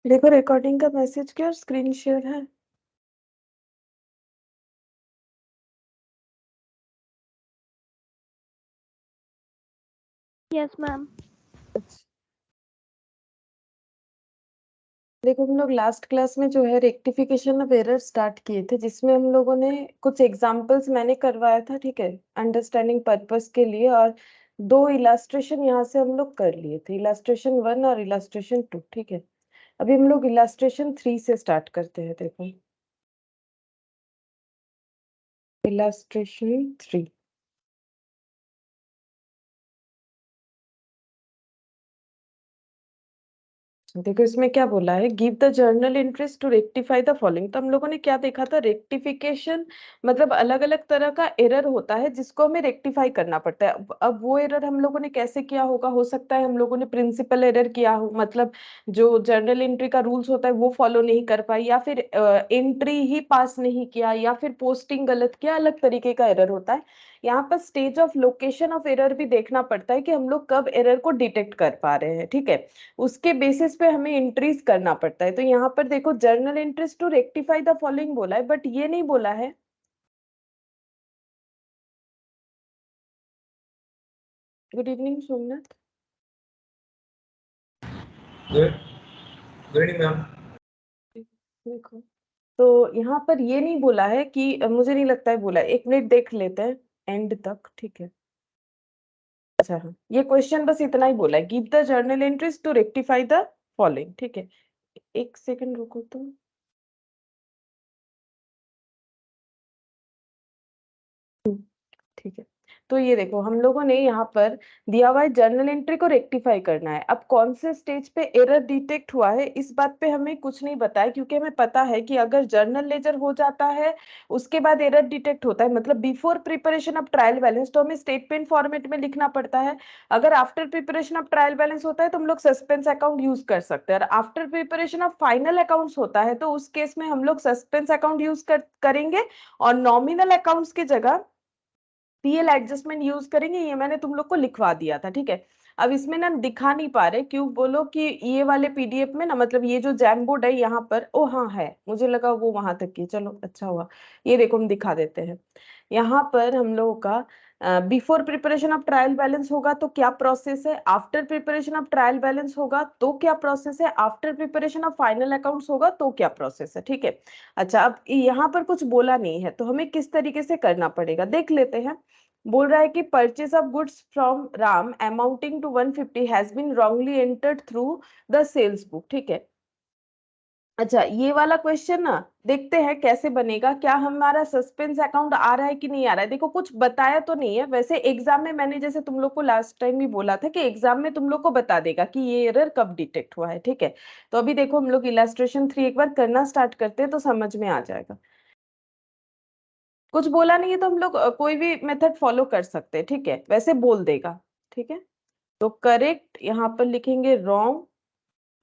देखो रिकॉर्डिंग का मैसेज क्या और स्क्रीन शेयर है। Yes ma'am. देखो हम लोग लास्ट क्लास में जो है रेक्टिफिकेशन ऑफ एरर स्टार्ट किए थे, जिसमें हम लोगों ने कुछ एग्जांपल्स मैंने करवाया था, ठीक है, अंडरस्टैंडिंग पर्पस के लिए, और 2 इलास्ट्रेशन यहाँ से हम लोग कर लिए थे, इलास्ट्रेशन 1 और इलास्ट्रेशन 2, ठीक है। अभी हम लोग इलास्ट्रेशन 3 से स्टार्ट करते हैं। देखो इलास्ट्रेशन 3। देखो इसमें क्या बोला है, give the journal entries to rectify the following. तो हम लोगों ने क्या देखा था, रेक्टिफिकेशन मतलब अलग अलग तरह का एरर होता है जिसको हमें रेक्टिफाई करना पड़ता है। अब वो एरर हम लोगों ने कैसे किया होगा, हो सकता है हम लोगों ने प्रिंसिपल एरर किया हो, मतलब जो जर्नल एंट्री का रूल्स होता है वो फॉलो नहीं कर पाई, या फिर एंट्री ही पास नहीं किया, या फिर पोस्टिंग गलत किया, अलग तरीके का एरर होता है। यहाँ पर stage of location of error भी देखना पड़ता है कि हम लोग कब एरर को डिटेक्ट कर पा रहे हैं, ठीक है। उसके बेसिस पे हमें एंट्रीज करना पड़ता है। तो यहाँ पर देखो journal entries to rectify the following बोला है, बट ये नहीं बोला है। Good evening Somnath. Good evening ma'am. देखो तो यहाँ पर ये नहीं बोला है कि मुझे नहीं लगता है बोला है। 1 मिनट देख लेते हैं एंड तक, ठीक है। अच्छा हाँ, ये क्वेश्चन बस इतना ही बोला है, give the journal entries to rectify the following, ठीक है। 1 सेकंड रुको तो। ठीक है। तो ये देखो हम लोगों ने यहाँ पर दिया हुआ है जर्नल एंट्री को रेक्टिफाई करना है। अब कौन से स्टेज पे एरर डिटेक्ट हुआ है इस बात पे हमें कुछ नहीं बताया, क्योंकि हमें पता है कि अगर जर्नल लेजर हो जाता है उसके बाद एरर डिटेक्ट होता है, मतलब before preparation of trial balance तो हमें स्टेटमेंट फॉर्मेट में लिखना पड़ता है। अगर after preparation of trial balance होता है तो हम लोग सस्पेंस अकाउंट यूज कर सकते हैं, और after preparation of final accounts होता है तो उस केस में हम लोग सस्पेंस अकाउंट यूज करेंगे, और नॉमिनल अकाउंट्स की जगह पीएल एडजस्टमेंट यूज करेंगे। ये मैंने तुम लोग को लिखवा दिया था, ठीक है। अब इसमें ना दिखा नहीं पा रहे, क्यों बोलो कि ये वाले पीडीएफ में ना, मतलब ये जो जैम बोर्ड है यहाँ पर, ओ हाँ है, मुझे लगा वो वहां तक की, चलो अच्छा हुआ। ये देखो हम दिखा देते हैं। यहाँ पर हम लोगों का before preparation of trial balance होगा तो क्या प्रोसेस है, after preparation of trial balance होगा तो क्या प्रोसेस है, after preparation of final accounts होगा तो क्या प्रोसेस है, ठीक है। अच्छा अब यहाँ पर कुछ बोला नहीं है तो हमें किस तरीके से करना पड़ेगा देख लेते हैं। बोल रहा है कि purchase of goods from Ram amounting to 150 has been wrongly entered through the sales book, ठीक है। अच्छा ये वाला क्वेश्चन ना देखते हैं कैसे बनेगा, क्या हमारा सस्पेंस अकाउंट आ रहा है कि नहीं आ रहा है। देखो कुछ बताया तो नहीं है, वैसे एग्जाम में मैंने जैसे तुम लोग को लास्ट टाइम भी बोला था कि एग्जाम में तुम लोग को बता देगा कि ये एरर कब डिटेक्ट हुआ है, ठीक है। तो अभी देखो हम लोग इलास्ट्रेशन 3 एक बार करना स्टार्ट करते हैं तो समझ में आ जाएगा। कुछ बोला नहीं है तो हम लोग कोई भी मेथड फॉलो कर सकते हैं, ठीक है, वैसे बोल देगा, ठीक है। तो करेक्ट यहाँ पर लिखेंगे रॉन्ग,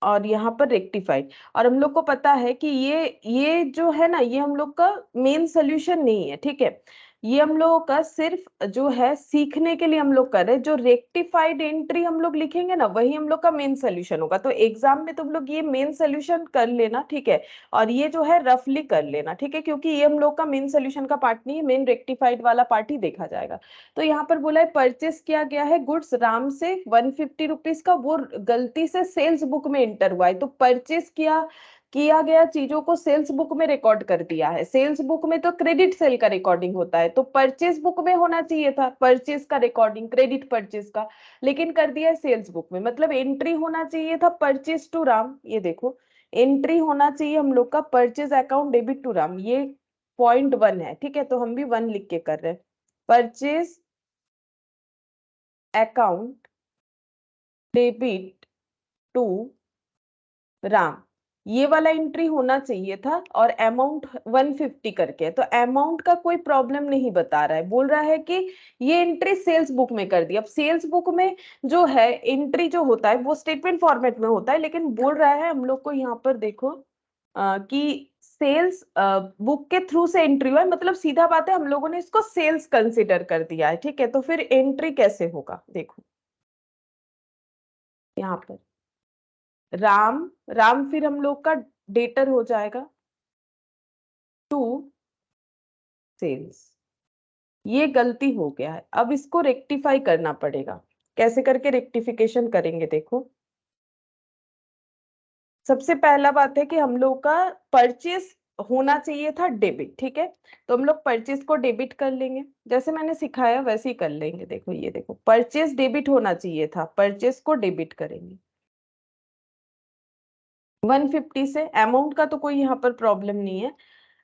और यहाँ पर रेक्टिफाइड। और हम लोग को पता है कि ये जो है ना, ये हम लोग का मेन सोल्यूशन नहीं है, ठीक है। ये हम लोगों का सिर्फ जो है सीखने के लिए हम लोग कर रहे हैं। जो रेक्टिफाइड एंट्री हम लोग लिखेंगे ना वही हम लोग का मेन सोल्यूशन होगा। तो एग्जाम में तुम लोग ये मेन सोल्यूशन कर लेना, ठीक है। और ये जो है रफली कर लेना, ठीक है, क्योंकि ये हम लोग का मेन सोल्यूशन का पार्ट नहीं है, मेन रेक्टिफाइड वाला पार्ट ही देखा जाएगा। तो यहाँ पर बोला है परचेस किया गया है गुड्स राम से 150 रुपीज का, वो गलती से सेल्स बुक में एंटर हुआ है। तो परचेस किया गया चीजों को सेल्स बुक में रिकॉर्ड कर दिया है। सेल्स बुक में तो क्रेडिट सेल का रिकॉर्डिंग होता है, तो परचेस बुक में होना चाहिए था परचेस का रिकॉर्डिंग, क्रेडिट परचेस का, लेकिन कर दिया है सेल्स बुक में। मतलब एंट्री होना चाहिए था परचेस टू राम, ये देखो एंट्री होना चाहिए हम लोग का purchase account debit to Ram, ये .1 है, ठीक है। तो हम भी 1 लिख के कर रहे हैं, purchase account debit to Ram, ये वाला एंट्री होना चाहिए था, और अमाउंट 150 करके। तो अमाउंट का कोई प्रॉब्लम नहीं बता रहा है, बोल रहा है कि ये एंट्री सेल्स बुक में कर दी। अब सेल्स बुक में जो है एंट्री जो होता है वो स्टेटमेंट फॉर्मेट में होता है, लेकिन बोल रहा है हम लोग को यहाँ पर देखो कि सेल्स बुक के थ्रू से एंट्री हुआ है, मतलब सीधा बात है हम लोगों ने इसको सेल्स कंसिडर कर दिया है, ठीक है। तो फिर एंट्री कैसे होगा देखो यहाँ पर, राम, राम फिर हम लोग का डेटर हो जाएगा, टू सेल्स। ये गलती हो गया है, अब इसको रेक्टिफाई करना पड़ेगा। कैसे करके रेक्टिफिकेशन करेंगे देखो। सबसे पहला बात है कि हम लोग का परचेस होना चाहिए था डेबिट, ठीक है। तो हम लोग परचेस को डेबिट कर लेंगे, जैसे मैंने सिखाया वैसे ही कर लेंगे। देखो ये देखो, परचेस डेबिट होना चाहिए था, परचेस को डेबिट करेंगे 150 से। अमाउंट का तो कोई यहाँ पर प्रॉब्लम नहीं है।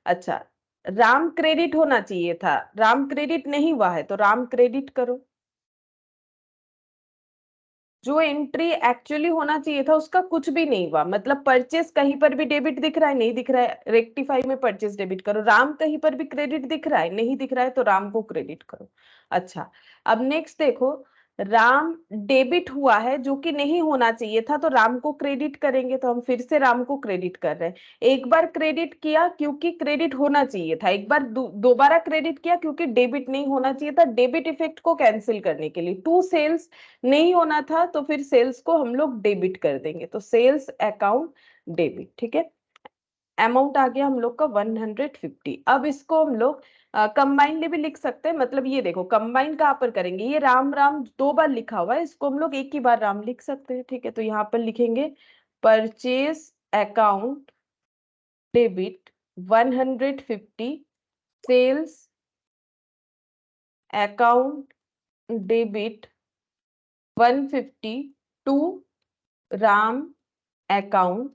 अच्छा, राम क्रेडिट होना चाहिए था, राम क्रेडिट नहीं हुआ है तो राम क्रेडिट करो। जो एंट्री एक्चुअली होना चाहिए था उसका कुछ भी नहीं हुआ, मतलब परचेस कहीं पर भी डेबिट दिख रहा है, नहीं दिख रहा है, रेक्टिफाई में परचेस डेबिट करो। राम कहीं पर भी क्रेडिट दिख रहा है, नहीं दिख रहा है, तो राम को क्रेडिट करो। अच्छा, अब नेक्स्ट देखो, राम डेबिट हुआ है जो कि नहीं होना चाहिए था, तो राम को क्रेडिट करेंगे, तो हम फिर से राम को क्रेडिट कर रहे हैं। एक बार क्रेडिट किया क्योंकि क्रेडिट होना चाहिए था, एक बार दोबारा क्रेडिट किया क्योंकि डेबिट नहीं होना चाहिए था, डेबिट इफेक्ट को कैंसिल करने के लिए। टू सेल्स नहीं होना था तो फिर सेल्स को हम लोग डेबिट कर देंगे, तो सेल्स अकाउंट डेबिट, ठीक है। अमाउंट आ गया हम लोग का 150। अब इसको हम लोग कंबाइनली भी लिख सकते हैं, मतलब ये देखो कंबाइन कहाँ पर करेंगे, ये राम राम दो बार लिखा हुआ है, इसको हम लोग एक ही बार राम लिख सकते हैं, ठीक है। तो यहाँ पर लिखेंगे purchase account debit 150, sales account debit 150 to Ram account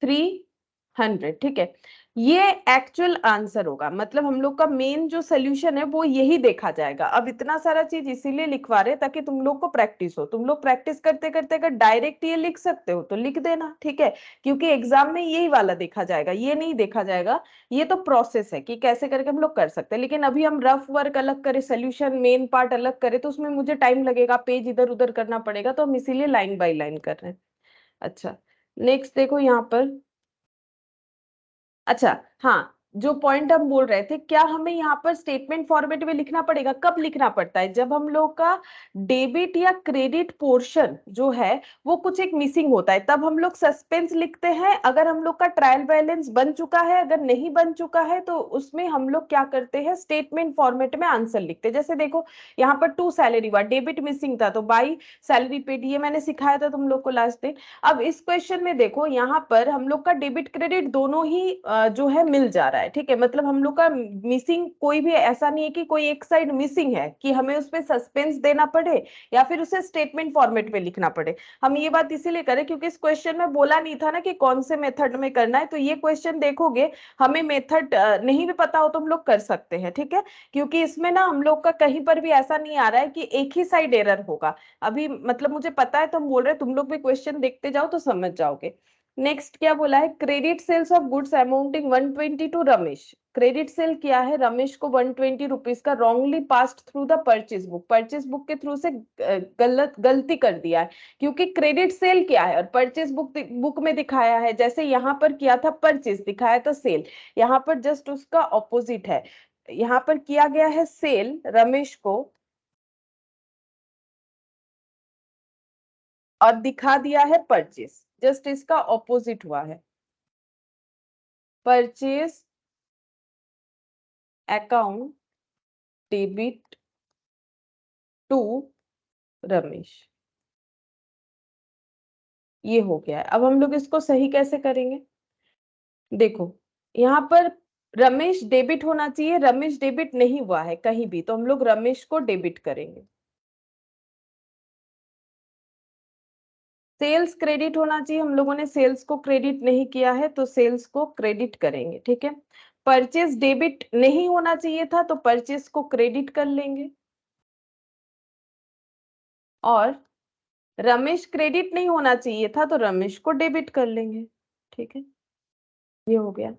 300, ठीक है। ये एक्चुअल आंसर होगा, मतलब हम लोग का मेन जो सोल्यूशन है वो यही देखा जाएगा। अब इतना सारा चीज इसीलिए लिखवा रहे ताकि तुम लोग को प्रैक्टिस हो, तुम लोग प्रैक्टिस करते करते अगर डायरेक्ट ये लिख सकते हो तो लिख देना, ठीक है। क्योंकि एग्जाम में यही वाला देखा जाएगा, ये नहीं देखा जाएगा। ये तो प्रोसेस है कि कैसे करके हम लोग कर सकते हैं, लेकिन अभी हम रफ वर्क अलग करें, सोल्यूशन मेन पार्ट अलग करें, तो उसमें मुझे टाइम लगेगा, पेज इधर उधर करना पड़ेगा, तो हम इसीलिए लाइन बाय लाइन कर रहे हैं। अच्छा, नेक्स्ट देखो यहाँ पर। अच्छा, हाँ, जो पॉइंट हम बोल रहे थे, क्या हमें यहाँ पर स्टेटमेंट फॉर्मेट में लिखना पड़ेगा? कब लिखना पड़ता है? जब हम लोग का डेबिट या क्रेडिट पोर्शन जो है वो कुछ एक मिसिंग होता है, तब हम लोग सस्पेंस लिखते हैं। अगर हम लोग का ट्रायल बैलेंस बन चुका है, अगर नहीं बन चुका है, तो उसमें हम लोग क्या करते हैं, स्टेटमेंट फॉर्मेट में आंसर लिखते हैं। जैसे देखो यहाँ पर टू सैलरी हुआ, डेबिट मिसिंग था, तो बाई सैलरी पेड, ये मैंने सिखाया था तुम लोग को लास्ट दिन। अब इस क्वेश्चन में देखो, यहाँ पर हम लोग का डेबिट क्रेडिट दोनों ही जो है मिल जा रहा है, ठीक है। मतलब हम लोग का मिसिंग कोई भी ऐसा नहीं है कि कोई एक साइड मिसिंग है कि हमें उसमें सस्पेंस देना पड़े या फिर उसे स्टेटमेंट फॉर्मेट में लिखना पड़े। हम ये बात इसीलिए करें क्योंकि इस क्वेश्चन में बोला नहीं था ना कि कौन से मेथड में करना है, तो ये क्वेश्चन देखोगे, हमें मेथड नहीं भी पता हो तो हम लोग कर सकते हैं, ठीक है। क्योंकि इसमें ना हम लोग का कहीं पर भी ऐसा नहीं आ रहा है कि एक ही साइड एरर होगा। अभी मतलब मुझे पता है, तो हम बोल रहे हैं, तुम लोग भी क्वेश्चन देखते जाओ तो समझ जाओगे। नेक्स्ट क्या बोला है, credit sales of goods amounting 120 to Ramesh. Credit sale किया है रमेश को 120 रुपीज का, wrongly passed through the purchase book, purchase book के थ्रू से गलती कर दिया है। क्योंकि क्रेडिट सेल किया है और परचेज बुक में दिखाया है, जैसे यहाँ पर किया था परचेज, दिखाया था सेल, यहाँ पर जस्ट उसका ऑपोजिट है। यहाँ पर किया गया है सेल रमेश को और दिखा दिया है परचेस, जस्ट इसका ऑपोजिट हुआ है। Purchase account debit to Ramesh, ये हो गया है। अब हम लोग इसको सही कैसे करेंगे, देखो यहाँ पर रमेश डेबिट होना चाहिए, रमेश डेबिट नहीं हुआ है कहीं भी, तो हम लोग रमेश को डेबिट करेंगे। सेल्स क्रेडिट होना चाहिए, हम लोगों ने सेल्स को क्रेडिट नहीं किया है तो सेल्स को क्रेडिट करेंगे, ठीक है। परचेस डेबिट नहीं होना चाहिए था तो परचेस को क्रेडिट कर लेंगे, और रमेश क्रेडिट नहीं होना चाहिए था तो रमेश को डेबिट कर लेंगे, ठीक है। ये हो गया।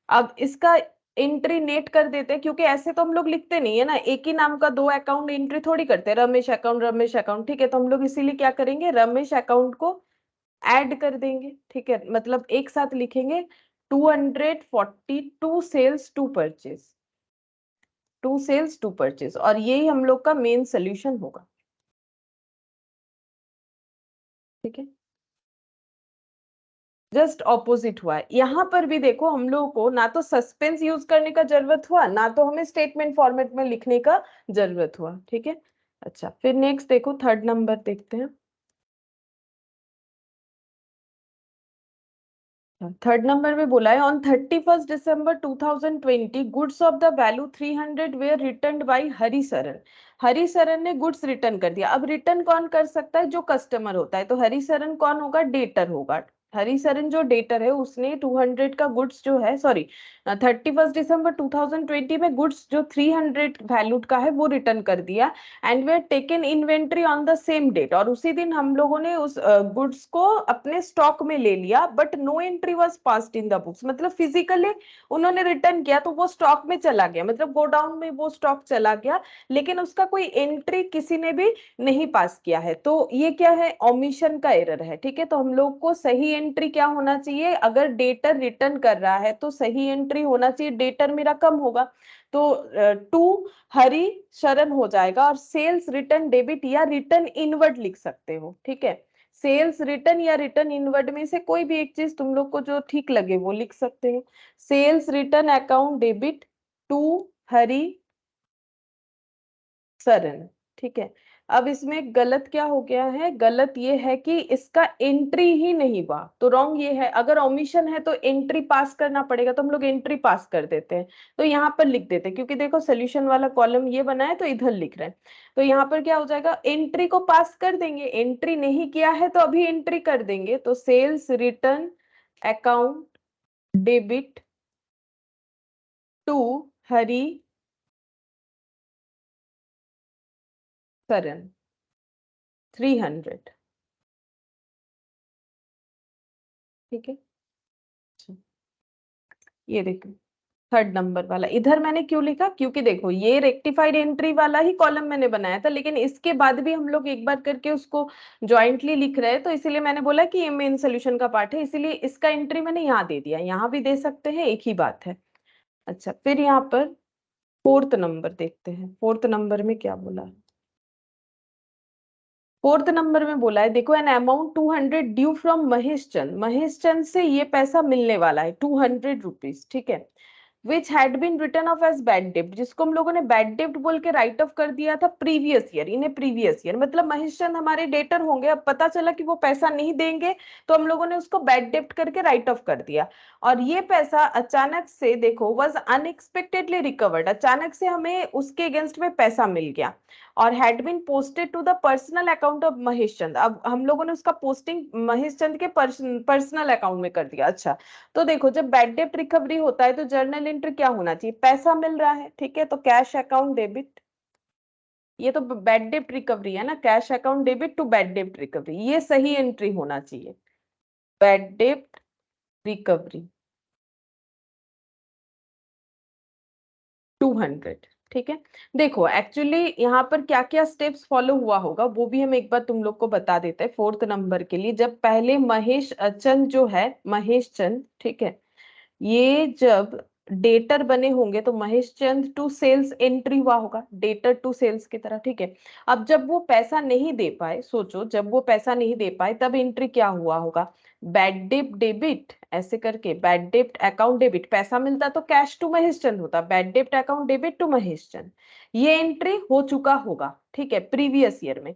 अब इसका एंट्री नेट कर देते हैं, क्योंकि ऐसे तो हम लोग लिखते नहीं है ना, एक ही नाम का दो अकाउंट एंट्री थोड़ी करते हैं, रमेश अकाउंट, ठीक है। तो हम लोग इसीलिए क्या करेंगे, रमेश अकाउंट को ऐड कर देंगे, ठीक है। मतलब एक साथ लिखेंगे 242 sales to purchase, to sales to purchase, और यही हम लोग का मेन सोल्यूशन होगा, ठीक है। जस्ट ऑपोजिट हुआ है। यहाँ पर भी देखो हम लोगों को ना तो सस्पेंस यूज करने का जरूरत हुआ, ना तो हमें स्टेटमेंट फॉर्मेट में लिखने का जरूरत हुआ। ठीक है, अच्छा फिर नेक्स्ट देखो, थर्ड नंबर देखते हैं। थर्ड नंबर में बोला है on 31 December 2020 goods of the value 300 were return by Harisharan. Harisharan ने गुड्स रिटर्न कर दिया। अब रिटर्न कौन कर सकता है? जो कस्टमर होता है। तो हरिशरण कौन होगा? डेटर होगा। हरिशरण जो डेटर है उसने 200 का गुड्स जो है, सॉरी 31 दिसंबर 2020 में गुड्स जो 300 वैल्यूड का है वो रिटर्न कर दिया। And they taken inventory on the same date, और उसी दिन हम लोगों ने उस गुड्स को अपने स्टॉक में ले लिया, but no entry was passed in the books. मतलब फिजिकली उन्होंने रिटर्न किया तो वो स्टॉक में चला गया, मतलब गोडाउन में वो स्टॉक चला गया, लेकिन उसका कोई एंट्री किसी ने भी नहीं पास किया है। तो ये क्या है? ओमिशन का एरर है। ठीक है, तो हम लोग को सही एंट्री क्या होना चाहिए? अगर डेटर रिटर्न कर रहा है तो सही एंट्री होना चाहिए, डेटर मेरा कम होगा, तो टू हरि शरण हो जाएगा। और सेल्स रिटर्न डेबिट या रिटर्न इनवर्ड लिख सकते हो। ठीक है, सेल्स रिटर्न या रिटर्न इनवर्ड में से कोई भी एक चीज तुम लोग को जो ठीक लगे वो लिख सकते हो। Sales return account debit to Hari Saran. ठीक है, अब इसमें गलत क्या हो गया है? गलत ये है कि इसका एंट्री ही नहीं हुआ, तो रॉन्ग ये है। अगर ओमिशन है तो एंट्री पास करना पड़ेगा, तो हम लोग एंट्री पास कर देते हैं। तो यहाँ पर लिख देते हैं, क्योंकि देखो सोल्यूशन वाला कॉलम ये बना है तो इधर लिख रहे हैं। तो यहाँ पर क्या हो जाएगा? एंट्री को पास कर देंगे, एंट्री नहीं किया है तो अभी एंट्री कर देंगे। तो sales return account debit to Hari Saran 300। ठीक है, ये देखो थर्ड नंबर वाला इधर मैंने क्यों लिखा? क्योंकि देखो ये रेक्टिफाइड एंट्री वाला ही कॉलम मैंने बनाया था, लेकिन इसके बाद भी हम लोग एक बार करके उसको ज्वाइंटली लिख रहे हैं, तो इसीलिए मैंने बोला कि ये मेन सोल्यूशन का पार्ट है, इसीलिए इसका एंट्री मैंने यहाँ दे दिया। यहाँ भी दे सकते हैं, एक ही बात है। अच्छा फिर यहाँ पर फोर्थ नंबर देखते हैं। फोर्थ नंबर में क्या बोला है? फोर्थ नंबर में बोला है, देखो an amount 200 due from Mahesh Chand. Mahesh Chand से ये पैसा मिलने वाला है 200 रुपीज। ठीक है, which had been return of as bad डेब्ट, जिसको हम लोगों ने बैड डेब्ट बोल के राइट ऑफ कर दिया था प्रीवियस ईयर, इन्हें प्रीवियस ईयर। मतलब महेश चंद हमारे डेटर होंगे, अब पता चला कि वो पैसा नहीं देंगे, तो हम लोगों ने उसको बैड डेब्ट करके राइट ऑफ कर दिया। और ये पैसा अचानक से देखो वाज अनएक्सपेक्टेडली रिकवर्ड, अचानक से हमें उसके अगेंस्ट में पैसा मिल गया, और had been posted to the personal account of Mahesh Chand. अब हम लोगों ने उसका पोस्टिंग महेश चंद के पर्सनल अकाउंट में कर दिया। अच्छा, तो देखो जब बैड डेब्ट रिकवरी होता है तो जर्नल एंट्री क्या होना चाहिए? पैसा मिल रहा है। ठीक है, तो कैश अकाउंट डेबिट, ये तो बैड डेब्ट रिकवरी है ना, cash account debit to bad डेब्ट रिकवरी, ये सही एंट्री होना चाहिए। बैड डेब्ट रिकवरी 200। ठीक है, देखो एक्चुअली यहाँ पर क्या क्या स्टेप्स फॉलो हुआ होगा वो भी हम एक बार तुम लोग को बता देते हैं। फोर्थ नंबर के लिए जब पहले महेश चंद जो है, महेश चंद, ठीक है, ये जब डेटर बने होंगे तो महेश चंद टू सेल्स एंट्री हुआ होगा, डेटर टू सेल्स की तरह। ठीक है, अब जब वो पैसा नहीं दे पाए, सोचो जब वो पैसा नहीं दे पाए तब एंट्री क्या हुआ होगा? बैड डेब्ट डेबिट, ऐसे करके बैड डेब्ट अकाउंट डेबिट, पैसा मिलता तो कैश टू महेश चंद होता, बैड डेब्ट अकाउंट डेबिट टू महेश चंद, ये एंट्री हो चुका होगा। ठीक है, प्रीवियस ईयर में।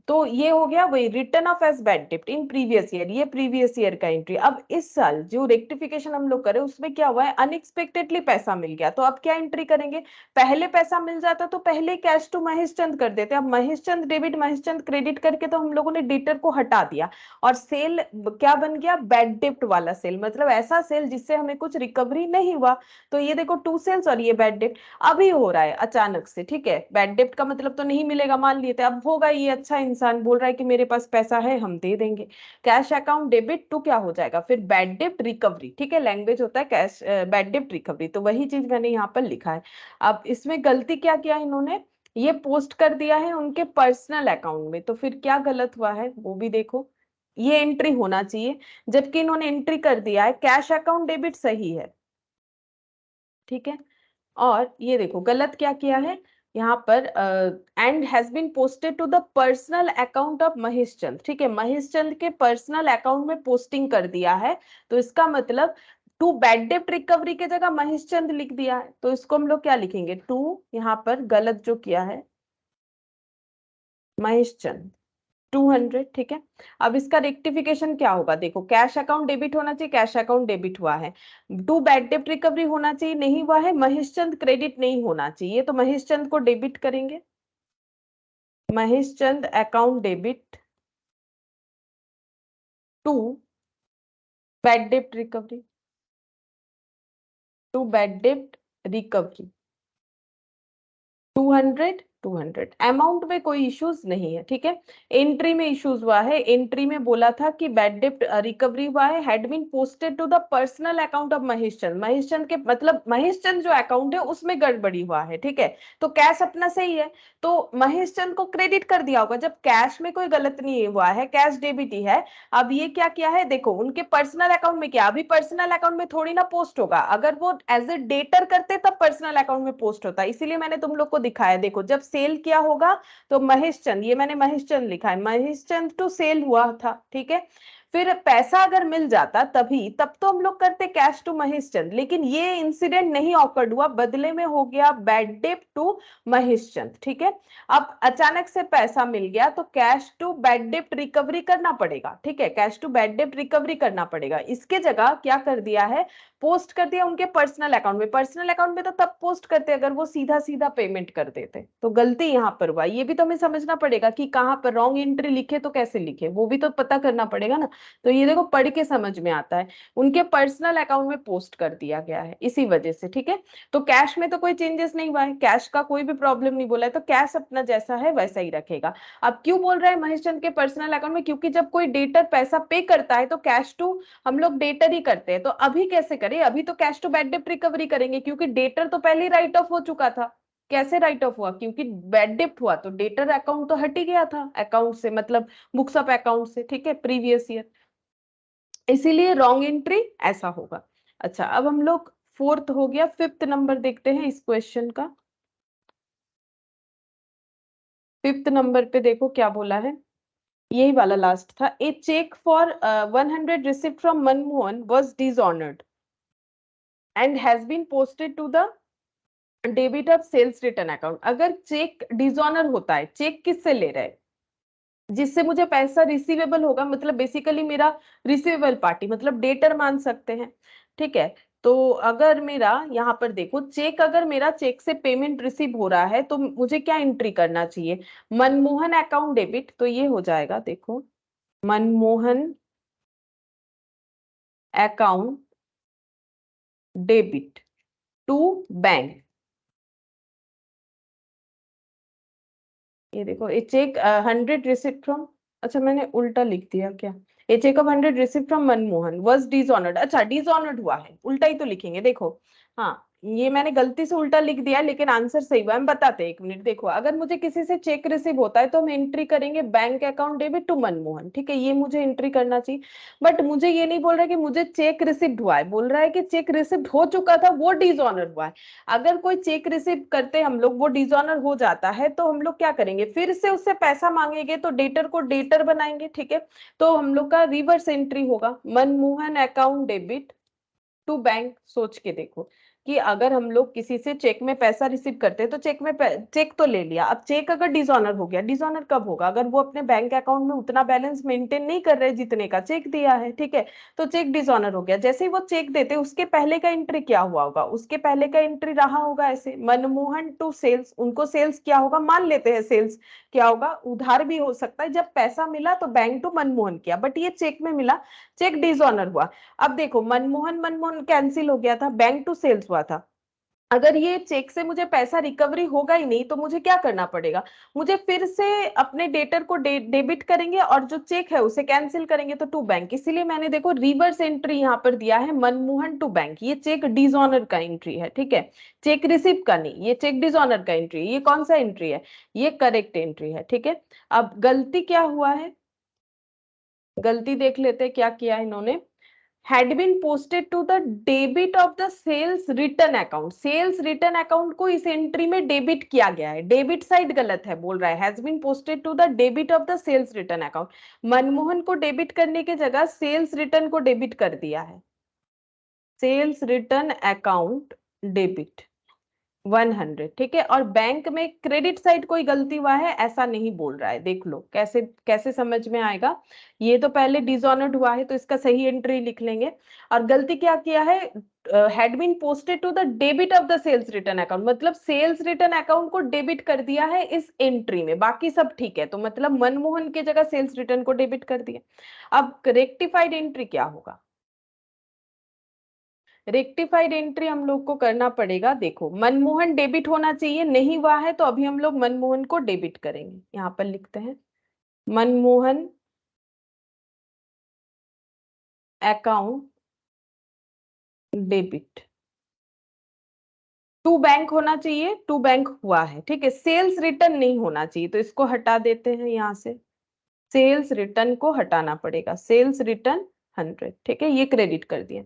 तो ये हो गया वही रिटर्न ऑफ एज बैड डेब्ट इन प्रीवियस ईयर, ये प्रीवियस ईयर का एंट्री। अब इस साल जो रेक्टिफिकेशन हम लोग करें उसमें क्या हुआ है? अनएक्सपेक्टेडली पैसा मिल गया, तो अब क्या एंट्री करेंगे? पहले पैसा मिल जाता तो पहले कैश टू महेश चंद कर देते, अब महेश चंद डेबिट महेश चंद क्रेडिट करके तो हम लोगों ने डेटर को हटा दिया, और सेल क्या बन गया? बैड डेब्ट वाला सेल, मतलब ऐसा सेल जिससे हमें कुछ रिकवरी नहीं हुआ। तो ये देखो टू सेल्स और ये बैड डेब्ट अभी हो रहा है अचानक से। ठीक है, बैड डेब्ट का मतलब तो नहीं मिलेगा मान लिए थे, अब होगा। ये अच्छा इंसान बोल रहा है कि मेरे पास पैसा है, हम दे देंगे। कैश अकाउंट डेबिट टू क्या हो जाएगा फिर? बैड डेब्ट रिकवरी। ठीक है, लैंग्वेज होता है कैश बैड डेब्ट रिकवरी, तो वही चीज मैंने यहाँ पर लिखा है। अब इसमें गलती क्या किया इन्होंने? ये पोस्ट कर दिया है उनके पर्सनल अकाउंट में, तो फिर क्या गलत हुआ है वो भी देखो। ये एंट्री होना चाहिए, जबकि इन्होंने एंट्री कर दिया है कैश अकाउंट डेबिट, सही है। ठीक है, और ये देखो गलत क्या किया है? यहाँ पर and has been posted to the personal account of Mahesh Chand, ठीक है, महेश चंद के पर्सनल अकाउंट में पोस्टिंग कर दिया है। तो इसका मतलब टू बैड डेब्ट रिकवरी के जगह महेश चंद लिख दिया है, तो इसको हम लोग क्या लिखेंगे, टू, यहाँ पर गलत जो किया है महेश चंद 200, ठीक है। अब इसका रेक्टिफिकेशन क्या होगा, देखो कैश अकाउंट डेबिट होना चाहिए, कैश अकाउंट डेबिट हुआ है। टू बैड डेब्ट रिकवरी होना चाहिए, नहीं हुआ है। महेश चंद क्रेडिट नहीं होना चाहिए, तो महेश चंद को डेबिट करेंगे, महेश चंद अकाउंट डेबिट टू बैड डेब्ट रिकवरी, टू बैड डेब्ट रिकवरी 200 अमाउंट में कोई इश्यूज नहीं है, ठीक है। एंट्री में इश्यूज हुआ है, एंट्री में बोला था कि बैड डेब्ट रिकवरी हुआ है, had been posted to the personal account of Mahesh Chand, Mahesh Chand के मतलब महेश चंद जो अकाउंट है उसमें गड़बड़ी हुआ है, ठीक है। तो कैश अपना सही है, तो महेश चंद को क्रेडिट कर दिया होगा, जब कैश में कोई गलत नहीं हुआ है, कैश डेबिट ही है। अब ये क्या किया है, देखो उनके पर्सनल अकाउंट में क्या, अभी पर्सनल अकाउंट में थोड़ी ना पोस्ट होगा, अगर वो एज ए डेटर करते तब पर्सनल अकाउंट में पोस्ट होता, इसीलिए मैंने तुम लोग को दिखाया। देखो जब सेल किया होगा तो महेश चंद, ये मैंने महेश चंद लिखा है, महेश चंद टू सेल हुआ था, ठीक है। फिर पैसा अगर मिल जाता तभी, तब तो हम लोग करते कैश टू महेश चंद, लेकिन ये इंसिडेंट नहीं ऑकर्ड हुआ, बदले में हो गया बैड डेब्ट टू महेश चंद, ठीक है। अब अचानक से पैसा मिल गया तो कैश टू बैड डेब्ट रिकवरी करना पड़ेगा, ठीक है, कैश टू बैड डेब्ट रिकवरी करना पड़ेगा। इसके जगह क्या कर दिया है, पोस्ट कर दिया उनके पर्सनल अकाउंट में। पर्सनल अकाउंट में तो तब पोस्ट करते अगर वो सीधा सीधा पेमेंट कर देते, तो गलती यहाँ पर हुआ। ये भी तो हमें समझना पड़ेगा कि कहाँ पर रॉन्ग एंट्री लिखे तो कैसे लिखे, वो भी तो पता करना पड़ेगा ना। तो ये देखो पढ़ के समझ में आता है, उनके पर्सनल अकाउंट में पोस्ट कर दिया गया है इसी वजह से, ठीक है। तो कैश में तो कोई चेंजेस नहीं हुआ है, कैश का कोई भी प्रॉब्लम नहीं बोला है, तो कैश अपना जैसा है वैसा ही रखेगा। अब क्यों बोल रहा है महेश चंद के पर्सनल अकाउंट में, क्योंकि जब कोई डेटर पैसा पे करता है तो कैश टू हम लोग डेटर ही करते हैं, तो अभी कैसे करें, अभी तो कैश टू बैड डेब्ट रिकवरी करेंगे, क्योंकि डेटर तो पहले ही राइट ऑफ हो चुका था। कैसे राइट ऑफ हुआ, क्योंकि बैड डेब्ट हुआ तो डेटर अकाउंट तो हट ही गया था अकाउंट से, मतलब बुक्स ऑफ अकाउंट से, ठीक है, प्रीवियस ईयर, इसीलिए रॉन्ग एंट्री ऐसा होगा। अच्छा अब हम लोग फोर्थ हो गया, फिफ्थ नंबर देखते हैं इस क्वेश्चन का। फिफ्थ नंबर पे देखो क्या बोला है, यही वाला लास्ट था। A cheque for 100 receipt from Manmohan was dishonoured and has been posted to the debit of sales return account. अगर चेक डिसऑनर होता है, चेक किससे ले रहे हैं, जिससे मुझे पैसा रिसीवेबल होगा, मतलब बेसिकली मेरा रिसीवेबल पार्टी, मतलब डेटर मान सकते हैं, ठीक है। तो अगर मेरा यहाँ पर देखो चेक, अगर मेरा चेक से पेमेंट रिसीव हो रहा है तो मुझे क्या एंट्री करना चाहिए, मनमोहन अकाउंट डेबिट, तो ये हो जाएगा देखो, Manmohan account debit to bank. ये देखो, ए चेक 100 रिसिप्ट फ्रॉम, अच्छा मैंने उल्टा लिख दिया क्या, a cheque of 100 receipt from Manmohan was dishonoured, अच्छा डिसऑनर्ड हुआ है, उल्टा ही तो लिखेंगे देखो। हाँ ये मैंने गलती से उल्टा लिख दिया, लेकिन आंसर सही हुआ, हम बताते हैं, एक मिनट देखो। अगर मुझे किसी से चेक रिसीव होता है तो हम एंट्री करेंगे bank account debit to Manmohan, ठीक है, ये मुझे एंट्री करना चाहिए। बट मुझे ये नहीं बोल रहा है कि मुझे चेक रिसिव्ड हुआ है, बोल रहा है कि चेक रिसिव्ड हो चुका था वो डिसऑनर हुआ है। अगर कोई चेक रिसीव करते हम लोग, वो डिसऑनर हो जाता है, तो हम लोग क्या करेंगे, फिर से उससे पैसा मांगेंगे, तो डेटर को डेटर बनाएंगे, ठीक है। तो हम लोग का रिवर्स एंट्री होगा, Manmohan account debit to bank. सोच के देखो कि अगर हम लोग किसी से चेक में पैसा रिसीव करते हैं तो चेक में चेक तो ले लिया, अब चेक अगर डिसऑनर हो गया, डिसऑनर कब होगा, अगर वो अपने बैंक अकाउंट में उतना बैलेंस मेंटेन नहीं कर रहे जितने का चेक दिया है, ठीक है। तो चेक डिसऑनर हो गया, जैसे ही वो चेक देते उसके पहले का एंट्री क्या हुआ होगा, उसके पहले का एंट्री रहा होगा ऐसे, मनमोहन टू सेल्स, उनको सेल्स क्या होगा, मान लेते हैं सेल्स क्या होगा, उधार भी हो सकता है, जब पैसा मिला तो बैंक टू मनमोहन किया, बट ये चेक में मिला, चेक डिसऑनर हुआ। अब देखो मनमोहन मनमोहन कैंसिल हो गया था, बैंक टू सेल्स हुआ था। अगर ये चेक से मुझे पैसा रिकवरी होगा ही नहीं तो मुझे क्या करना पड़ेगा, मुझे फिर से अपने डेटर को डेबिट करेंगे और जो चेक है उसे कैंसिल करेंगे, तो टू बैंक, इसीलिए मैंने देखो रिवर्स एंट्री यहाँ पर दिया है, मनमोहन टू बैंक। ये चेक डिसऑनर का एंट्री है, ठीक है, चेक रिसिप्ट का नहीं, ये चेक डिसऑनर का एंट्री है। ये कौन सा एंट्री है, ये करेक्ट एंट्री है, ठीक है। अब गलती क्या हुआ है, गलती देख लेते क्या किया इन्होंने। Had been posted to the debit of the sales return account, sales return account को इस एंट्री में डेबिट किया गया है, डेबिट साइड गलत है, बोल रहा है has been posted to the debit of the sales return account, Manmohan को डेबिट करने की जगह सेल्स रिटर्न को डेबिट कर दिया है, सेल्स रिटर्न अकाउंट डेबिट 100, ठीक है। और बैंक में क्रेडिट साइड कोई गलती हुआ है ऐसा नहीं बोल रहा है, देख लो कैसे कैसे समझ में आएगा। ये तो पहले डिसऑनर्ड हुआ है तो इसका सही एंट्री लिख लेंगे। और गलती क्या किया है, had been posted to the debit of the sales return account, मतलब सेल्स रिटर्न अकाउंट को डेबिट कर दिया है इस एंट्री में, बाकी सब ठीक है, तो मतलब मनमोहन की जगह सेल्स रिटर्न को डेबिट कर दिया। अब रेक्टिफाइड एंट्री क्या होगा, रेक्टिफाइड एंट्री हम लोग को करना पड़ेगा, देखो मनमोहन डेबिट होना चाहिए, नहीं हुआ है तो अभी हम लोग मनमोहन को डेबिट करेंगे, यहां पर लिखते हैं Manmohan account debit, to bank होना चाहिए, टू बैंक हुआ है, ठीक है। सेल्स रिटर्न नहीं होना चाहिए तो इसको हटा देते हैं यहां से, सेल्स रिटर्न को हटाना पड़ेगा, सेल्स रिटर्न 100, ठीक है, ये क्रेडिट कर दिया,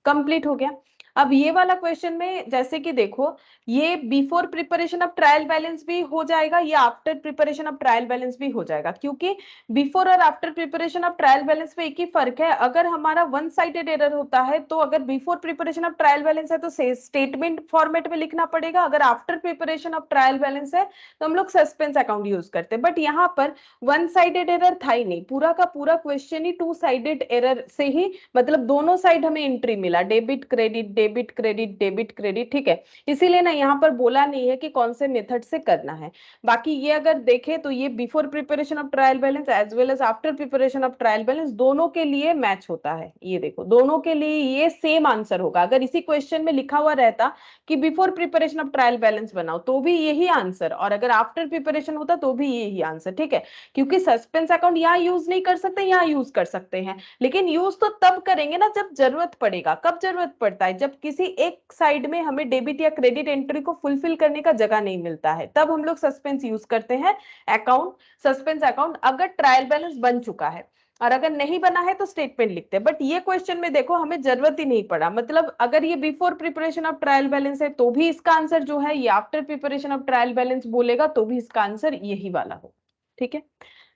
कंप्लीट हो गया। अब ये वाला क्वेश्चन में जैसे कि देखो, ये before preparation of trial balance भी हो जाएगा, ये after preparation of trial balance भी हो जाएगा, क्योंकि बिफोर और after preparation of trial balance में एक ही फर्क है, अगर हमारा वन साइडेड एरर होता है तो अगर before preparation of trial balance है तो स्टेटमेंट फॉर्मेट में लिखना पड़ेगा, अगर after preparation of trial balance है तो हम लोग सस्पेंस अकाउंट यूज करते हैं, बट यहाँ पर वन साइडेड एरर था ही नहीं, पूरा का पूरा क्वेश्चन ही टू साइडेड एरर से ही, मतलब दोनों साइड हमें एंट्री मिला, debit credit debit credit debit credit, ठीक है। इसीलिए ना यहाँ पर बोला नहीं है कि कौन से मेथड से करना है। बाकी ये अगर देखें तो ये before preparation of trial balance as well as after preparation of trial balance दोनों के लिए मैच होता है, ये देखो दोनों के लिए ये सेम आंसर होगा। अगर इसी क्वेश्चन में लिखा हुआ रहता कि before preparation of trial balance बनाओ तो भी यही आंसर, और अगर आफ्टर प्रिपरेशन होता तो भी यही आंसर, ठीक है। क्योंकि सस्पेंस अकाउंट यहाँ यूज नहीं कर सकते, यहाँ यूज कर सकते हैं, लेकिन यूज तो तब करेंगे ना जब जरूरत पड़ेगा। कब जरूरत पड़ता है, जब किसी एक साइड में हमें डेबिट या क्रेडिट एंट्री को फुलफिल करने का जगह नहीं मिलता है, तब हम लोग सस्पेंस यूज करते हैं अकाउंट, सस्पेंस अकाउंट अगर ट्रायल बैलेंस बन चुका है, और अगर नहीं बना है तो स्टेटमेंट लिखते हैं। बट ये क्वेश्चन में देखो हमें जरूरत ही नहीं पड़ा, मतलब अगर ये before preparation of trial balance है तो भी इसका आंसर जो है ये after preparation of trial balance बोलेगा तो भी इसका आंसर यही वाला हो, ठीक है।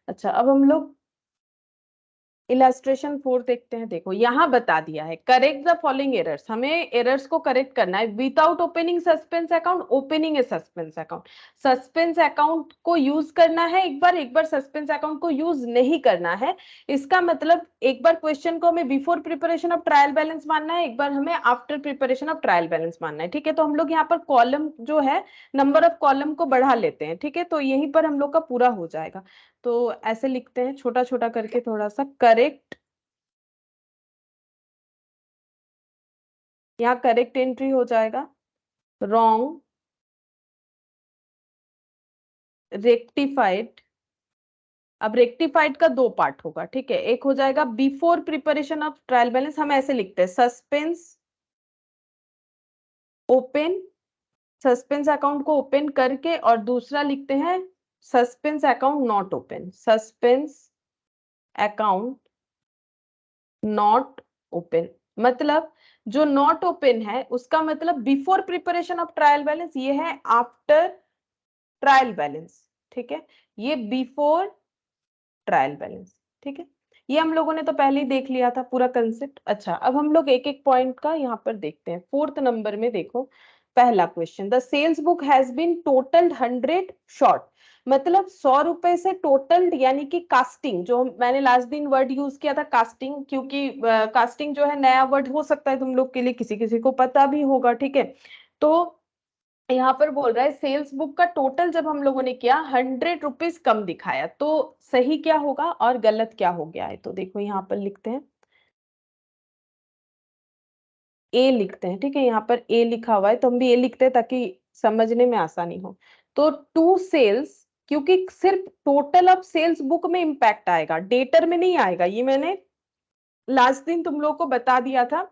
अच्छा अब हम लोग इलास्ट्रेशन 4 देखते हैं, देखो यहाँ बता दिया है करेक्ट द फॉलोइंग एरर्स, हमें एरर्स को करेक्ट करना है without opening suspense account, opening a suspense account, suspense account को यूज करना है एक बार सस्पेंस अकाउंट को यूज नहीं करना है। इसका मतलब एक बार क्वेश्चन को हमें before preparation of trial balance मानना है, एक बार हमें after preparation of trial balance मानना है, ठीक है। तो हम लोग यहाँ पर कॉलम जो है नंबर ऑफ कॉलम को बढ़ा लेते हैं, ठीक है, तो यहीं पर हम लोग का पूरा हो जाएगा। तो ऐसे लिखते हैं छोटा छोटा करके थोड़ा सा, करेक्ट, यहाँ करेक्ट एंट्री हो जाएगा, रॉन्ग, रेक्टिफाइड। अब रेक्टिफाइड का दो पार्ट होगा, ठीक है, एक हो जाएगा before preparation of trial balance, हम ऐसे लिखते हैं सस्पेंस ओपन, सस्पेंस अकाउंट को ओपन करके, और दूसरा लिखते हैं suspense account not open, suspense account not open, मतलब जो नॉट ओपन है उसका मतलब before preparation of trial balance, ये है आफ्टर ट्रायल बैलेंस, ठीक है, ये बिफोर ट्रायल बैलेंस, ठीक है। ये हम लोगों ने तो पहले ही देख लिया था पूरा कंसेप्ट। अच्छा अब हम लोग एक एक पॉइंट का यहाँ पर देखते हैं। फोर्थ नंबर में देखो पहला question, the sales book has been totalled 100 short, मतलब 100 रुपए से टोटल्ड, यानी कि कास्टिंग, जो मैंने लास्ट दिन वर्ड यूज किया था कास्टिंग, क्योंकि कास्टिंग जो है नया वर्ड हो सकता है तुम लोग के लिए, किसी किसी को पता भी होगा, ठीक है। तो यहाँ पर बोल रहा है सेल्स बुक का टोटल जब हम लोगों ने किया 100 रुपीज कम दिखाया, तो सही क्या होगा और गलत क्या हो गया है, तो देखो यहाँ पर लिखते हैं ए लिखते हैं, ठीक है, यहाँ पर ए लिखा हुआ है तो हम भी ए लिखते हैं ताकि समझने में आसानी हो। तो टू सेल्स, क्योंकि सिर्फ टोटल ऑफ सेल्स बुक में इंपैक्ट आएगा, डेटर में नहीं आएगा, ये मैंने लास्ट दिन तुम लोग को बता दिया था।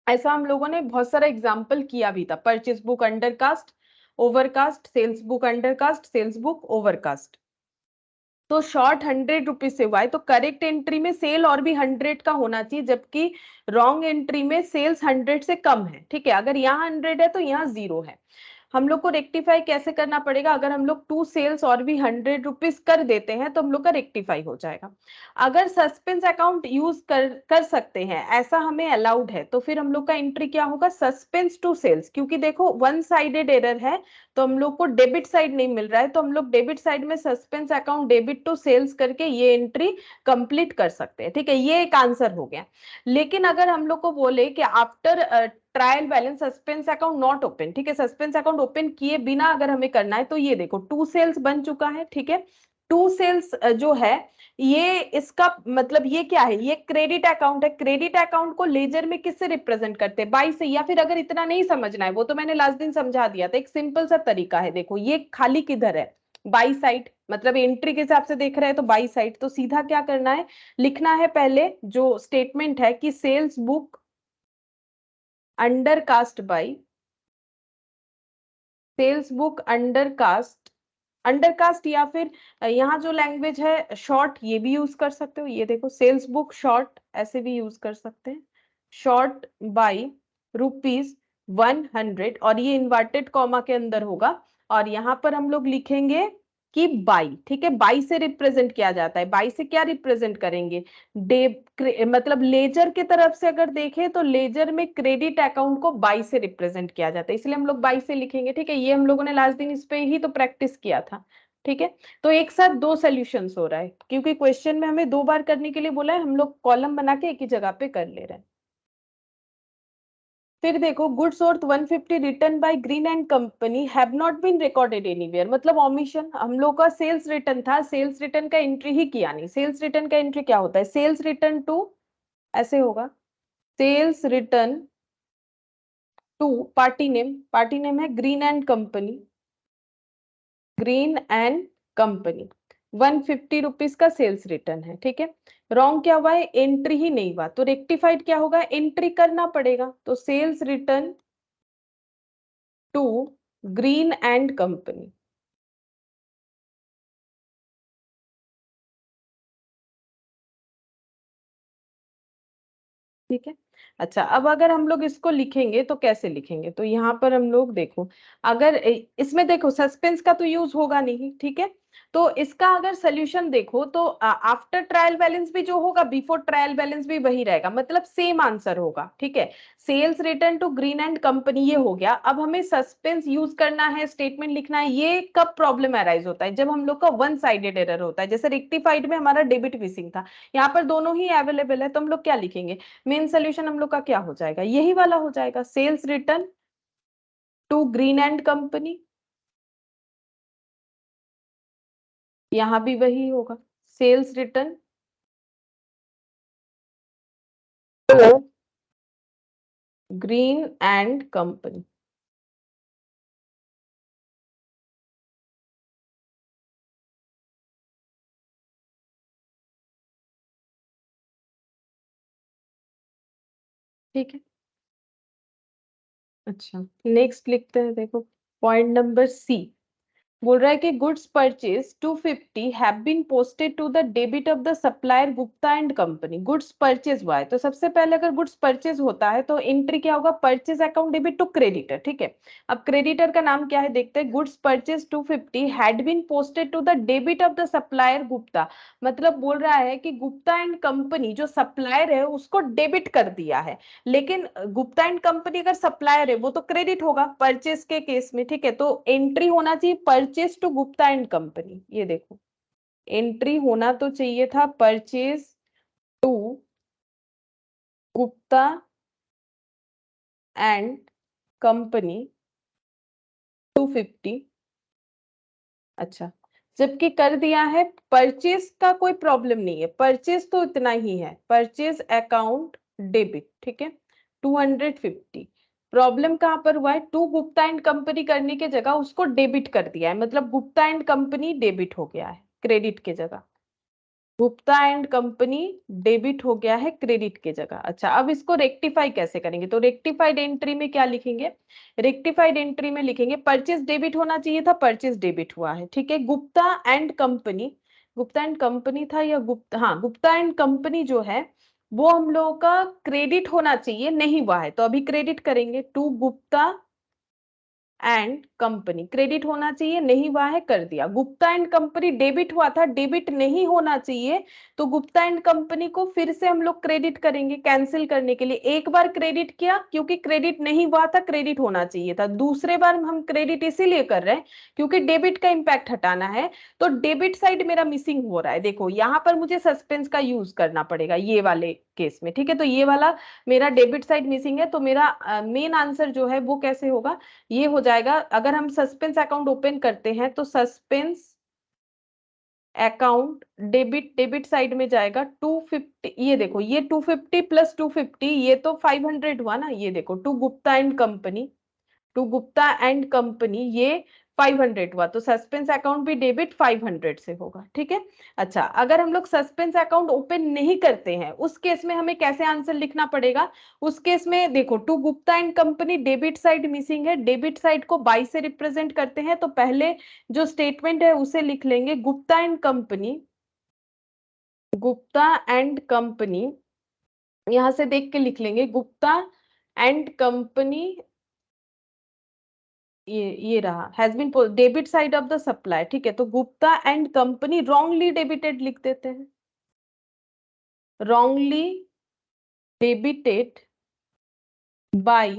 ऐसा हम लोगों ने बहुत सारा एग्जाम्पल किया भी था, purchase book undercast overcast, sales book undercast, sales book overcast, तो शॉर्ट 100 रुपीज से हुआ है, तो करेक्ट एंट्री में सेल और भी 100 का होना चाहिए, जबकि रॉन्ग एंट्री में सेल्स 100 से कम है। ठीक है, अगर यहाँ 100 है तो यहाँ 0 है। हम लोग को रेक्टिफाई कैसे करना पड़ेगा? अगर हम लोग 2 सेल्स और भी 100 रुपीज कर देते हैं तो हम लोग का रेक्टिफाई हो जाएगा। अगर सस्पेंस अकाउंट यूज कर सकते हैं, ऐसा हमें अलाउड है, तो फिर हम लोग का एंट्री क्या होगा? सस्पेंस टू सेल्स, क्योंकि देखो वन साइडेड एरर है, तो हम लोग को डेबिट साइड नहीं मिल रहा है, तो हम लोग डेबिट साइड में suspense account debit to sales करके ये एंट्री कंप्लीट कर सकते हैं। ठीक है, ये एक आंसर हो गया। लेकिन अगर हम लोग को बोले कि after trial balance suspense account not open, ठीक है, सस्पेंस अकाउंट ओपन किए बिना अगर हमें करना है, तो ये देखो 2 सेल्स बन चुका है। ठीक है, 2 सेल्स जो है ये, इसका मतलब ये क्या है? ये क्रेडिट अकाउंट है। क्रेडिट अकाउंट को लेजर में किससे रिप्रेजेंट करते हैं? बाई से। या फिर अगर इतना नहीं समझना है, वो तो मैंने लास्ट दिन समझा दिया था, एक सिंपल सा तरीका है। देखो ये खाली किधर है? बाई साइड, मतलब एंट्री के हिसाब से देख रहे हैं तो बाई साइड। तो सीधा क्या करना है? लिखना है पहले जो स्टेटमेंट है कि sales book undercast by, sales book undercast, या फिर यहाँ जो लैंग्वेज है शॉर्ट, ये भी यूज कर सकते हो। ये देखो सेल्स बुक शॉर्ट ऐसे भी यूज कर सकते हैं, शॉर्ट बाई ₹100, और ये इन्वर्टेड कॉमा के अंदर होगा। और यहाँ पर हम लोग लिखेंगे कि बाई। ठीक है, बाई से रिप्रेजेंट किया जाता है। बाई से क्या रिप्रेजेंट करेंगे? मतलब लेजर की तरफ से अगर देखें तो लेजर में क्रेडिट अकाउंट को बाई से रिप्रेजेंट किया जाता है, इसलिए हम लोग बाई से लिखेंगे। ठीक है, ये हम लोगों ने लास्ट दिन इस पे ही तो प्रैक्टिस किया था। ठीक है, तो एक साथ 2 सॉल्यूशंस हो रहा है, क्योंकि क्वेश्चन में हमें 2 बार करने के लिए बोला है, हम लोग कॉलम बना के एक ही जगह पे कर ले रहे हैं। फिर देखो goods worth 150 return by green and company have not been recorded anywhere, मतलब ओमिशन। हम लोग का सेल्स रिटर्न था, सेल्स रिटर्न का एंट्री ही किया नहीं। सेल्स रिटर्न का एंट्री क्या होता है? सेल्स रिटर्न टू, ऐसे होगा, sales return to party name है Green and company, Green and company, 150 rupees का सेल्स रिटर्न है। ठीक है, रॉन्ग क्या हुआ है? एंट्री ही नहीं हुआ, तो रेक्टिफाइड क्या होगा? एंट्री करना पड़ेगा, तो sales return to green and company. ठीक है, अच्छा अब अगर हम लोग इसको लिखेंगे तो कैसे लिखेंगे? तो यहाँ पर हम लोग देखो, अगर इसमें देखो सस्पेंस का तो यूज होगा नहीं। ठीक है, तो इसका अगर सोल्यूशन देखो तो आफ्टर ट्रायल बैलेंस भी जो होगा, बिफोर ट्रायल बैलेंस भी वही रहेगा, मतलब सेम आंसर होगा। ठीक है, sales return to green and company ये हो गया। अब हमें सस्पेंस यूज करना है, स्टेटमेंट लिखना है। ये कब प्रॉब्लम अराइज होता है? जब हम लोग का वन साइडेड एरर होता है, जैसे रेक्टिफाइड में हमारा डेबिट मिसिंग था, यहाँ पर दोनों ही अवेलेबल है, तो हम लोग क्या लिखेंगे? मेन सोल्यूशन हम लोग का क्या हो जाएगा? यही वाला हो जाएगा, sales return to green and company. यहां भी वही होगा, sales return to green and company. ठीक है, अच्छा नेक्स्ट लिखते हैं। देखो पॉइंट नंबर सी बोल रहा है कि goods purchase 250 have been posted to the debit of the supplier Gupta and company. Goods purchase हुआ है, तो सबसे पहले अगर गुड्स परचेज होता है तो एंट्री क्या होगा? Purchase account debit to creditor. ठीक है, अब क्रेडिटर का नाम क्या है देखते हैं। Goods purchase 250 had been posted to the debit of the supplier Gupta, मतलब बोल रहा है कि गुप्ता एंड कंपनी जो सप्लायर है उसको डेबिट कर दिया है। लेकिन गुप्ता एंड कंपनी अगर सप्लायर है वो तो क्रेडिट होगा परचेस के केस में। ठीक है, तो एंट्री होना चाहिए purchase to Gupta and company. ये देखो एंट्री होना तो चाहिए था purchase to Gupta and company 250। अच्छा, जबकि कर दिया है परचेस का, कोई प्रॉब्लम नहीं है, परचेस तो इतना ही है, परचेस अकाउंट डेबिट। ठीक है, 250। प्रॉब्लम कहां पर हुआ है? टू गुप्ता एंड कंपनी करने के जगह उसको डेबिट कर दिया है, मतलब गुप्ता एंड कंपनी डेबिट हो गया है क्रेडिट के जगह, गुप्ता एंड कंपनी डेबिट हो गया है क्रेडिट की जगह। अच्छा अब इसको रेक्टिफाई कैसे करेंगे? तो रेक्टिफाइड एंट्री में क्या लिखेंगे? रेक्टिफाइड एंट्री में लिखेंगे परचेज डेबिट होना चाहिए था, परचेज डेबिट हुआ है। ठीक है, Gupta and company, Gupta and company था या गुप्ता, हाँ गुप्ता एंड कंपनी जो है वो हम लोगों का क्रेडिट होना चाहिए, नहीं हुआ है तो अभी क्रेडिट करेंगे, to Gupta and company credit होना चाहिए, नहीं हुआ है कर दिया। गुप्ता एंड कंपनी डेबिट हुआ था, डेबिट नहीं होना चाहिए, तो गुप्ता एंड कंपनी को फिर से हम लोग क्रेडिट करेंगे कैंसिल करने के लिए। एक बार क्रेडिट किया क्योंकि क्रेडिट नहीं हुआ था, क्रेडिट होना चाहिए था। दूसरे बार हम क्रेडिट इसीलिए कर रहे हैं क्योंकि डेबिट का इंपैक्ट हटाना है, तो डेबिट साइड मेरा मिसिंग हो रहा है। देखो यहाँ पर मुझे सस्पेंस का यूज करना पड़ेगा ये वाले केस में, ठीक है। तो ये वाला मेरा डेबिट साइड मिसिंग है, तो मेरा मेन आंसर जो है वो कैसे होगा, ये हो जाएगा। अगर हम सस्पेंस अकाउंट ओपन करते हैं तो suspense account debit, debit side में जाएगा 250, ये देखो ये 250 प्लस 250, ये तो 500 हुआ ना, ये देखो to Gupta and company, to Gupta and company ये 500 हुआ, तो सस्पेंस अकाउंट भी डेबिट 500 से होगा, ठीक है। अच्छा, अगर हम लोग सस्पेंस अकाउंट ओपन नहीं करते हैं उस केस में हमें कैसे आंसर लिखना पड़ेगा, उस केस में देखो to Gupta and company debit side missing है, डेबिट साइड को बाई से रिप्रेजेंट करते हैं, तो पहले जो स्टेटमेंट है उसे लिख लेंगे Gupta and company, Gupta and company, यहां से देख के लिख लेंगे गुप्ता एंड कंपनी, ये रहा has been debit side of the supply, ठीक है। तो Gupta and company wrongly debited लिख देते हैं, रॉन्गली डेबिटेड बाई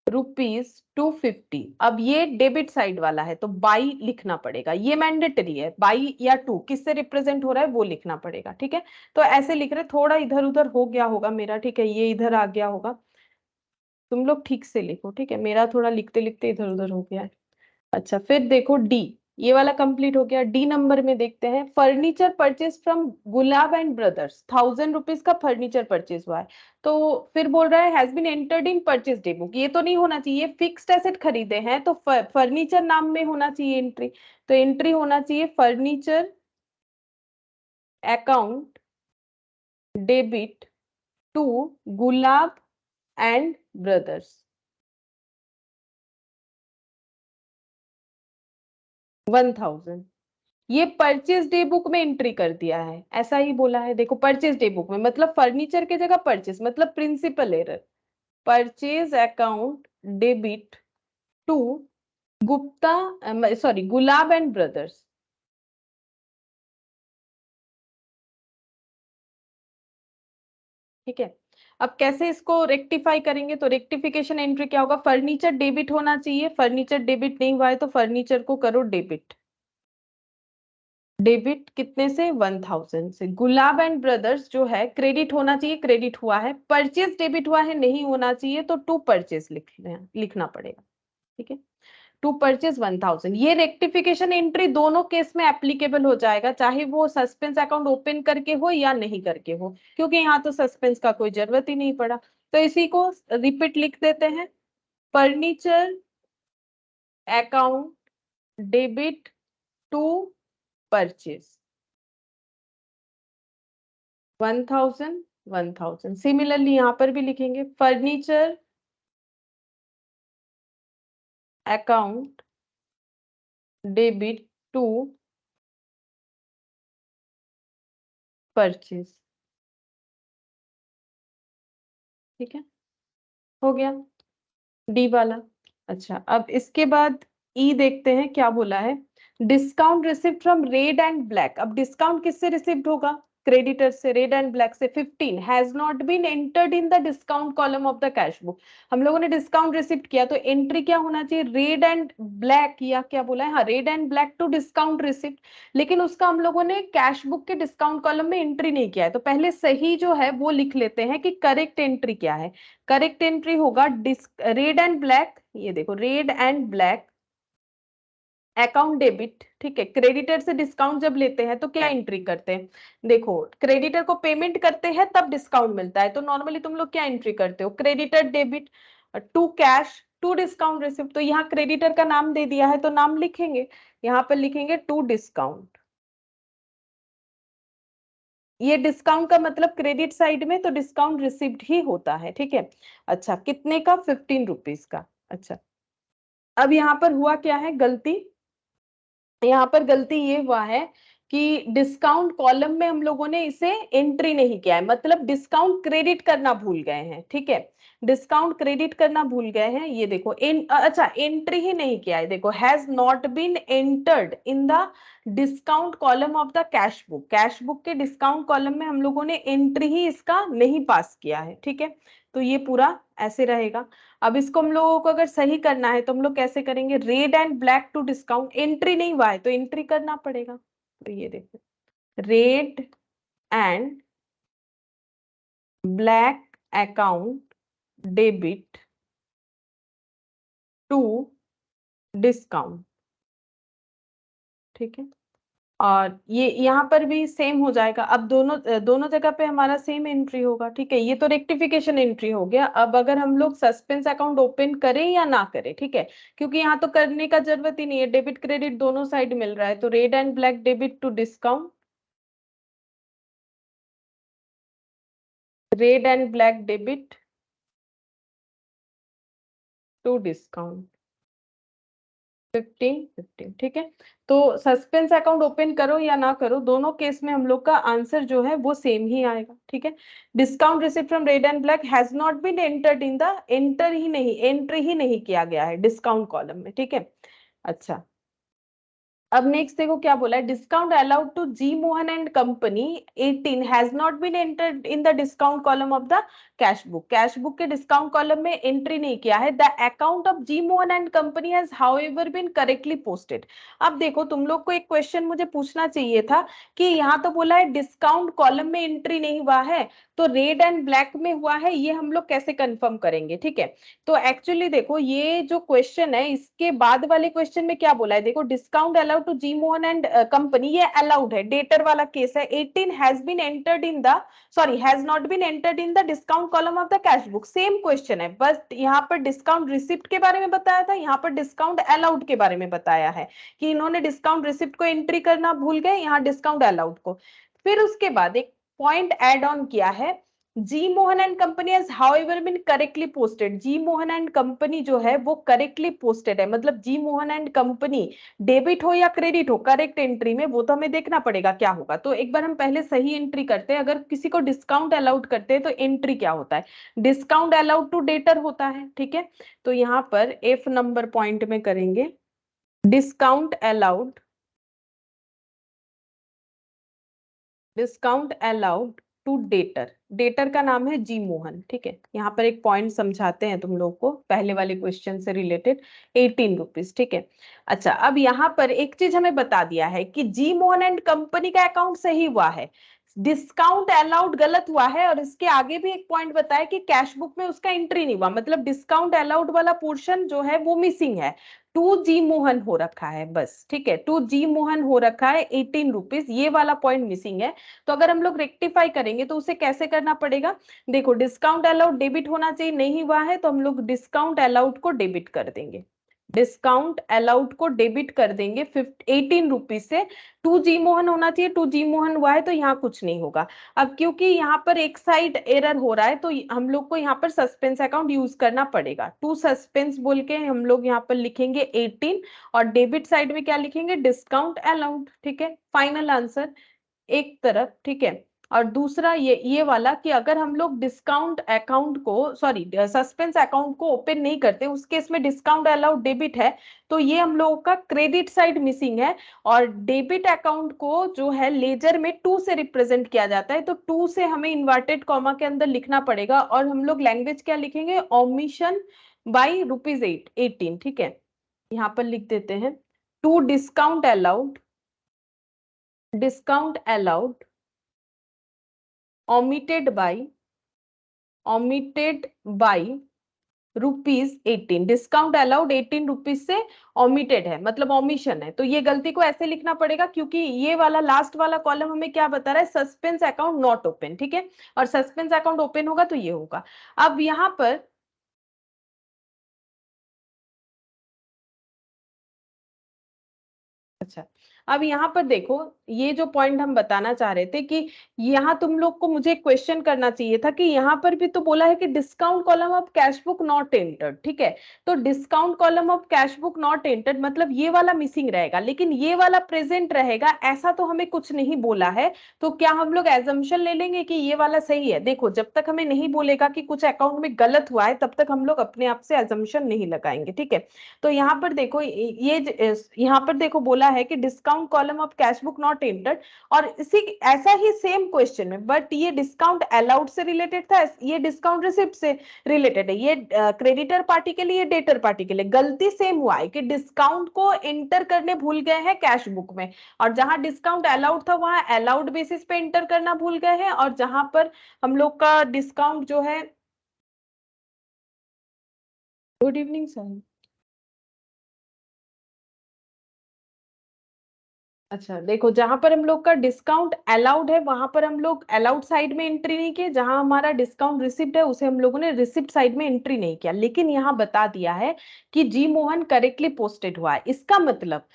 ₹250। अब ये डेबिट साइड वाला है तो बाई लिखना पड़ेगा, ये मैंडेटरी है, बाई या टू किससे रिप्रेजेंट हो रहा है वो लिखना पड़ेगा, ठीक है। तो ऐसे लिख रहे, थोड़ा इधर उधर हो गया होगा मेरा, ठीक है, ये इधर आ गया होगा, तुम लोग ठीक से लिखो, ठीक है, मेरा थोड़ा लिखते लिखते इधर उधर हो गया है। अच्छा, फिर देखो डी, ये वाला कंप्लीट हो गया। डी नंबर में देखते हैं, furniture purchase from gulab and brothers, ₹1000 का फर्नीचर परचेज हुआ है, तो फिर बोल रहा है has been entered in purchase day book, ये तो नहीं होना चाहिए, फिक्स्ड एसेट खरीदे हैं तो फर्नीचर नाम में होना चाहिए एंट्री, तो एंट्री होना चाहिए furniture account debit to Gulab and brothers 1000, ये परचेज डे बुक में एंट्री कर दिया है, ऐसा ही बोला है। देखो परचेज डे बुक में मतलब फर्नीचर के जगह परचेज, मतलब principal error, purchase account debit to Gupta, sorry Gulab and brothers, ठीक है। अब कैसे इसको रेक्टिफाई करेंगे, तो रेक्टिफिकेशन एंट्री क्या होगा, फर्नीचर डेबिट होना चाहिए, फर्नीचर डेबिट नहीं हुआ है तो फर्नीचर को करो डेबिट, डेबिट कितने से 1000 से। गुलाब एंड ब्रदर्स जो है क्रेडिट होना चाहिए, क्रेडिट हुआ है, परचेज डेबिट हुआ है नहीं होना चाहिए, तो टू परचेज लिखना पड़ेगा, ठीक है, टू परचेज 1000। ये रेक्टिफिकेशन एंट्री दोनों केस में एप्लीकेबल हो जाएगा, चाहे वो सस्पेंस अकाउंट ओपन करके हो या नहीं करके हो, क्योंकि यहाँ तो सस्पेंस का कोई जरूरत ही नहीं पड़ा। तो इसी को रिपीट लिख देते हैं, furniture account debit to purchase 1000 1000। Similarly यहां पर भी लिखेंगे furniture account debit to purchase, ठीक है, हो गया डी वाला। अच्छा, अब इसके बाद ई देखते हैं क्या बोला है, discount receipt from red and black. अब डिस्काउंट किससे रिसिप्ट होगा, क्रेडिटर से, रेड एंड ब्लैक से। 15 has not been entered in the discount column of the cash book, हम लोगों ने डिस्काउंट रिसिप्ट किया तो एंट्री क्या होना चाहिए, रेड एंड ब्लैक, या क्या बोला है, हाँ red and black to discount receipt, लेकिन उसका हम लोगों ने कैश बुक के डिस्काउंट कॉलम में एंट्री नहीं किया है, तो पहले सही जो है वो लिख लेते हैं कि करेक्ट एंट्री क्या है। करेक्ट एंट्री होगा रेड एंड ब्लैक, ये देखो red and black account debit, ठीक है, क्रेडिटर से डिस्काउंट जब लेते हैं तो क्या एंट्री करते हैं, देखो क्रेडिटर को पेमेंट करते हैं तब डिस्काउंट मिलता है, तो नॉर्मली तुम लोग क्या एंट्री करते हो, creditor debit to cash to discount receipt, तो यहाँ क्रेडिटर का नाम दे दिया है तो नाम लिखेंगे, यहाँ पर लिखेंगे टू डिस्काउंट, ये डिस्काउंट का मतलब क्रेडिट साइड में तो डिस्काउंट रिसिप्ट ही होता है, ठीक है। अच्छा, कितने का, ₹15 का। अच्छा, अब यहाँ पर हुआ क्या है गलती, यहाँ पर गलती ये हुआ है कि डिस्काउंट कॉलम में हम लोगों ने इसे एंट्री नहीं किया है, मतलब डिस्काउंट क्रेडिट करना भूल गए हैं, ठीक है। डिस्काउंट क्रेडिट करना भूल गए हैं, ये देखो अच्छा एंट्री ही नहीं किया है, देखो has not been entered in the discount column of the cash book, cash book के डिस्काउंट कॉलम में हम लोगों ने एंट्री ही इसका नहीं पास किया है, ठीक है। तो ये पूरा ऐसे रहेगा। अब इसको हम लोगों को अगर सही करना है तो हम लोग कैसे करेंगे, red and black to discount, entry नहीं हुआ है तो एंट्री करना पड़ेगा। तो ये देखो, red and black account debit to discount, ठीक है। और ये यहाँ पर भी सेम हो जाएगा, अब दोनों दोनों जगह पे हमारा सेम एंट्री होगा, ठीक है। ये तो रेक्टिफिकेशन एंट्री हो गया। अब अगर हम लोग सस्पेंस अकाउंट ओपन करें या ना करें, ठीक है, क्योंकि यहाँ तो करने का जरूरत ही नहीं है, डेबिट क्रेडिट दोनों साइड मिल रहा है, तो red and black debit to discount, red and black debit to discount 15 15, ठीक है। तो सस्पेंस अकाउंट ओपन करो या ना करो, दोनों केस में हम लोग का आंसर जो है वो सेम ही आएगा, ठीक है। Discount receipt from red and Black has not been entered in the, entry ही नहीं किया गया है डिस्काउंट कॉलम में, ठीक है। अच्छा, अब नेक्स्ट देखो क्या बोला है, discount allowed to G Mohan and company 18 has not been entered in the discount column of the cash book, cash book के डिस्काउंट कॉलम में एंट्री नहीं किया है। The account of G Mohan and company has however been correctly posted. अब देखो तुम लोग को एक क्वेश्चन मुझे पूछना चाहिए था कि यहाँ तो बोला है डिस्काउंट कॉलम में एंट्री नहीं हुआ है, तो रेड एंड ब्लैक में हुआ है, ये हम लोग कैसे कंफर्म करेंगे, ठीक है। तो एक्चुअली देखो ये जो क्वेश्चन है इसके बाद वाले क्वेश्चन में क्या बोला है, देखो discount allowed to G Mohan and company, ये अलाउड है, डेटर वाला केस है, 18 has been entered in the, sorry has not been entered in the discount column of the cash book, same question है, बस यहाँ पर डिस्काउंट रिसिप्ट के बारे में बताया था, यहाँ पर डिस्काउंट अलाउड के बारे में बताया है कि इन्होंने डिस्काउंट रिसिप्ट को एंट्री करना भूल गए, यहाँ डिस्काउंट अलाउड को। फिर उसके बाद एक पॉइंट एड ऑन किया है, G Mohan and company has however been correctly posted, G Mohan and company जो है वो करेक्टली पोस्टेड है, मतलब G Mohan and company debit हो या क्रेडिट हो करेक्ट एंट्री में, वो तो हमें देखना पड़ेगा क्या होगा। तो एक बार हम पहले सही एंट्री करते हैं, अगर किसी को डिस्काउंट अलाउड करते हैं तो एंट्री क्या होता है, डिस्काउंट अलाउड टू डेटर होता है, ठीक है। तो यहाँ पर एफ नंबर पॉइंट में करेंगे, discount allowed, discount allowed to debtor, debtor का नाम है जी मोहन, ठीक है। यहाँ पर एक पॉइंट समझाते हैं तुम लोग को पहले वाले क्वेश्चन से रिलेटेड, 18 रुपीज, ठीक है। अच्छा, अब यहाँ पर एक चीज हमें बता दिया है कि जी मोहन एंड कंपनी का अकाउंट सही हुआ है, डिस्काउंट अलाउड गलत हुआ है, और इसके आगे भी एक पॉइंट बताया कि कैश बुक में उसका एंट्री नहीं हुआ, मतलब डिस्काउंट अलाउड वाला पोर्शन जो है वो मिसिंग है, टू जी मोहन हो रखा है बस, ठीक है, टू जी मोहन हो रखा है, 18 रुपीज, ये वाला पॉइंट मिसिंग है। तो अगर हम लोग रेक्टिफाई करेंगे तो उसे कैसे करना पड़ेगा, देखो डिस्काउंट अलाउड डेबिट होना चाहिए, नहीं हुआ है तो हम लोग डिस्काउंट अलाउड को डेबिट कर देंगे, डिस्काउंट अलाउड को डेबिट कर देंगे 18 रुपीज से, टू जी मोहन होना चाहिए, टू जी मोहन हुआ है तो यहाँ कुछ नहीं होगा। अब क्योंकि यहाँ पर एक साइड एरर हो रहा है तो हम लोग को यहाँ पर सस्पेंस अकाउंट यूज करना पड़ेगा, टू सस्पेंस बोल के हम लोग यहाँ पर लिखेंगे 18, और डेबिट साइड में क्या लिखेंगे, डिस्काउंट अलाउड, ठीक है। फाइनल आंसर एक तरफ, ठीक है। और दूसरा ये वाला कि अगर हम लोग डिस्काउंट अकाउंट को, सॉरी सस्पेंस अकाउंट को ओपन नहीं करते, उस केस में डिस्काउंट अलाउड डेबिट है, तो ये हम लोगों का क्रेडिट साइड मिसिंग है, और डेबिट अकाउंट को जो है लेजर में टू से रिप्रेजेंट किया जाता है, तो टू से हमें इन्वर्टेड कॉमा के अंदर लिखना पड़ेगा, और हम लोग लैंग्वेज क्या लिखेंगे, ओमिशन बाई रुपीज 18, ठीक है। यहाँ पर लिख देते हैं, to discount allowed, discount allowed omitted by, omitted by rupees 18, discount allowed 18 rupees से ओमिटेड है, मतलब ओमिशन है, तो ये गलती को ऐसे लिखना पड़ेगा क्योंकि ये वाला लास्ट वाला कॉलम हमें क्या बता रहा है, सस्पेंस अकाउंट नॉट ओपन, ठीक है, और सस्पेंस अकाउंट ओपन होगा तो ये होगा। अब यहाँ पर अच्छा, अब यहाँ पर देखो, ये जो पॉइंट हम बताना चाह रहे थे कि यहाँ तुम लोग को मुझे क्वेश्चन करना चाहिए था कि यहाँ पर भी तो बोला है कि discount column of cash book not entered, ठीक है। तो discount column of cash book not entered मतलब ये वाला मिसिंग रहेगा, लेकिन ये वाला प्रेजेंट रहेगा, ऐसा तो हमें कुछ नहीं बोला है। तो क्या हम लोग एजम्पशन ले लेंगे कि ये वाला सही है? देखो, जब तक हमें नहीं बोलेगा कि कुछ अकाउंट में गलत हुआ है, तब तक हम लोग अपने आप से एजम्पशन नहीं लगाएंगे, ठीक है। तो यहाँ पर देखो, यहाँ पर देखो बोला है कि discount column of cash book not entered, और इसी ऐसा ही सेम क्वेश्चन में, बट ये डिस्काउंट अलाउड से रिलेटेड था, ये डिस्काउंट रिसिप्ट से रिलेटेड है, ये क्रेडिटर पार्टी के लिए, डेटर पार्टी के लिए। गलती सेम हुआ है कि डिस्काउंट को एंटर करने भूल गए हैं कैश बुक में, और जहां डिस्काउंट अलाउड था वहां अलाउड बेसिस पे एंटर करना भूल गए हैं, और जहां पर हम लोग का डिस्काउंट जो है, गुड इवनिंग सर। अच्छा देखो, जहां पर हम लोग का डिस्काउंट अलाउड है वहां पर हम लोग अलाउड साइड में एंट्री नहीं किए, जहां हमारा डिस्काउंट रिसिप्ट है उसे हम लोगों ने रिसिप्ट साइड में एंट्री नहीं किया, लेकिन यहाँ बता दिया है कि जी मोहन करेक्टली पोस्टेड हुआ है। इसका मतलब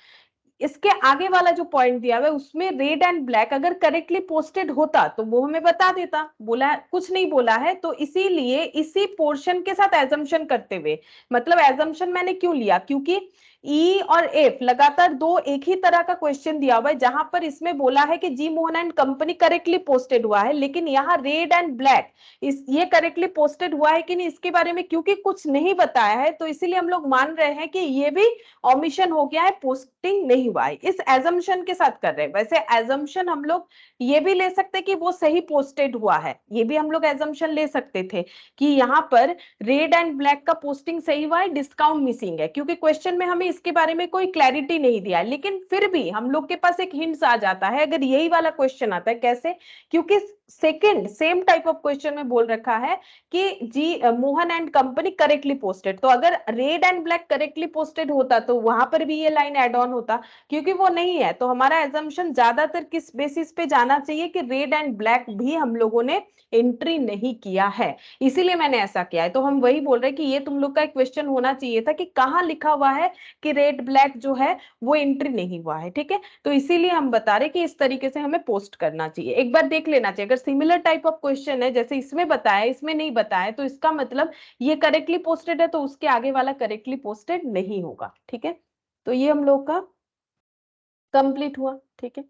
इसके आगे वाला जो पॉइंट दिया हुआ है उसमें रेड एंड ब्लैक अगर करेक्टली पोस्टेड होता तो वो हमें बता देता, बोला है कुछ नहीं बोला है, तो इसीलिए इसी पोर्शन के साथ एजम्पशन करते हुए, मतलब एजम्पशन मैंने क्यों लिया, क्योंकि ई और एफ लगातार दो एक ही तरह का क्वेश्चन दिया हुआ है, जहां पर इसमें बोला है कि G Mohan and company correctly posted हुआ है, लेकिन यहाँ रेड एंड ब्लैक इस ये करेक्टली पोस्टेड हुआ है कि नहीं इसके बारे में क्योंकि कुछ नहीं बताया है, तो इसीलिए हम लोग मान रहे हैं कि ये भी ऑमिशन हो गया है, पोस्टिंग नहीं हुआ है, इस एजम्पशन के साथ कर रहे हैं। वैसे एजम्पशन हम लोग ये भी ले सकते कि वो सही पोस्टेड हुआ है, ये भी हम लोग एजम्पशन ले सकते थे कि यहाँ पर रेड एंड ब्लैक का पोस्टिंग सही हुआ है, डिस्काउंट मिसिंग है, क्योंकि क्वेश्चन में हमें इसके बारे में कोई क्लैरिटी नहीं दिया है, लेकिन फिर भी हम लोग के पास एक हिंट्स आ जाता है अगर यही वाला क्वेश्चन आता है। कैसे? क्योंकि second same type of question में बोल रखा है कि G Mohan and company correctly posted, तो अगर Red and Black correctly posted होता तो वहां पर भी ये लाइन एड ऑन होता, क्योंकि वो नहीं है, तो हमारा एजम्पशन ज्यादातर किस बेसिस पे जाना चाहिए कि रेड एंड ब्लैक भी हम लोगों ने एंट्री नहीं किया है, इसीलिए मैंने ऐसा किया है। तो हम वही बोल रहे हैं कि ये तुम लोग का एक क्वेश्चन होना चाहिए था कि कहाँ लिखा हुआ है कि रेड ब्लैक जो है वो एंट्री नहीं हुआ है, ठीक है। तो इसीलिए हम बता रहे कि इस तरीके से हमें पोस्ट करना चाहिए, एक बार देख लेना चाहिए। अगर सिमिलर टाइप ऑफ क्वेश्चन है जैसे इसमें बताया इसमें नहीं बताया, तो इसका मतलब ये करेक्टली पोस्टेड है तो उसके आगे वाला करेक्टली पोस्टेड नहीं होगा, ठीक है। तो ये हम लोग का कंप्लीट हुआ, ठीक है।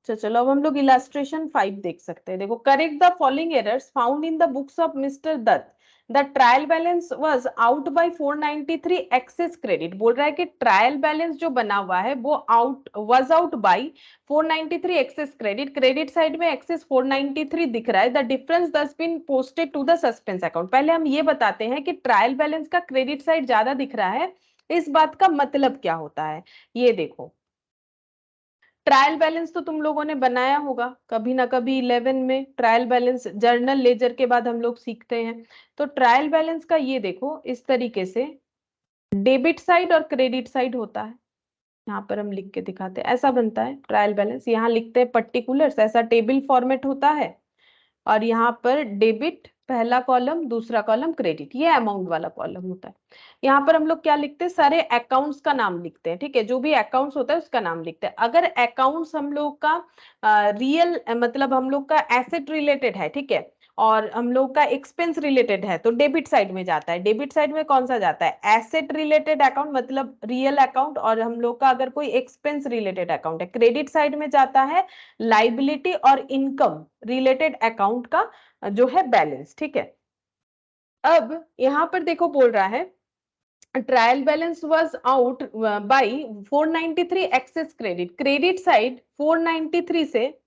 चलो अब हम लोग इलास्ट्रेशन 5 देख सकते हैं। देखो, correct the following errors found in the books of mister Dutt. The trial balance was out by 493 excess credit, बोल रहा है कि ट्रायल बैलेंस जो बना हुआ है वो out was out by 493 excess credit, credit side में एक्सेस 493 दिख रहा है। The difference has been posted to the suspense account. पहले हम ये बताते हैं कि ट्रायल बैलेंस का क्रेडिट साइड ज्यादा दिख रहा है, इस बात का मतलब क्या होता है। ये देखो, ट्रायल बैलेंस तो तुम लोगों ने बनाया होगा कभी ना कभी 11 में, ट्रायल बैलेंस जर्नल लेजर के बाद हम लोग सीखते हैं। तो ट्रायल बैलेंस का ये देखो इस तरीके से डेबिट साइड और क्रेडिट साइड होता है, यहाँ पर हम लिख के दिखाते हैं, ऐसा बनता है ट्रायल बैलेंस। यहाँ लिखते हैं पर्टिकुलर्स, ऐसा टेबल फॉर्मेट होता है, और यहाँ पर डेबिट पहला कॉलम, दूसरा कॉलम क्रेडिट, ये अमाउंट वाला कॉलम होता है। यहाँ पर हम लोग क्या लिखते हैं, सारे अकाउंट्स का नाम लिखते हैं, ठीक है, जो भी अकाउंट्स होता है उसका नाम लिखते हैं। अगर अकाउंट्स हम लोग का रियल मतलब हम लोग का एसेट रिलेटेड है, ठीक है, और हम लोग का एक्सपेंस रिलेटेड है तो डेबिट साइड में जाता है। डेबिट साइड में कौन सा जाता है? एसेट रिलेटेड अकाउंट मतलब रियल अकाउंट, और हम लोग का अगर कोई एक्सपेंस रिलेटेड अकाउंट है क्रेडिट साइड में जाता है लाइबिलिटी और इनकम रिलेटेड अकाउंट का जो है बैलेंस, ठीक है। अब यहां पर देखो बोल रहा है trial balance was out by 493 excess credit, credit side 493 से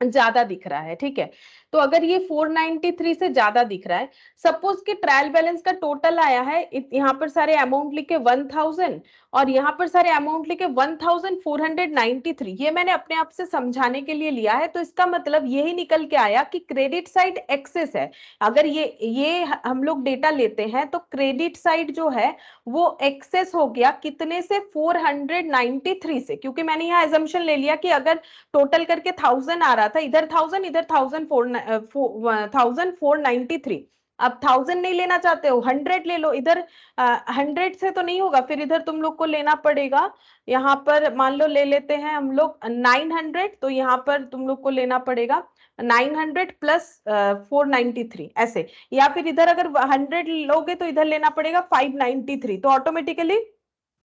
ज्यादा दिख रहा है, ठीक है। तो अगर ये 493 से ज्यादा दिख रहा है, सपोज कि ट्रायल बैलेंस का टोटल आया है, यहाँ पर सारे अमाउंट लिखे 1000 और यहाँ पर सारे अमाउंट लिखे 1493, ये मैंने अपने आप से समझाने के लिए लिया है। तो इसका मतलब यही निकल के आया कि क्रेडिट साइड एक्सेस है। अगर ये हम लोग डेटा लेते हैं तो क्रेडिट साइड जो है वो एक्सेस हो गया कितने से? 493 से, क्योंकि मैंने यहाँ एजम्पशन ले लिया कि अगर टोटल करके 1000 आ रहा था, इधर 1000 इधर 1493, अब 1000 नहीं लेना चाहते हो, 100 ले लो। इधर 100 से तो नहीं होगा, फिर इधर तुम लोग को लेना पड़ेगा। यहाँ पर मान लो ले लेते हैं हम लोग 900, तो यहाँ पर तुम लोग को लेना पड़ेगा 900 प्लस 493 ऐसे। या फिर इधर अगर 100 लोगे तो इधर लेना पड़ेगा 593, तो ऑटोमेटिकली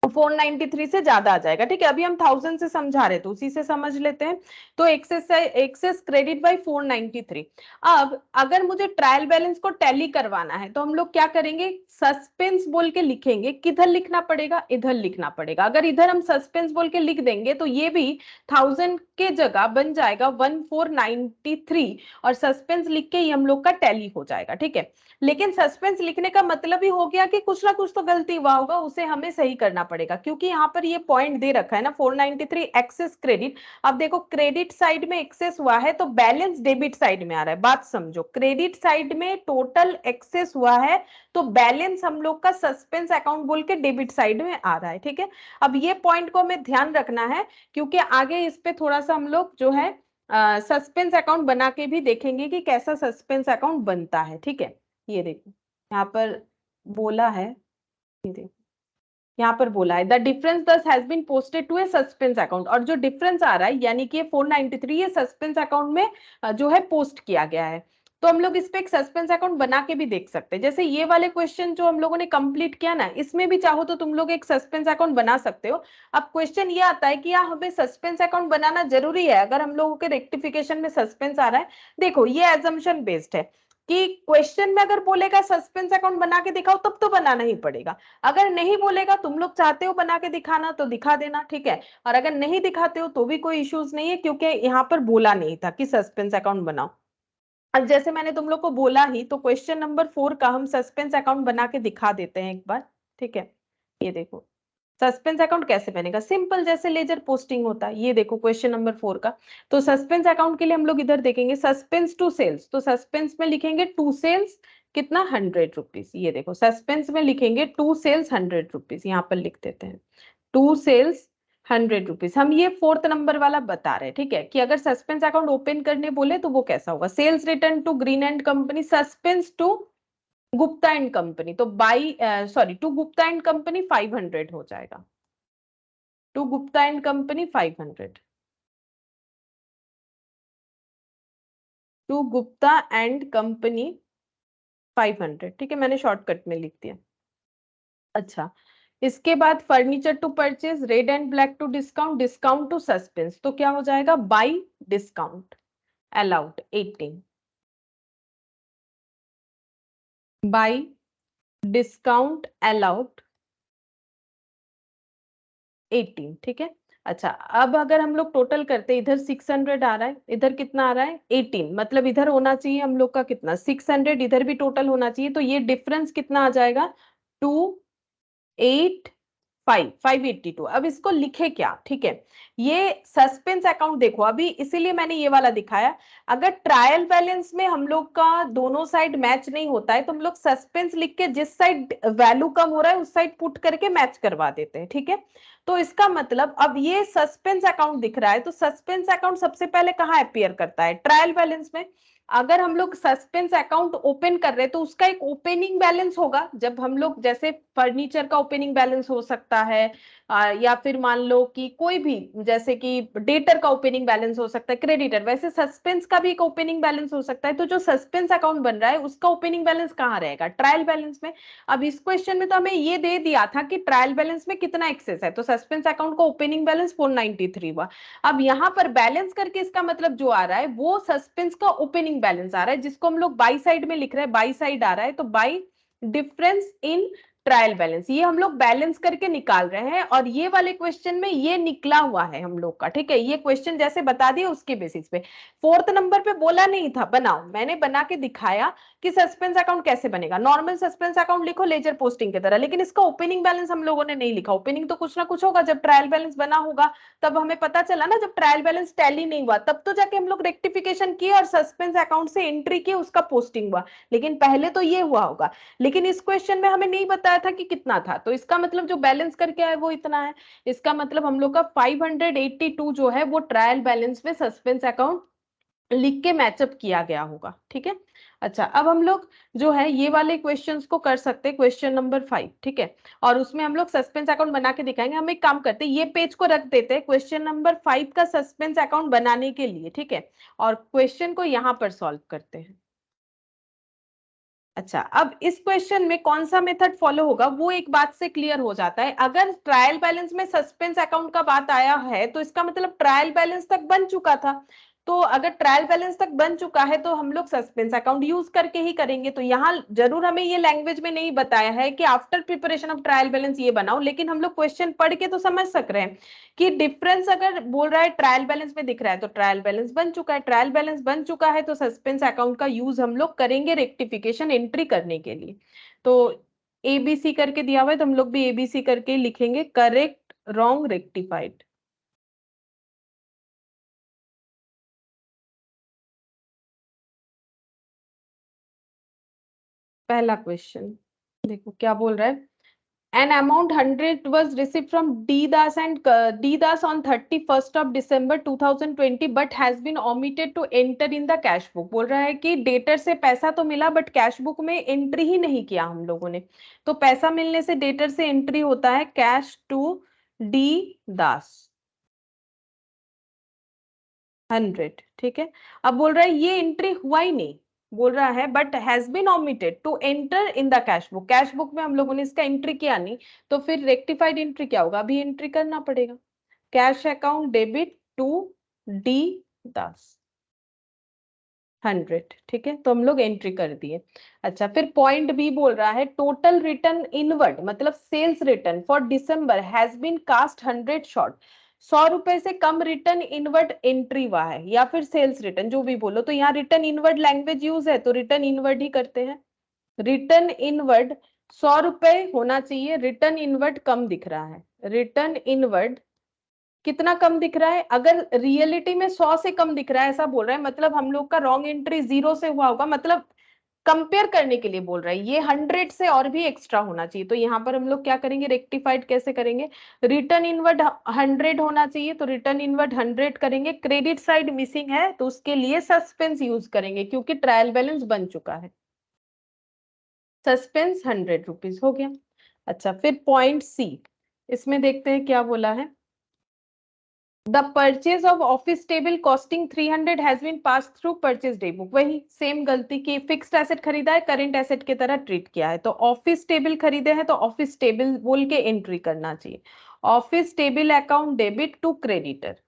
493 से ज्यादा आ जाएगा। ठीक है, अभी हम 1000 से समझा रहे तो उसी से समझ लेते हैं। तो एक्सेस क्रेडिट बाई 493। अब अगर मुझे ट्रायल बैलेंस को टैली करवाना है तो हम लोग क्या करेंगे, सस्पेंस बोल के लिखेंगे। किधर लिखना पड़ेगा, इधर लिखना पड़ेगा। अगर इधर हम सस्पेंस बोल के लिख देंगे तो ये भी 1000 के जगह बन जाएगा 1493, और सस्पेंस लिख के ही हम लोग का टैली हो जाएगा। ठीक है, लेकिन सस्पेंस लिखने का मतलब ही हो गया कि कुछ ना कुछ तो गलती हुआ होगा, उसे हमें सही करना पड़ेगा। क्योंकि यहाँ पर ये पॉइंट दे रखा है ना 493 एक्सेस क्रेडिट। अब देखो क्रेडिट साइड में एक्सेस हुआ है तो बैलेंस डेबिट साइड में आ रहा है। बात समझो, क्रेडिट साइड में टोटल एक्सेस हुआ है तो बैलेंस हम लोग का सस्पेंस अकाउंट बोल के डेबिट साइड में आ रहा है। ठीक है, अब ये पॉइंट को हमें ध्यान रखना है, क्योंकि आगे इस पे थोड़ा सा हम लोग जो है सस्पेंस अकाउंट बना के भी देखेंगे कि कैसा सस्पेंस अकाउंट बनता है। ठीक है, ये देखो यहाँ पर बोला है, ये देखो यहाँ पर बोला है the difference thus has been posted to a suspense account. और जो डिफरेंस आ रहा है यानी कि 493 ये सस्पेंस अकाउंट में जो है पोस्ट किया गया है। तो हम लोग इस पे एक सस्पेंस अकाउंट बना के भी देख सकते हैं। जैसे ये वाले क्वेश्चन जो हम लोगों ने कंप्लीट किया ना, इसमें भी चाहो तो तुम लोग एक सस्पेंस अकाउंट बना सकते हो। अब क्वेश्चन ये आता है कि यार हमें सस्पेंस अकाउंट बनाना जरूरी है अगर हम लोगों के रेक्टिफिकेशन में सस्पेंस आ रहा है। देखो ये एजम्पशन बेस्ड है कि क्वेश्चन में अगर बोलेगा सस्पेंस अकाउंट बना के दिखाओ तब तो बनाना ही पड़ेगा। अगर नहीं बोलेगा, तुम लोग चाहते हो बना के दिखाना तो दिखा देना। ठीक है, और अगर नहीं दिखाते हो तो भी कोई इश्यूज नहीं है, क्योंकि यहाँ पर बोला नहीं था कि सस्पेंस अकाउंट बनाओ। अब जैसे मैंने तुम लोग को बोला ही, तो क्वेश्चन नंबर 4 का हम सस्पेंस अकाउंट बना के दिखा देते हैं एक बार। ठीक है, ये देखो सस्पेंस अकाउंट कैसे बनेगा, सिंपल जैसे लेजर पोस्टिंग होता है। ये देखो क्वेश्चन नंबर 4 का, तो सस्पेंस अकाउंट के लिए हम लोग इधर देखेंगे सस्पेंस टू सेल्स, तो सस्पेंस में लिखेंगे टू सेल्स कितना 100 रुपीज। ये देखो सस्पेंस में लिखेंगे टू सेल्स 100 रुपीज, यहाँ पर लिख देते हैं टू सेल्स 100 रुपीज। हम ये 4th नंबर वाला बता रहे हैं। ठीक है, कि अगर सस्पेंस अकाउंट ओपन करने बोले तो वो कैसा होगा, sales return to green and company, suspense to Gupta and company, तो by sorry to Gupta and company 500 हो जाएगा, to Gupta and company 500, to Gupta and company 500। ठीक है, मैंने शॉर्टकट में लिख दिया। अच्छा, इसके बाद furniture to purchase, red and black to discount, discount to suspense, तो क्या हो जाएगा by discount allowed 18, by discount allowed 18। ठीक है, अच्छा अब अगर हम लोग टोटल करते, इधर 600 आ रहा है, इधर कितना आ रहा है 18, मतलब इधर होना चाहिए हम लोग का कितना 600, इधर भी टोटल होना चाहिए, तो ये डिफरेंस कितना आ जाएगा 582। अब इसको लिखे क्या, ठीक है, ये सस्पेंस अकाउंट देखो अभी, इसीलिए मैंने ये वाला दिखाया। अगर ट्रायल बैलेंस में हम लोग का दोनों साइड मैच नहीं होता है तो हम लोग सस्पेंस लिख के जिस साइड वैल्यू कम हो रहा है उस साइड पुट करके मैच करवा देते हैं। ठीक है, तो इसका मतलब अब ये सस्पेंस अकाउंट दिख रहा है, तो सस्पेंस अकाउंट सबसे पहले कहाँ अपियर करता है, ट्रायल बैलेंस में। अगर हम लोग सस्पेंस अकाउंट ओपन कर रहे हैं तो उसका एक ओपनिंग बैलेंस होगा। जब हम लोग जैसे फर्नीचर का ओपनिंग बैलेंस हो सकता है, या फिर मान लो कि कोई भी जैसे कि डेटर का ओपनिंग बैलेंस हो सकता है, क्रेडिटर, वैसे सस्पेंस का भी एक ओपनिंग बैलेंस हो सकता है। तो जो सस्पेंस अकाउंट बन रहा है उसका ओपनिंग बैलेंस कहाँ रहेगा, ट्रायल बैलेंस में। अब इस क्वेश्चन में तो हमें ये दे दिया था कि ट्रायल बैलेंस में कितना एक्सेस है, तो सस्पेंस अकाउंट का ओपनिंग बैलेंस 493 हुआ। अब यहाँ पर बैलेंस करके इसका मतलब जो आ रहा है वो सस्पेंस का ओपनिंग बैलेंस आ रहा है, जिसको हम लोग बाई साइड में लिख रहे हैं, बाई साइड आ रहा है, तो by difference in trial balance, ये हम लोग बैलेंस करके निकाल रहे हैं। और ये वाले क्वेश्चन में ये निकला हुआ है हम लोग का। ठीक है, ये क्वेश्चन जैसे बता दिए उसके बेसिस पे। 4th नंबर पे बोला नहीं था बनाओ, मैंने बना के दिखाया कि सस्पेंस अकाउंट कैसे बनेगा। नॉर्मल सस्पेंस अकाउंट लिखो लेजर पोस्टिंग की तरह, लेकिन इसका ओपनिंग बैलेंस हम लोगों ने नहीं लिखा। ओपनिंग तो कुछ ना कुछ होगा, जब ट्रायल बैलेंस बना होगा तब हमें पता चला ना, जब ट्रायल बैलेंस टैली नहीं हुआ तब तो जाके हम लोग रेक्टिफिकेशन किए और सस्पेंस अकाउंट से एंट्री की, उसका पोस्टिंग हुआ, लेकिन पहले तो ये हुआ होगा। लेकिन इस क्वेश्चन में हमें नहीं बताया था कि कितना था, तो इसका मतलब जो बैलेंस करके आए वो इतना है। इसका मतलब हम लोग का 582 जो है वो ट्रायल बैलेंस में सस्पेंस अकाउंट लिख के मैचअप किया गया होगा, ठीक है। अच्छा, अब हम लोग जो है ये वाले क्वेश्चंस को कर सकते हैं, क्वेश्चन नंबर 5, ठीक है। और उसमें हम लोग सस्पेंस अकाउंट बना के दिखाएंगे। हम एक काम करते हैं, ये पेज को रख देते हैं क्वेश्चन नंबर 5 का सस्पेंस अकाउंट बनाने के लिए, ठीक है। और क्वेश्चन को यहाँ पर सॉल्व करते हैं। अच्छा, अब इस क्वेश्चन में कौन सा मेथड फॉलो होगा वो एक बात से क्लियर हो जाता है। अगर ट्रायल बैलेंस में सस्पेंस अकाउंट का बात आया है तो इसका मतलब ट्रायल बैलेंस तक बन चुका था। तो अगर ट्रायल बैलेंस तक बन चुका है तो हम लोग सस्पेंस अकाउंट यूज करके ही करेंगे। तो यहाँ जरूर हमें ये लैंग्वेज में नहीं बताया है कि after preparation of trial balance ये बनाओ, लेकिन हम लोग क्वेश्चन पढ़ के तो समझ सक रहे हैं कि डिफरेंस अगर बोल रहा है ट्रायल बैलेंस में दिख रहा है तो ट्रायल बैलेंस बन चुका है। ट्रायल बैलेंस बन चुका है तो सस्पेंस अकाउंट का यूज हम लोग करेंगे रेक्टिफिकेशन एंट्री करने के लिए। तो एबीसी करके दिया हुआ है तो हम लोग भी एबीसी करके लिखेंगे, करेक्ट, रॉन्ग, रेक्टिफाइड। पहला क्वेश्चन देखो क्या बोल रहा है। An amount 100 was received from D Das and D Das on 31st of December 2020 but has been omitted to enter in the cash book। बोल रहा है कि डेटर से पैसा तो मिला बट कैश बुक में एंट्री ही नहीं किया हम लोगों ने। तो पैसा मिलने से डेटर से एंट्री होता है कैश टू डी दास 100, ठीक है। अब बोल रहा है ये एंट्री हुआ ही नहीं, बोल रहा है but has been omitted to enter in the cash book. Cash book में हम लोगों ने इसका एंट्री किया नहीं, तो फिर रेक्टिफाइड एंट्री क्या होगा, अभी एंट्री करना पड़ेगा। Cash account debit to D Das 100, ठीक है। तो हम लोग एंट्री कर दिए। अच्छा, फिर पॉइंट बी बोल रहा है टोटल रिटर्न इनवर्ड मतलब sales return for December has been cast 100 short. 100 रुपए से कम रिटर्न इनवर्ड एंट्री हुआ है या फिर सेल्स रिटर्न जो भी बोलो। तो यहाँ रिटर्न इनवर्ड लैंग्वेज यूज है तो रिटर्न इनवर्ड ही करते हैं। रिटर्न इनवर्ड 100 रुपए होना चाहिए, रिटर्न इनवर्ड कम दिख रहा है। रिटर्न इनवर्ड कितना कम दिख रहा है, अगर रियलिटी में 100 से कम दिख रहा है ऐसा बोल रहा है, मतलब हम लोग का रॉन्ग एंट्री 0 से हुआ होगा। मतलब कंपेयर करने के लिए बोल रहा है ये 100 से और भी एक्स्ट्रा होना चाहिए। तो यहाँ पर हम लोग क्या करेंगे, रेक्टिफाइड कैसे करेंगे, रिटर्न इनवर्ड 100 होना चाहिए तो रिटर्न इनवर्ड 100 करेंगे। क्रेडिट साइड मिसिंग है तो उसके लिए सस्पेंस यूज करेंगे क्योंकि ट्रायल बैलेंस बन चुका है। सस्पेंस 100 रुपीज हो गया। अच्छा, फिर पॉइंट सी, इसमें देखते हैं क्या बोला है। The purchase of office table costing 300 has been passed through purchase day book। वही सेम गलती की, फिक्स्ड एसेट खरीदा है करंट एसेट की तरह ट्रीट किया है। तो ऑफिस टेबल खरीदे हैं तो ऑफिस टेबल बोल के एंट्री करना चाहिए। Office table account debit to creditor.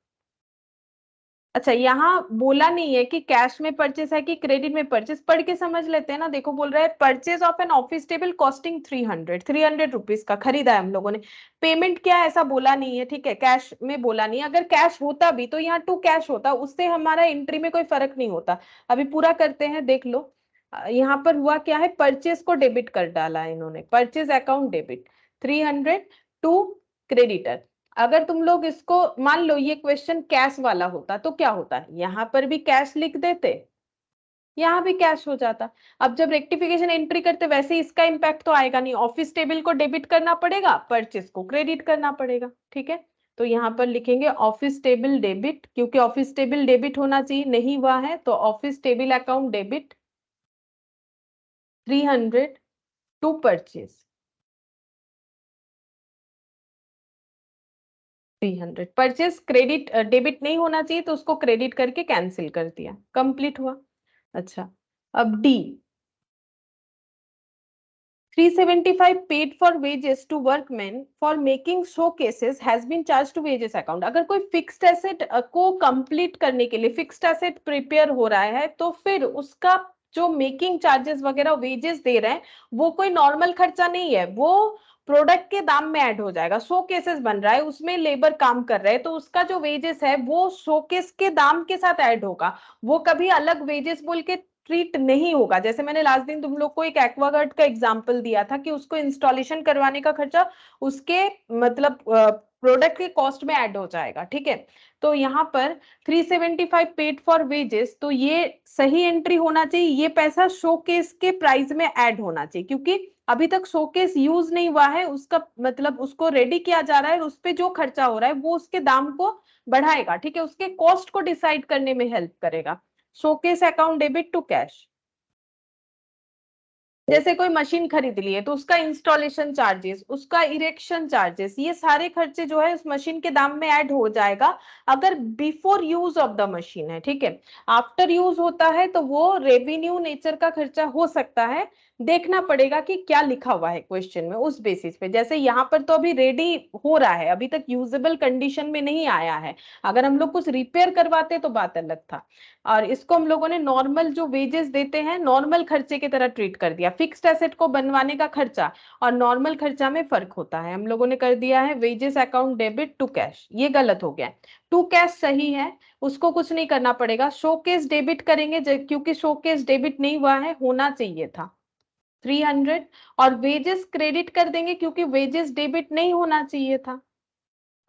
अच्छा, यहाँ बोला नहीं है कि कैश में परचेस है कि क्रेडिट में परचेस, पढ़ के समझ लेते हैं ना। देखो बोल रहा है purchase of an office table costing 300 rupees का खरीदा है हम लोगों ने। पेमेंट क्या है ऐसा बोला नहीं है, ठीक है, कैश में बोला नहीं है। अगर कैश होता भी तो यहाँ टू कैश होता, उससे हमारा एंट्री में कोई फर्क नहीं होता। अभी पूरा करते हैं, देख लो। यहाँ पर हुआ क्या है, परचेज को डेबिट कर डाला है इन्होंने, purchase account debit 300 to creditor. अगर तुम लोग इसको मान लो ये क्वेश्चन कैश वाला होता तो क्या होता है, यहां पर भी कैश लिख देते, यहां भी कैश हो जाता। अब जब रेक्टिफिकेशन एंट्री करते वैसे ही इसका इंपैक्ट तो आएगा नहीं, ऑफिस टेबल को डेबिट करना पड़ेगा, परचेस को क्रेडिट करना पड़ेगा, ठीक है। तो यहाँ पर लिखेंगे ऑफिस टेबल डेबिट, क्योंकि ऑफिस टेबल डेबिट होना चाहिए, नहीं हुआ है तो office table account debit 300 to purchase 300। Purchase credit debit नहीं होना चाहिए तो उसको क्रेडिट करके कैंसिल कर दिया, कंप्लीट हुआ। अच्छा, अब D 375 paid for wages to workmen for making showcases has been charged to wages account। अगर कोई फिक्स्ड एसेट को कंप्लीट करने के लिए फिक्स्ड एसेट प्रिपेयर हो रहा है तो फिर उसका जो मेकिंग चार्जेस वगैरह वेजेस दे रहे हैं वो कोई नॉर्मल खर्चा नहीं है, वो प्रोडक्ट के दाम में ऐड हो जाएगा। शो केसेस बन रहा है उसमें लेबर काम कर रहे हैं तो उसका जो वेजेस है वो शोकेस के दाम के साथ ऐड होगा, वो कभी अलग वेजेस बोल के ट्रीट नहीं होगा। जैसे मैंने लास्ट दिन तुम लोग को एक एक्वागार्ड का एग्जांपल दिया था कि उसको इंस्टॉलेशन करवाने का खर्चा उसके मतलब प्रोडक्ट के कॉस्ट में ऐड हो जाएगा, ठीक है। तो यहाँ पर 375 पेड फॉर वेजेस, तो ये सही एंट्री होना चाहिए, ये पैसा शोकेस के प्राइस में ऐड होना चाहिए क्योंकि अभी तक शोकेस यूज नहीं हुआ है, उसका मतलब उसको रेडी किया जा रहा है, उस पे जो खर्चा हो रहा है वो उसके दाम को बढ़ाएगा, ठीक है, उसके कॉस्ट को डिसाइड करने में हेल्प करेगा। Showcase account debit to cash. जैसे कोई मशीन खरीद ली है तो उसका इंस्टॉलेशन चार्जेस, उसका इरेक्शन चार्जेस, ये सारे खर्चे जो है उस मशीन के दाम में ऐड हो जाएगा अगर before use of the machine है, ठीक है। आफ्टर यूज होता है तो वो रेवेन्यू नेचर का खर्चा हो सकता है, देखना पड़ेगा कि क्या लिखा हुआ है क्वेश्चन में उस बेसिस पे। जैसे यहाँ पर तो अभी रेडी हो रहा है, अभी तक यूजेबल कंडीशन में नहीं आया है, अगर हम लोग कुछ रिपेयर करवाते तो बात अलग था। और इसको हम लोगों ने नॉर्मल जो वेजेस देते हैं नॉर्मल खर्चे की तरह ट्रीट कर दिया। फिक्स्ड एसेट को बनवाने का खर्चा और नॉर्मल खर्चा में फर्क होता है, हम लोगों ने कर दिया है wages account debit to cash, ये गलत हो गया। टू कैश सही है, उसको कुछ नहीं करना पड़ेगा। शोकेस डेबिट करेंगे क्योंकि शोकेस डेबिट नहीं हुआ है, होना चाहिए था 300। और वेजेस क्रेडिट कर देंगे क्योंकि वेजेस डेबिट नहीं होना चाहिए था।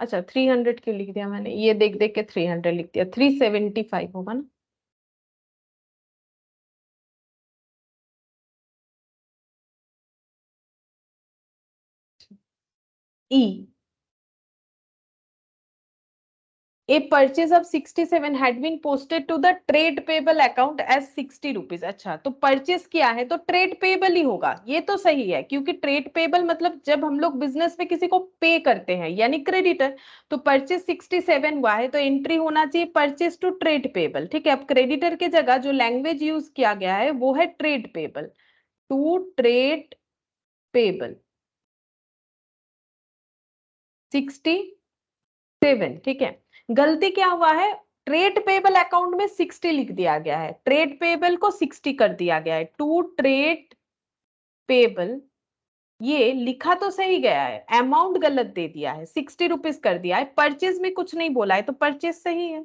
अच्छा 300 क्यों लिख दिया मैंने, ये देख देख के 300 लिख दिया, 375 होगा ना। ई, a purchase of 67 had been posted to the trade payable account as 60 rupees। अच्छा तो परचेस किया है तो ट्रेड पेबल ही होगा, ये तो सही है, क्योंकि ट्रेड पेबल मतलब जब हम लोग बिजनेस में किसी को पे करते हैं यानी क्रेडिटर। तो परचेस 67 हुआ है तो एंट्री होना चाहिए परचेस टू ट्रेड पेबल, ठीक है। अब क्रेडिटर के जगह जो लैंग्वेज यूज किया गया है वो है trade payable, to trade payable 67, ठीक है। गलती क्या हुआ है, ट्रेड पेबल अकाउंट में 60 लिख दिया गया है, ट्रेड पेबल को 60 कर दिया गया है, टू ट्रेड पेबल। ये लिखा तो सही गया है, अमाउंट गलत दे दिया है, 60 रुपीज कर दिया है, परचेज में कुछ नहीं बोला है तो परचेज सही है।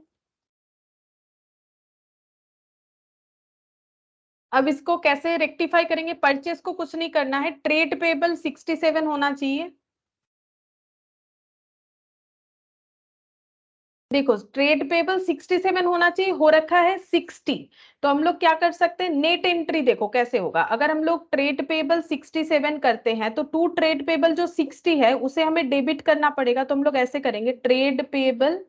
अब इसको कैसे रेक्टिफाई करेंगे, परचेज को कुछ नहीं करना है, ट्रेड पेबल 67 होना चाहिए। देखो ट्रेड पेबल 67 होना चाहिए, हो रखा है 60। तो हम लोग क्या कर सकते हैं, नेट एंट्री देखो कैसे होगा। अगर हम लोग ट्रेड पेबल 67 करते हैं तो टू ट्रेड पेबल जो 60 है उसे हमें डेबिट करना पड़ेगा, तो हम लोग ऐसे करेंगे ट्रेड पेबल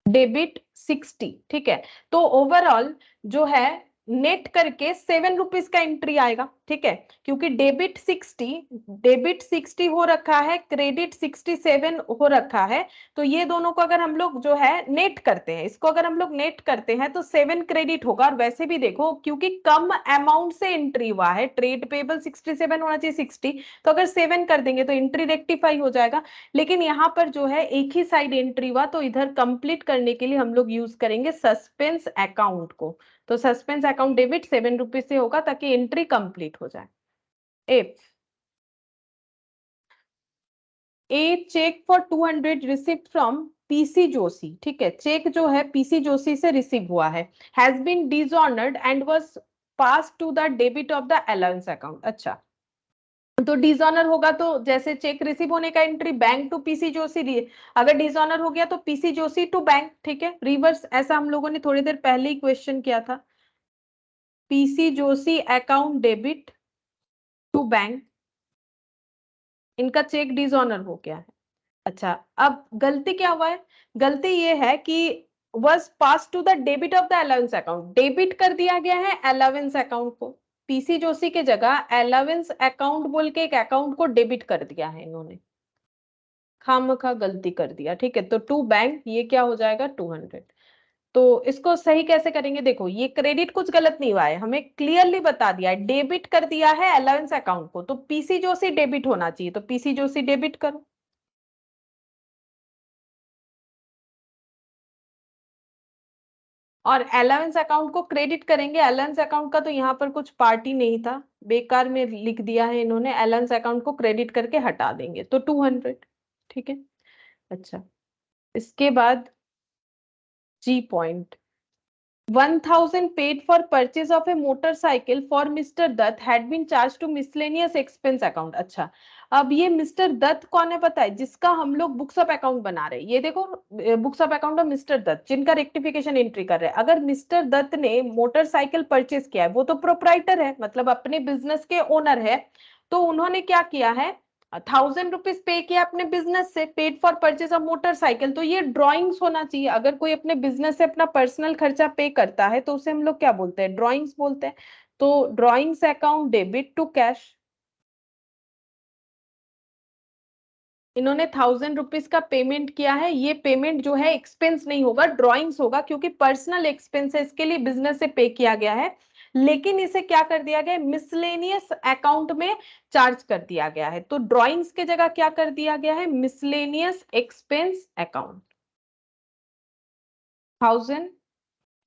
डेबिट 60, ठीक है। तो ओवरऑल जो है नेट करके 7 रुपीज का एंट्री आएगा, ठीक है। क्योंकि डेबिट 60 हो रखा है, क्रेडिट 67 हो रखा है। तो ये दोनों को अगर हम लोग जो है नेट करते हैं, इसको अगर हम लोग नेट करते हैं तो 7 क्रेडिट होगा। और वैसे भी देखो क्योंकि कम अमाउंट से एंट्री हुआ है, ट्रेड पेबल 67 होना चाहिए 60, तो अगर 7 कर देंगे तो एंट्री रेक्टिफाई हो जाएगा। लेकिन यहाँ पर जो है एक ही साइड एंट्री हुआ, तो इधर कंप्लीट करने के लिए हम लोग यूज करेंगे सस्पेंस अकाउंट को। तो सस्पेंस अकाउंट डेबिट 7 रुपीज से होगा ताकि एंट्री कंप्लीट हो जाए। If a cheque for 200 received from PC Joshi, ठीक है, चेक जो है पीसी जोशी से रिसीव हुआ है, has been dishonoured and was pass to the debit of the allowance account. अच्छा तो डिसऑनर होगा तो जैसे चेक रिसीव होने का entry bank to PC Joshi लिए, अगर डिसऑनर हो गया तो पीसी जोशी टू बैंक, ठीक है। रिवर्स ऐसा हम लोगों ने थोड़ी देर पहले ही क्वेश्चन किया था, PC Joshi account debit to bank, इनका चेक डिसऑनर हो गया है। अच्छा अब गलती क्या हुआ है, गलती ये है कि was pass to the debit of the allowance account, debit कर दिया गया है अलाउंस अकाउंट को, पीसी जोशी के जगह अलाउंस अकाउंट बोल के एक अकाउंट को डेबिट कर दिया है इन्होंने, खामखा गलती कर दिया, ठीक है। तो टू बैंक ये क्या हो जाएगा 200। तो इसको सही कैसे करेंगे, देखो ये क्रेडिट कुछ गलत नहीं हुआ है, हमें क्लियरली बता दिया है, डेबिट कर दिया है अलाउंस अकाउंट को, तो पीसी जोशी डेबिट होना चाहिए, तो पीसी जोशी डेबिट करो। और अलाउंस अकाउंट को क्रेडिट करेंगे, अलाउंस अकाउंट का तो यहाँ पर कुछ पार्ट ही नहीं था, बेकार में लिख दिया है इन्होंने, अलाउंस अकाउंट को क्रेडिट करके हटा देंगे तो 200, ठीक है। अच्छा इसके बाद जी point, 1000 paid for purchase of a motorcycle for Mr. Dutt had been charged to miscellaneous expense account। अच्छा अब ये मिस्टर दत्त कौन है पता है, जिसका हम लोग बुक्स ऑफ अकाउंट बना रहे हैं, ये देखो books of account of mister Dutt जिनका रेक्टिफिकेशन एंट्री कर रहे हैं। अगर मिस्टर दत्त ने मोटरसाइकिल परचेज किया है, वो तो प्रोप्राइटर है मतलब अपने बिजनेस के ओनर है, तो उन्होंने क्या किया है, ₹1000 पे किया अपने बिजनेस से, paid for purchase of motorcycle, तो ये ड्रॉइंग्स होना चाहिए। अगर कोई अपने बिजनेस से अपना पर्सनल खर्चा पे करता है तो उसे हम लोग क्या बोलते हैं, ड्रॉइंग्स बोलते हैं। तो drawings account debit to cash. इन्होंने ₹1000 का पेमेंट किया है, ये पेमेंट जो है एक्सपेंस नहीं होगा, ड्रॉइंग्स होगा, क्योंकि पर्सनल एक्सपेंस है, इसके लिए बिजनेस से पे किया गया है। लेकिन इसे क्या कर दिया गया, मिसलेनियस अकाउंट में चार्ज कर दिया गया है। तो ड्रॉइंग्स के जगह क्या कर दिया गया है, miscellaneous expense account. 1000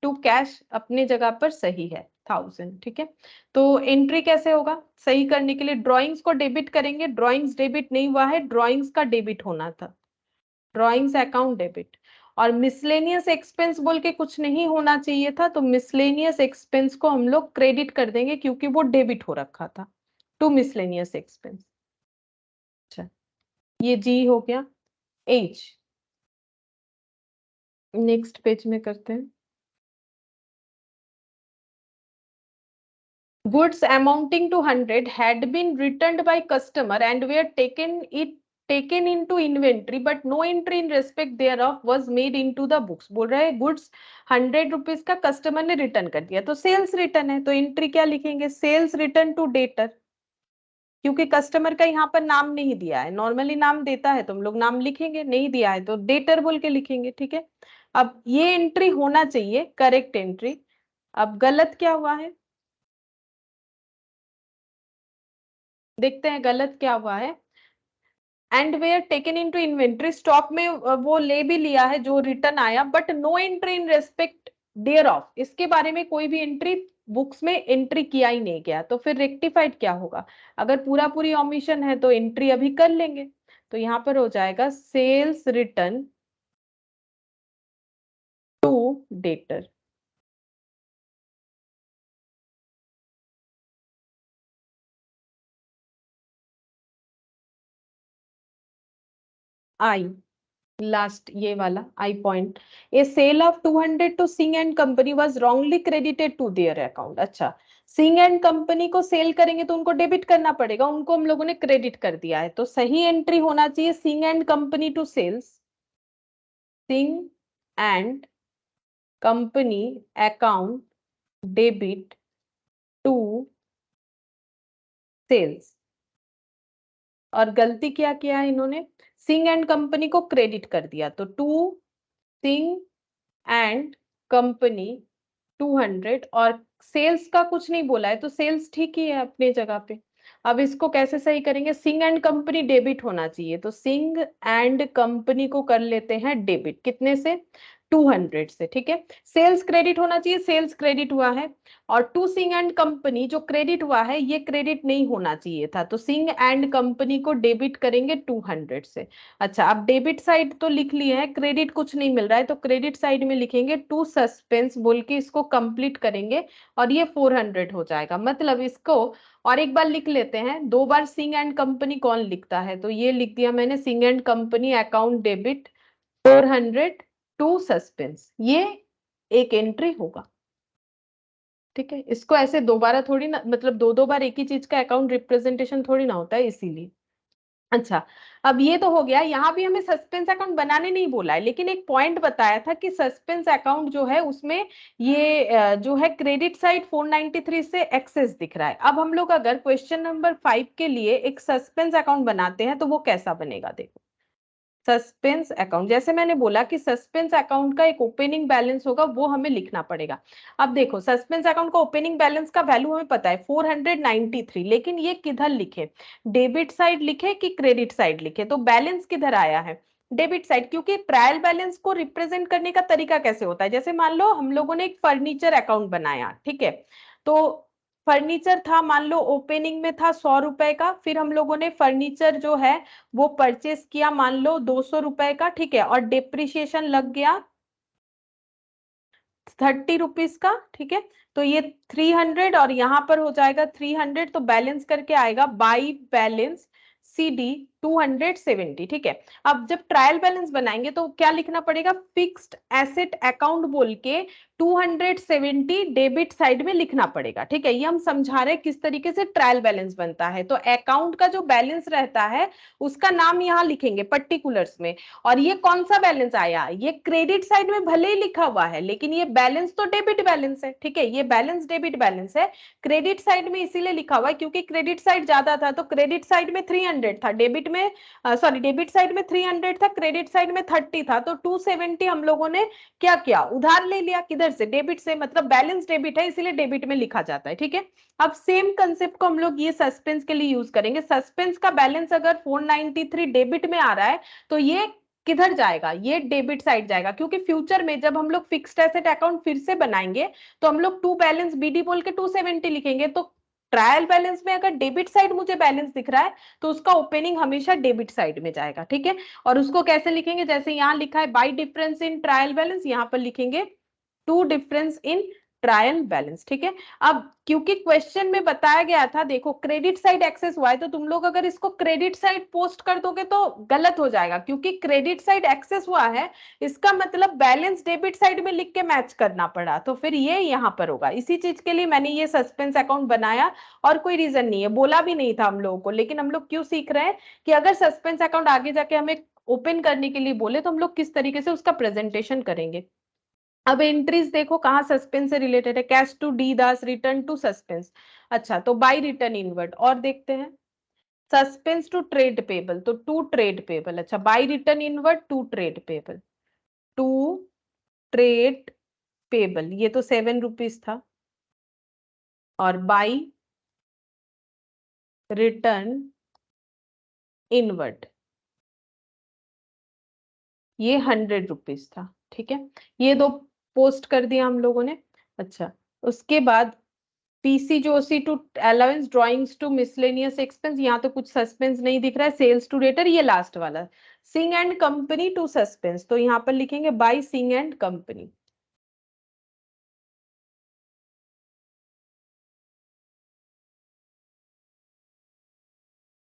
to cash अपनी जगह पर सही है, 1000, ठीक है। तो एंट्री कैसे होगा, सही करने के लिए ड्रॉइंग्स को डेबिट करेंगे, ड्रॉइंग्स डेबिट नहीं हुआ है, ड्रॉइंग्स का डेबिट होना था, ड्रॉइंग्स अकाउंट डेबिट। और मिसलेनियस एक्सपेंस बोल के कुछ नहीं होना चाहिए था, तो मिसलेनियस एक्सपेंस को हम लोग क्रेडिट कर देंगे क्योंकि वो डेबिट हो रखा था, टू मिसलेनियस एक्सपेंस। अच्छा, ये जी हो गया। एच, नेक्स्ट पेज में करते हैं। Goods amounting to 100 had been returned by customer and were taken into inventory, but no entry in respect thereof was made into the books। बोल रहे हैं गुड्स ₹100 का कस्टमर ने रिटर्न कर दिया, तो सेल्स रिटर्न है, तो एंट्री क्या लिखेंगे, सेल्स रिटर्न टू डेटर, क्योंकि कस्टमर का यहाँ पर नाम नहीं दिया है। नॉर्मली नाम देता है तो हम लोग नाम लिखेंगे, नहीं दिया है तो डेटर बोल के लिखेंगे, ठीक है। अब ये एंट्री होना चाहिए करेक्ट एंट्री। अब गलत क्या हुआ है, देखते हैं गलत क्या हुआ है। And were taken into inventory, stock में वो ले भी लिया है जो रिटर्न आया, but no entry in respect thereof, इसके बारे में कोई भी एंट्री बुक्स में एंट्री किया ही नहीं गया, तो फिर रेक्टिफाइड क्या होगा। अगर पूरा पूरी ऑमिशन है तो एंट्री अभी कर लेंगे, तो यहाँ पर हो जाएगा sales return to debtor. I, last ये वाला I point, a sale of 200 to Singh and company was wrongly credited to their account. अच्छा, सिंह एंड कंपनी को सेल करेंगे तो उनको डेबिट करना पड़ेगा, उनको हम लोगों ने क्रेडिट कर दिया है, तो सही एंट्री होना चाहिए Singh and company to sales, Singh and company account debit to sales. और गलती क्या किया है इन्होंने, सिंह एंड कंपनी को क्रेडिट कर दिया, तो टू सिंह एंड कंपनी 200, और सेल्स का कुछ नहीं बोला है, तो सेल्स ठीक ही है अपनी जगह पे। अब इसको कैसे सही करेंगे, सिंह एंड कंपनी डेबिट होना चाहिए, तो सिंह एंड कंपनी को कर लेते हैं डेबिट, कितने से, 200 से, ठीक है। सेल्स क्रेडिट होना चाहिए, सेल्स क्रेडिट हुआ है, और टू सिंह एंड कंपनी जो क्रेडिट हुआ है ये क्रेडिट नहीं होना चाहिए था, तो सिंह एंड कंपनी को डेबिट करेंगे 200 से। अच्छा, अब डेबिट साइड तो लिख लिए है, क्रेडिट कुछ नहीं मिल रहा है, तो क्रेडिट साइड में लिखेंगे टू सस्पेंस बोल के इसको कंप्लीट करेंगे, और ये 400 हो जाएगा। मतलब इसको और एक बार लिख लेते हैं, दो बार सिंह एंड कंपनी कौन लिखता है, तो ये लिख दिया मैंने, Singh and company account debit 400 to suspense, ये एक एंट्री होगा, ठीक है। इसको ऐसे दोबारा थोड़ी ना, मतलब दो दो बार एक ही चीज का अकाउंट रिप्रेजेंटेशन थोड़ी ना होता है, इसीलिए। अच्छा, अब ये तो हो गया, यहाँ भी हमें सस्पेंस अकाउंट बनाने नहीं बोला है, लेकिन एक पॉइंट बताया था कि सस्पेंस अकाउंट जो है उसमें ये जो है क्रेडिट साइड 493 से एक्सेस दिख रहा है। अब हम लोग अगर क्वेश्चन नंबर 5 के लिए एक सस्पेंस अकाउंट बनाते हैं तो वो कैसा बनेगा, देखो। सस्पेंस अकाउंट, जैसे मैंने बोला कि सस्पेंस अकाउंट का एक ओपनिंग बैलेंस होगा, वो हमें लिखना पड़ेगा। अब देखो, सस्पेंस अकाउंट का ओपनिंग बैलेंस का वैल्यू हमें पता है 493, लेकिन ये किधर लिखे, डेबिट साइड लिखे कि क्रेडिट साइड लिखे, तो बैलेंस किधर आया है, डेबिट साइड, क्योंकि ट्रायल बैलेंस को रिप्रेजेंट करने का तरीका कैसे होता है, जैसे मान लो हम लोगों ने एक फर्नीचर अकाउंट बनाया, ठीक है। तो फर्नीचर था, मान लो ओपनिंग में था 100 रुपए का, फिर हम लोगों ने फर्नीचर जो है वो परचेस किया मान लो 200 रुपए का, ठीक है, और डिप्रिशिएशन लग गया 30 रुपीज का, ठीक है। तो ये 300 और यहाँ पर हो जाएगा 300, तो बैलेंस करके आएगा बाई बैलेंस सी डी 270, ठीक है। अब जब ट्रायल बैलेंस बनाएंगे तो क्या लिखना पड़ेगा, फिक्स्ड एसेट अकाउंट बोल के 270 डेबिट साइड में लिखना पड़ेगा, ठीक है। ये हम समझा रहे हैं किस तरीके से ट्रायल बैलेंस बनता है। तो अकाउंट का जो बैलेंस रहता है उसका नाम यहाँ लिखेंगे पर्टिकुलर्स में। और ये कौन सा बैलेंस आया, ये क्रेडिट साइड में भले ही लिखा हुआ है लेकिन ये बैलेंस तो डेबिट बैलेंस है, ठीक है। ये बैलेंस डेबिट बैलेंस है, क्रेडिट साइड में इसीलिए लिखा हुआ है क्योंकि क्रेडिट साइड ज्यादा था। तो क्रेडिट साइड में 300 था, डेबिट में सॉरी डेबिट साइड में 300 था, क्रेडिट साइड में 30 था। तो 270 हम लोगों ने क्या किया, उधार ले लिया, किधर से, डेबिट से, मतलब बैलेंस डेबिट है इसीलिए डेबिट में लिखा जाता है, ठीक है। अब सेम कंसेप्ट को हम लोग ये सस्पेंस के लिए यूज करेंगे। सस्पेंस का बैलेंस अगर 493 डेबिट में आ रहा है तो ये किधर जाएगा, ये डेबिट साइड जाएगा, क्योंकि फ्यूचर में जब हम लोग फिक्स्ड एसेट अकाउंट फिर से बनाएंगे तो हम लोग टू बैलेंस बीडी बोल के 270 लिखेंगे। तो ट्रायल बैलेंस में अगर डेबिट साइड मुझे बैलेंस दिख रहा है तो उसका ओपनिंग हमेशा डेबिट साइड में जाएगा, ठीक है। और उसको कैसे लिखेंगे, जैसे यहां लिखा है by difference in trial balance, यहां पर लिखेंगे to difference in trial balance, ठीक है। अब क्योंकि क्वेश्चन में बताया गया था, देखो क्रेडिट साइड एक्सेस हुआ है तो तुम लोग अगर इसको क्रेडिट साइड पोस्ट कर दोगे तो गलत हो जाएगा, क्योंकि क्रेडिट साइड एक्सेस हुआ है इसका मतलब बैलेंस डेबिट साइड में लिख के मैच करना पड़ा, तो फिर ये यहां पर होगा। इसी चीज के लिए मैंने ये सस्पेंस अकाउंट बनाया, और कोई रीजन नहीं है, बोला भी नहीं था हम लोगों को। लेकिन हम लोग क्यों सीख रहे हैं कि अगर सस्पेंस अकाउंट आगे जाके हमें ओपन करने के लिए बोले तो हम लोग किस तरीके से उसका प्रेजेंटेशन करेंगे। अब एंट्रीज देखो कहाँ सस्पेंस से रिलेटेड है, cash to D Das, return to suspense. अच्छा, तो बाय रिटर्न इनवर्ड और देखते हैं, सस्पेंस टू ट्रेड पेबल, तो टू ट्रेड पेबल। अच्छा, by return inward to trade payable, to trade payable, ये तो 7 रुपीज था। और बाय रिटर्न इनवर्ड ये 100 रुपीज था, ठीक है। ये दो पोस्ट कर दिया हम लोगों ने। अच्छा, उसके बाद पीसीजोसी to allowance, drawings to miscellaneous expense, यहाँ तो कुछ सस्पेंस नहीं दिख रहा है। सेल्स टू डेटर, ये लास्ट वाला, Singh and company to suspense, तो यहाँ पर लिखेंगे बाय सिंह एंड कंपनी।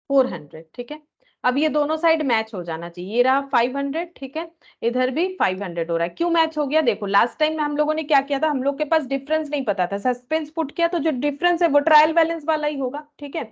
400, ठीक है। अब ये दोनों साइड मैच हो जाना चाहिए, ये रहा 500, ठीक है, इधर भी 500 हो रहा है। क्यों मैच हो गया, देखो लास्ट टाइम में हम लोगों ने क्या किया था, हम लोग के पास डिफरेंस नहीं पता था, सस्पेंस पुट किया तो जो डिफरेंस है वो ट्रायल बैलेंस वाला ही होगा, ठीक है।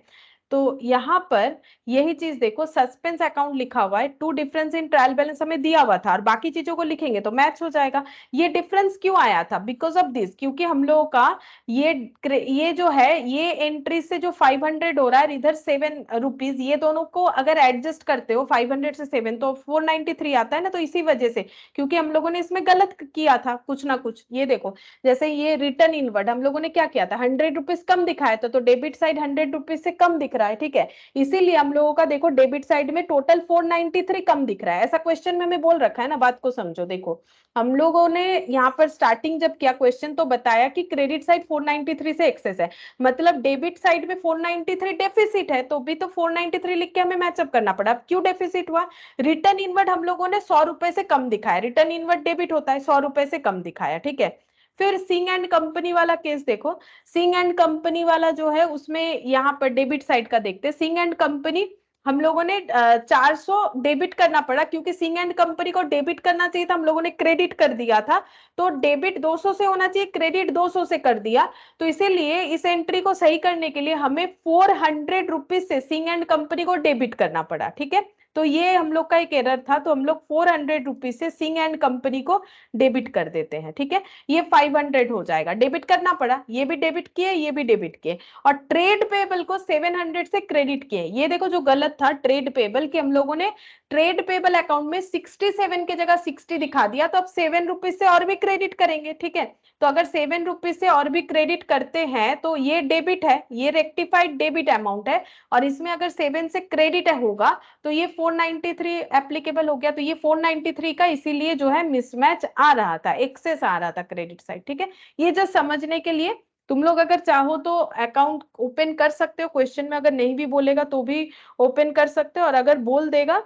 तो यहाँ पर यही चीज देखो, सस्पेंस अकाउंट लिखा हुआ है, to difference in trial balance हमें दिया हुआ था, और बाकी चीजों को लिखेंगे तो मैच हो जाएगा। ये डिफरेंस क्यों आया था, बिकॉज ऑफ दिस, क्योंकि हम लोगों का ये ये जो है, ये एंट्री से जो 500 हो रहा है, इधर 7 रुपीज, ये दोनों को अगर एडजस्ट करते हो 500 से 7 तो 493 आता है ना। तो इसी वजह से, क्योंकि हम लोगों ने इसमें गलत किया था कुछ ना कुछ। ये देखो, जैसे ये रिटर्न इनवर्ड हम लोगों ने क्या किया था, 100 रुपीज कम दिखाया था, तो डेबिट साइड 100 रुपीज से कम दिख रहा है, ठीक है। इसीलिए हम लोगों का देखो डेबिट साइड में टोटल 493 कम दिख रहा है। ऐसा क्वेश्चन में हमें बोल रखा है ना, बात को समझो। देखो हम लोगों ने यहाँ पर स्टार्टिंग जब किया क्वेश्चन तो बताया कि क्रेडिट साइड 493 से एक्सेस है, मतलब डेबिट साइड में 493 डेफिसिट है, तो भी तो 493 लिख के हमें मैचअप करना पड़ा। अब क्यों डेफिसिट हुआ, रिटर्न इनवर्ड हम लोगों ने 100 रुपए से कम दिखाया, रिटर्न इनवर्ड डेबिट होता है, 100 रुपए से कम दिखाया, ठीक है। फिर सिंह एंड कंपनी वाला केस देखो, सिंह एंड कंपनी वाला जो है उसमें यहाँ पर डेबिट साइड का देखते हैं। सिंह एंड कंपनी हम लोगों ने 400 डेबिट करना पड़ा, क्योंकि सिंह एंड कंपनी को डेबिट करना चाहिए था, हम लोगों ने क्रेडिट कर दिया था। तो डेबिट 200 से होना चाहिए, क्रेडिट 200 से कर दिया। तो इसीलिए इस एंट्री को सही करने के लिए हमें 400 रुपीज से सिंह एंड कंपनी को डेबिट करना पड़ा, ठीक है। तो ये हम लोग का एक एरर था, तो हम लोग 400 रुपीज से सिंह एंड कंपनी को डेबिट कर देते हैं, ठीक है। ये 500 हो जाएगा, डेबिट करना पड़ा, ये भी डेबिट किए, ये भी डेबिट किए। और ट्रेड पेबल को 700 से क्रेडिट किए। ये देखो जो गलत था ट्रेड पेबल, कि हम लोगों ने ट्रेड पेबल अकाउंट में 67 की जगह 60 दिखा दिया, तो अब 7 रुपीज से और भी क्रेडिट करेंगे, ठीक है। तो अगर 7 रुपीज से और भी क्रेडिट करते हैं तो ये डेबिट है, ये रेक्टिफाइड डेबिट अमाउंट है। और इसमें अगर 7 से क्रेडिट होगा तो ये 493 एप्लीकेबल हो गया। तो ये 493 का इसीलिए जो है मिसमैच आ रहा था, एक्सेस आ रहा था क्रेडिट साइड, ठीक है। ये जस्ट समझने के लिए, तुम लोग अगर चाहो तो अकाउंट ओपन कर सकते हो, क्वेश्चन में अगर नहीं भी बोलेगा तो भी ओपन कर सकते हो, और अगर बोल देगा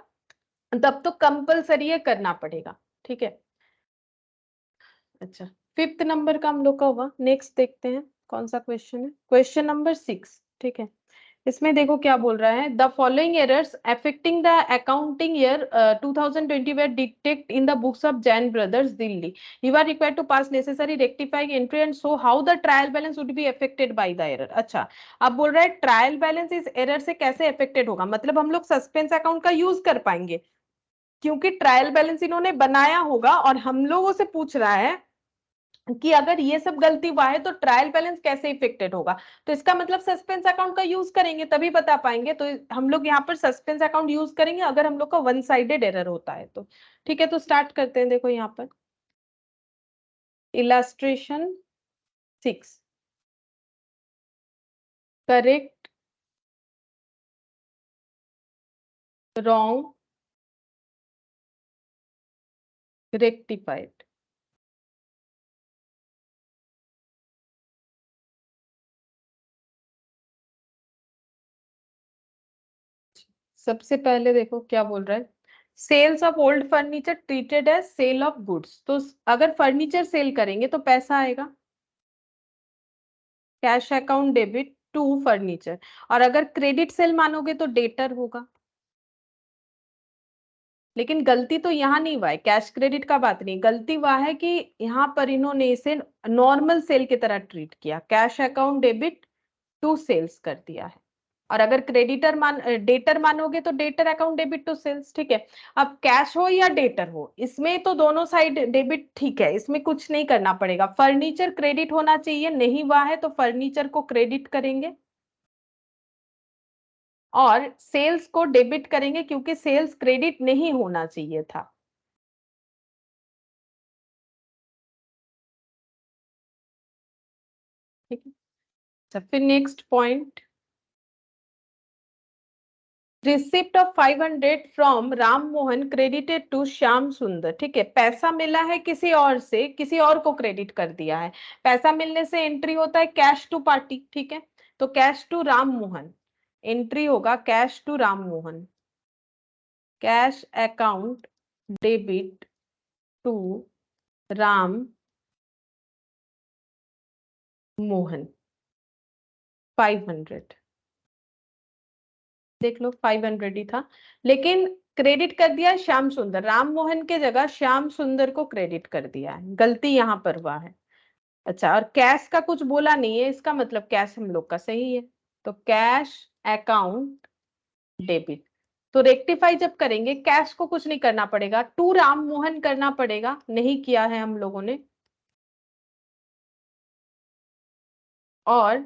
तब तो कंपलसरी है, करना पड़ेगा, ठीक है। अच्छा, फिफ्थ नंबर का हम लोग का हुआ, नेक्स्ट देखते हैं कौन सा क्वेश्चन है, क्वेश्चन नंबर 6, ठीक है। इसमें देखो क्या बोल रहा है, the following errors affecting the accounting year 2020 were detected in the books of Jain Brothers Delhi. You are required to pass necessary rectifying entry and show how the trial balance would be affected by the error. अच्छा, अब बोल रहा है trial balance इस error से कैसे affected होगा, मतलब हम लोग सस्पेंस अकाउंट का यूज कर पाएंगे क्योंकि ट्रायल बैलेंस इन्होंने बनाया होगा, और हम लोगों से पूछ रहा है कि अगर ये सब गलती हुआ है तो ट्रायल बैलेंस कैसे इफेक्टेड होगा। तो इसका मतलब सस्पेंस अकाउंट का यूज करेंगे तभी बता पाएंगे, तो हम लोग यहाँ पर सस्पेंस अकाउंट यूज करेंगे अगर हम लोग का वन साइडेड एरर होता है तो। ठीक है, तो स्टार्ट करते हैं। देखो यहाँ पर इलास्ट्रेशन 6, करेक्ट रॉन्ग रेक्टिफाइड। सबसे पहले देखो क्या बोल रहा है, sales of old furniture treated as sale of goods. तो अगर फर्नीचर सेल करेंगे तो पैसा आएगा, cash account debit to furniture. और अगर क्रेडिट सेल मानोगे तो डेटर होगा। लेकिन गलती तो यहाँ नहीं हुआ है, कैश क्रेडिट का बात नहीं, गलती हुआ है कि यहाँ पर इन्होंने इसे नॉर्मल सेल की तरह ट्रीट किया, cash account debit to sales कर दिया है। और अगर डेटर मानोगे तो debtor account debit to sales. ठीक है, अब कैश हो या डेटर हो, इसमें तो दोनों साइड डेबिट, ठीक है, इसमें कुछ नहीं करना पड़ेगा। फर्नीचर क्रेडिट होना चाहिए, नहीं हुआ है तो फर्नीचर को क्रेडिट करेंगे और सेल्स को डेबिट करेंगे क्योंकि सेल्स क्रेडिट नहीं होना चाहिए था। ठीक है, अच्छा फिर next point, receipt of 500 from Ram Mohan credited to Shyam Sundar. ठीक है, पैसा मिला है किसी और से, किसी और को क्रेडिट कर दिया है। पैसा मिलने से एंट्री होता है कैश टू पार्टी। ठीक है, तो cash to Ram Mohan, entry होगा cash to Ram Mohan, cash account debit to Ram Mohan 500। देख लो 500 ही था, लेकिन क्रेडिट कर दिया श्याम सुंदर, राम मोहन के जगह श्याम सुंदर को क्रेडिट कर दिया है, गलती यहां पर हुआ है। अच्छा, और कैश का कुछ बोला नहीं है, इसका मतलब कैश हम लोग का सही है, तो कैश अकाउंट डेबिट। तो रेक्टिफाई जब करेंगे कैश को कुछ नहीं करना पड़ेगा, टू राम मोहन करना पड़ेगा, नहीं किया है हम लोगों ने। और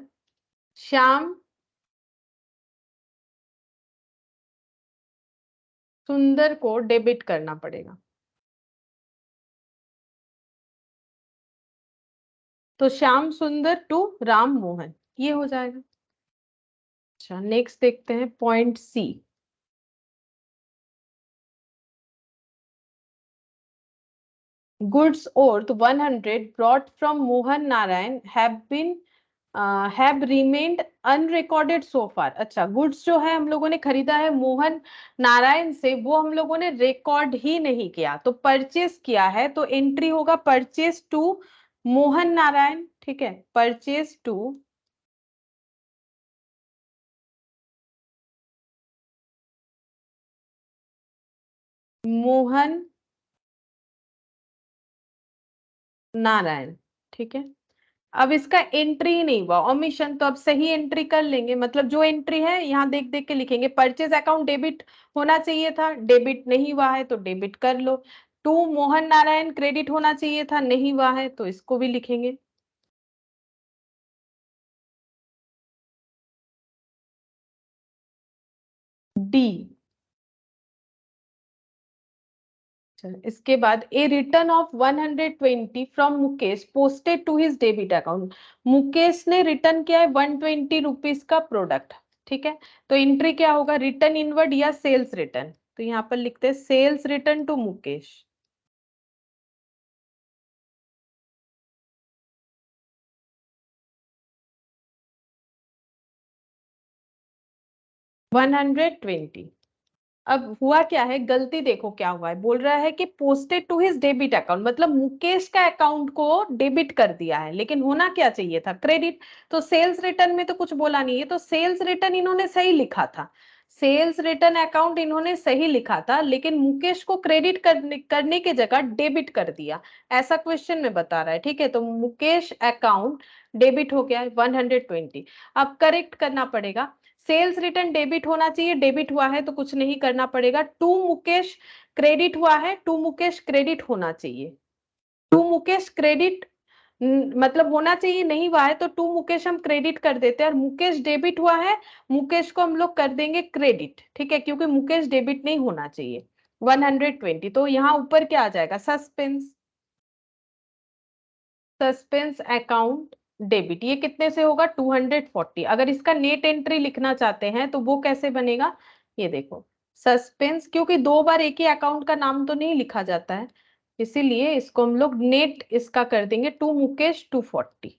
श्याम सुंदर को डेबिट करना पड़ेगा, तो श्याम सुंदर टू राम मोहन, ये हो जाएगा। अच्छा नेक्स्ट देखते हैं point C, goods worth 100 brought from Mohan Narayan have remained unrecorded so far। अच्छा, गुड्स जो है हम लोगों ने खरीदा है मोहन नारायण से, वो हम लोगों ने रिकॉर्ड ही नहीं किया, तो परचेस किया है, तो एंट्री होगा परचेस टू मोहन नारायण। ठीक है, परचेस टू मोहन नारायण। ठीक है, अब इसका एंट्री ही नहीं हुआ, ओमिशन, तो अब सही एंट्री कर लेंगे, मतलब जो एंट्री है यहाँ देख देख के लिखेंगे, परचेज अकाउंट डेबिट होना चाहिए था, डेबिट नहीं हुआ है तो डेबिट कर लो। टू मोहन नारायण क्रेडिट होना चाहिए था, नहीं हुआ है तो इसको भी लिखेंगे। डी। इसके बाद a return of 120 from Mukesh posted to his debit account. Mukesh ने रिटर्न किया है 120 रुपीज का प्रोडक्ट। ठीक है, तो एंट्री क्या होगा, रिटर्न इनवर्ड या सेल्स रिटर्न, तो यहाँ पर लिखते हैं सेल्स रिटर्न टू मुकेश। 120। अब हुआ क्या है, गलती देखो क्या हुआ है, बोल रहा है कि posted to his debit account, मतलब मुकेश का अकाउंट को डेबिट कर दिया है, लेकिन होना क्या चाहिए था, क्रेडिट। तो सेल्स रिटर्न में तो कुछ बोला नहीं है, तो सेल्स रिटर्न इन्होंने सही लिखा था, सेल्स रिटर्न अकाउंट इन्होंने सही लिखा था, लेकिन मुकेश को क्रेडिट करने की जगह डेबिट कर दिया, ऐसा क्वेश्चन में बता रहा है। ठीक है, तो मुकेश अकाउंट डेबिट हो गया है 120। अब करेक्ट करना पड़ेगा, सेल्स रिटर्न डेबिट होना चाहिए, डेबिट हुआ है तो कुछ नहीं करना पड़ेगा। टू मुकेश क्रेडिट हुआ है, टू मुकेश क्रेडिट होना चाहिए, टू मुकेश क्रेडिट मतलब होना चाहिए, नहीं हुआ है तो टू मुकेश हम क्रेडिट कर देते हैं, और मुकेश डेबिट हुआ है, मुकेश को हम लोग कर देंगे क्रेडिट। ठीक है, क्योंकि मुकेश डेबिट नहीं होना चाहिए 120। तो यहाँ ऊपर क्या आ जाएगा, सस्पेंस, सस्पेंस अकाउंट डेबिट, ये कितने से होगा 240। अगर इसका नेट एंट्री लिखना चाहते हैं तो वो कैसे बनेगा, ये देखो, सस्पेंस, क्योंकि दो बार एक ही अकाउंट का नाम तो नहीं लिखा जाता है, इसीलिए इसको हम लोग नेट इसका कर देंगे टू मुकेश 240,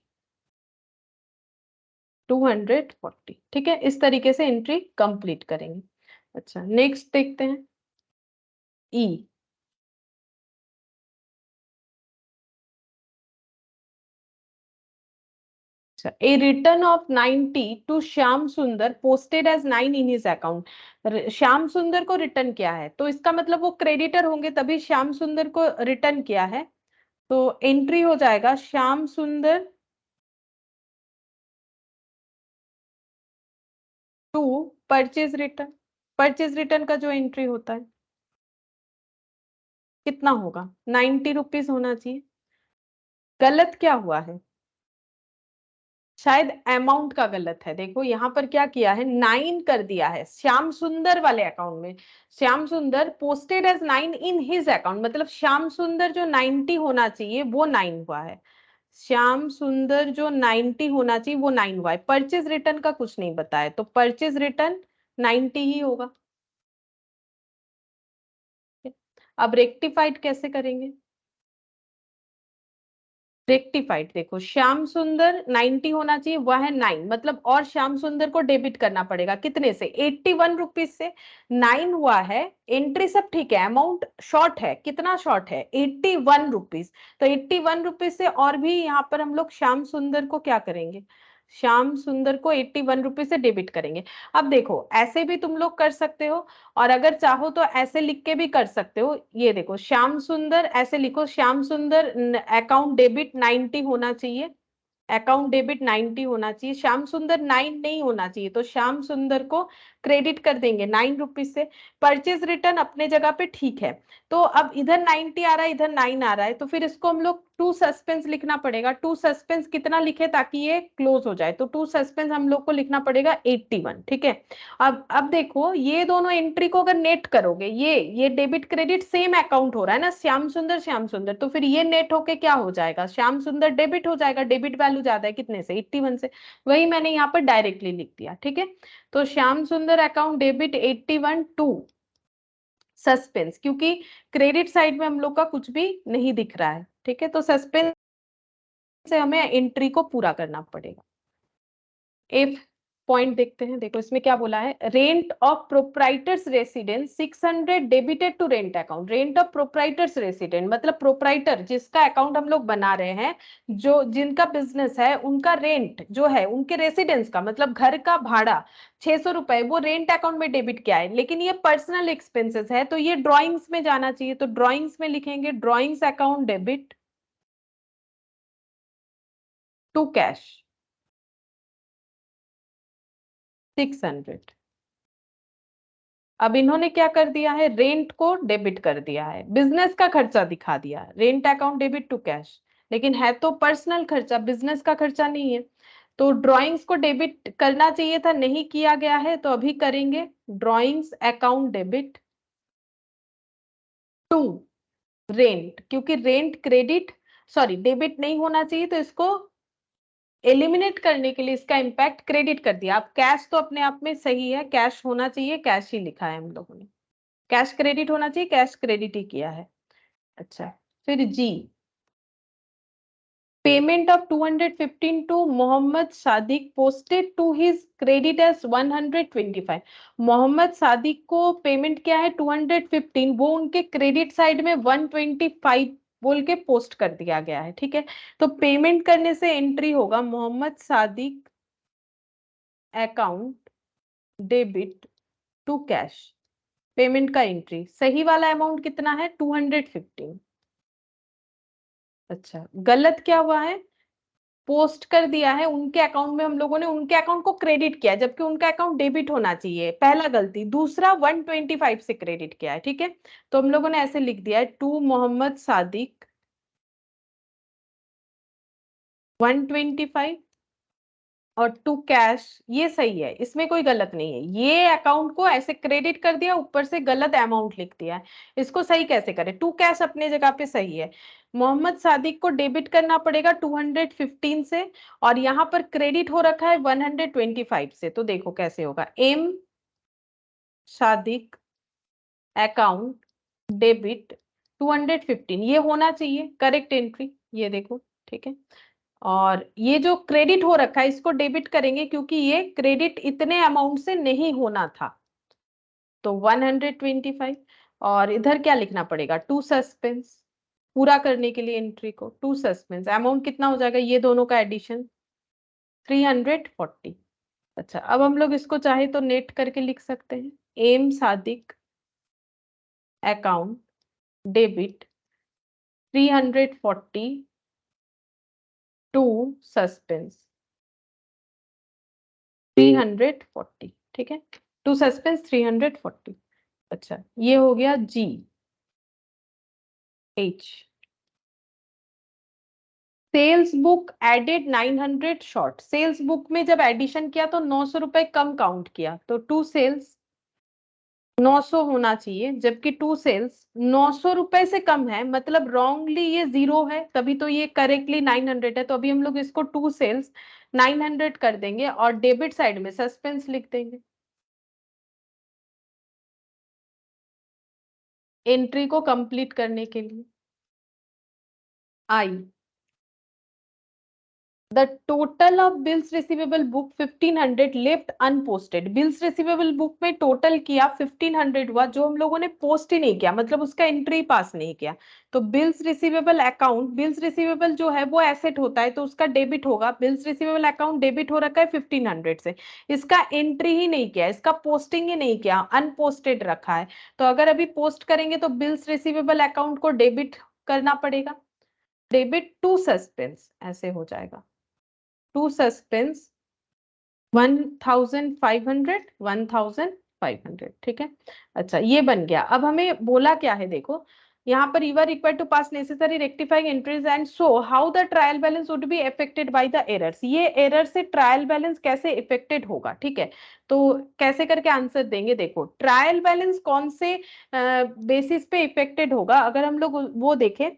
240। ठीक है, इस तरीके से एंट्री कंप्लीट करेंगे। अच्छा, नेक्स्ट देखते हैं, ई। A return of 90 to Shyam सुंदर posted as 9 in his account। Shyam सुंदर को रिटर्न किया है, तो इसका मतलब वो क्रेडिटर होंगे तभी श्याम सुंदर को रिटर्न किया है, तो एंट्री हो जाएगा Shyam Sundar to purchase return. Purchase return का जो एंट्री होता है कितना होगा, 90 रुपीज होना चाहिए। गलत क्या हुआ है, शायद अमाउंट का गलत है, देखो यहाँ पर क्या किया है, 9 कर दिया है श्याम सुंदर वाले अकाउंट में, Shyam Sundar posted as 9 in his account, मतलब श्याम सुंदर जो 90 होना चाहिए वो 9 हुआ है, श्याम सुंदर जो 90 होना चाहिए वो 9 हुआ है। परचेज रिटर्न का कुछ नहीं बताया, तो परचेज रिटर्न 90 ही होगा। अब रेक्टिफाइड कैसे करेंगे, रेक्टिफाइड देखो, श्याम सुंदर 90 होना चाहिए, वह है 9, मतलब और श्याम सुंदर को डेबिट करना पड़ेगा कितने से, 81 रुपीज से, 9 हुआ है, एंट्री सब ठीक है, अमाउंट शॉर्ट है, कितना शॉर्ट है 81 रुपीज, तो 81 रुपीज से और भी यहाँ पर हम लोग श्याम सुंदर को क्या करेंगे, श्याम सुंदर को 81 रुपीज से डेबिट करेंगे। अब देखो ऐसे भी तुम लोग कर सकते हो, और अगर चाहो तो ऐसे लिख के भी कर सकते हो, ये देखो श्याम सुंदर, ऐसे लिखो श्याम सुंदर अकाउंट डेबिट 90 होना चाहिए, अकाउंट डेबिट 90 होना चाहिए, श्याम सुंदर 9 नहीं होना चाहिए, तो श्याम सुंदर को क्रेडिट कर देंगे 9 रुपीज से। परचेज रिटर्न अपने जगह पे ठीक है, तो अब इधर 90 आ रहा है, इधर 9 आ रहा है, तो फिर इसको हम लोग टू सस्पेंस लिखना पड़ेगा। टू सस्पेंस कितना लिखे ताकि ये क्लोज हो जाए, तो टू सस्पेंस हम लोग को लिखना पड़ेगा 81। ठीक है, अब देखो ये दोनों एंट्री को अगर नेट करोगे, ये डेबिट क्रेडिट सेम अकाउंट हो रहा है ना, श्याम सुंदर, तो फिर ये नेट होके क्या हो जाएगा, श्याम सुंदर डेबिट हो जाएगा, डेबिट वैल्यू ज्यादा है कितने से 81 से, वही मैंने यहाँ पर डायरेक्टली लिख दिया। ठीक है, तो श्याम सुंदर अकाउंट डेबिट 81 टू सस्पेंस, क्योंकि क्रेडिट साइड में हम लोग का कुछ भी नहीं दिख रहा है। ठीक है, तो सस्पेंस से हमें एंट्री को पूरा करना पड़ेगा। एफ पॉइंट देखते हैं, देखो इसमें क्या बोला है, rent of proprietors residence 600 debited to rent account. Rent of proprietors resident मतलब प्रोप्राइटर जिसका अकाउंट हम लोग बना रहे हैं, जो जिनका बिजनेस है उनका रेंट जो है, उनके रेसिडेंस का मतलब घर का भाड़ा 600 रुपए, वो रेंट अकाउंट में डेबिट किया है, लेकिन ये पर्सनल एक्सपेंसेस है तो ये ड्रॉइंग्स में जाना चाहिए, तो ड्रॉइंग्स में लिखेंगे drawings account debit to cash 600। अब इन्होंने क्या कर दिया है, रेंट को डेबिट कर दिया है, बिजनेस का खर्चा दिखा दिया है, rent account debit to cash, लेकिन है तो पर्सनल खर्चा, बिजनेस का खर्चा नहीं है, तो ड्रॉइंग्स को डेबिट करना चाहिए था, नहीं किया गया है, तो अभी करेंगे drawings account debit to rent, क्योंकि रेंट क्रेडिट सॉरी डेबिट नहीं होना चाहिए, तो इसको एलिमिनेट करने के लिए इसका इंपैक्ट क्रेडिट कर दिया। अब कैश तो अपने आप में सही है, कैश होना चाहिए, कैश ही लिखा है हम लोगों ने, कैश क्रेडिट होना चाहिए, कैश क्रेडिट ही किया है। अच्छा, फिर G, payment of 215 to Mohammad Sadiq posted to his credit as 125। Mohammad Sadiq को पेमेंट क्या है 215, वो उनके क्रेडिट साइड में 125 बोल के पोस्ट कर दिया गया है। ठीक है, तो पेमेंट करने से एंट्री होगा Mohammad Sadiq account debit to cash. Payment का एंट्री सही वाला अमाउंट कितना है 215। अच्छा, गलत क्या हुआ है, पोस्ट कर दिया है उनके अकाउंट में, हम लोगों ने उनके अकाउंट को क्रेडिट किया जबकि उनका अकाउंट डेबिट होना चाहिए, पहला गलती। दूसरा 125 से क्रेडिट किया है। ठीक है, तो हम लोगों ने ऐसे लिख दिया है टू मोहम्मद सादिक 125 और टू कैश, ये सही है, इसमें कोई गलत नहीं है। ये अकाउंट को ऐसे क्रेडिट कर दिया, ऊपर से गलत अमाउंट लिख दिया है, इसको सही कैसे करें। टू कैश अपने जगह पे सही है, मोहम्मद सादिक को डेबिट करना पड़ेगा 215 से, और यहाँ पर क्रेडिट हो रखा है 125 से। तो देखो कैसे होगा, एम सादिक अकाउंट डेबिट 215, ये होना चाहिए करेक्ट एंट्री, ये देखो। ठीक है, और ये जो क्रेडिट हो रखा है इसको डेबिट करेंगे क्योंकि ये क्रेडिट इतने अमाउंट से नहीं होना था, तो 125। और इधर क्या लिखना पड़ेगा, टू सस्पेंस, पूरा करने के लिए एंट्री को टू सस्पेंस, अमाउंट कितना हो जाएगा, ये दोनों का एडिशन 340। अच्छा, अब हम लोग इसको चाहे तो नेट करके लिख सकते हैं, M Sadiq account debit 340 to suspense 340। ठीक है, टू सस्पेंस 340। अच्छा, ये हो गया G H. Sales book added 900 short, sales book में जब एडिशन किया तो 900 रुपए कम काउंट किया, तो टू सेल्स 900 होना चाहिए, जबकि टू सेल्स 900 रुपए से कम है, मतलब रॉन्गली ये जीरो है, तभी तो ये करेक्टली 900 है। तो अभी हम लोग इसको टू सेल्स 900 कर देंगे और डेबिट साइड में सस्पेंस लिख देंगे, एंट्री को कंप्लीट करने के लिए। I the total of bills receivable book 1500 left unposted, bills receivable book में टोटल किया 1500 हुआ, जो हम लोगों ने पोस्ट ही नहीं किया, मतलब उसका एंट्री पास नहीं किया। तो bills receivable account, bills receivable जो है वो एसेट होता है तो उसका डेबिट होगा, बिल्स रिसीवेबल अकाउंट डेबिट हो रखा है 1500 से, इसका एंट्री ही नहीं किया, इसका पोस्टिंग ही नहीं किया, अनपोस्टेड रखा है। तो अगर अभी पोस्ट करेंगे तो बिल्स रिसीवेबल अकाउंट को डेबिट करना पड़ेगा, डेबिट टू सस्पेंस ऐसे हो जाएगा, टू सस्पेंस 1500 1500। ठीक है, अच्छा ये बन गया। अब हमें बोला क्या है, देखो यहाँ पर you are required to pass necessary rectifying entries and so how the trial balance would be affected by the errors, ये एरर से ट्रायल बैलेंस कैसे इफेक्टेड होगा। ठीक है, तो कैसे करके आंसर देंगे, देखो ट्रायल बैलेंस कौन से बेसिस पे इफेक्टेड होगा, अगर हम लोग वो देखें,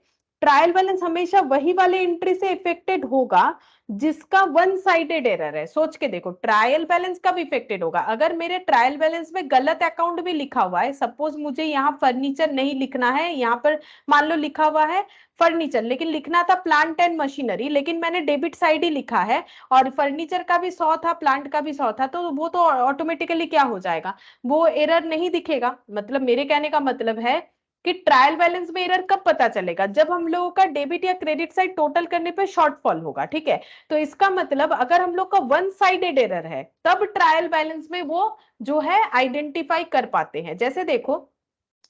ट्रायल बैलेंस हमेशा वही वाले एंट्री से इफेक्टेड होगा जिसका वन साइडेड एरर है। सोच के देखो, ट्रायल बैलेंस कब इफेक्टेड होगा, अगर मेरे ट्रायल बैलेंस में गलत अकाउंट भी लिखा हुआ है, सपोज मुझे यहाँ फर्नीचर नहीं लिखना है, यहाँ पर मान लो लिखा हुआ है फर्नीचर, लेकिन लिखना था प्लांट एंड मशीनरी, लेकिन मैंने डेबिट साइड ही लिखा है, और फर्नीचर का भी 100 था, प्लांट का भी 100 था, तो वो तो ऑटोमेटिकली क्या हो जाएगा, वो एरर नहीं दिखेगा। मतलब मेरे कहने का मतलब है कि ट्रायल बैलेंस में एरर कब पता चलेगा, जब हम लोगों का डेबिट या क्रेडिट साइड टोटल करने पे शॉर्टफॉल होगा। ठीक है, तो इसका मतलब अगर हम लोग का वन साइडेड एरर है तब ट्रायल बैलेंस में वो जो है आइडेंटिफाई कर पाते हैं। जैसे देखो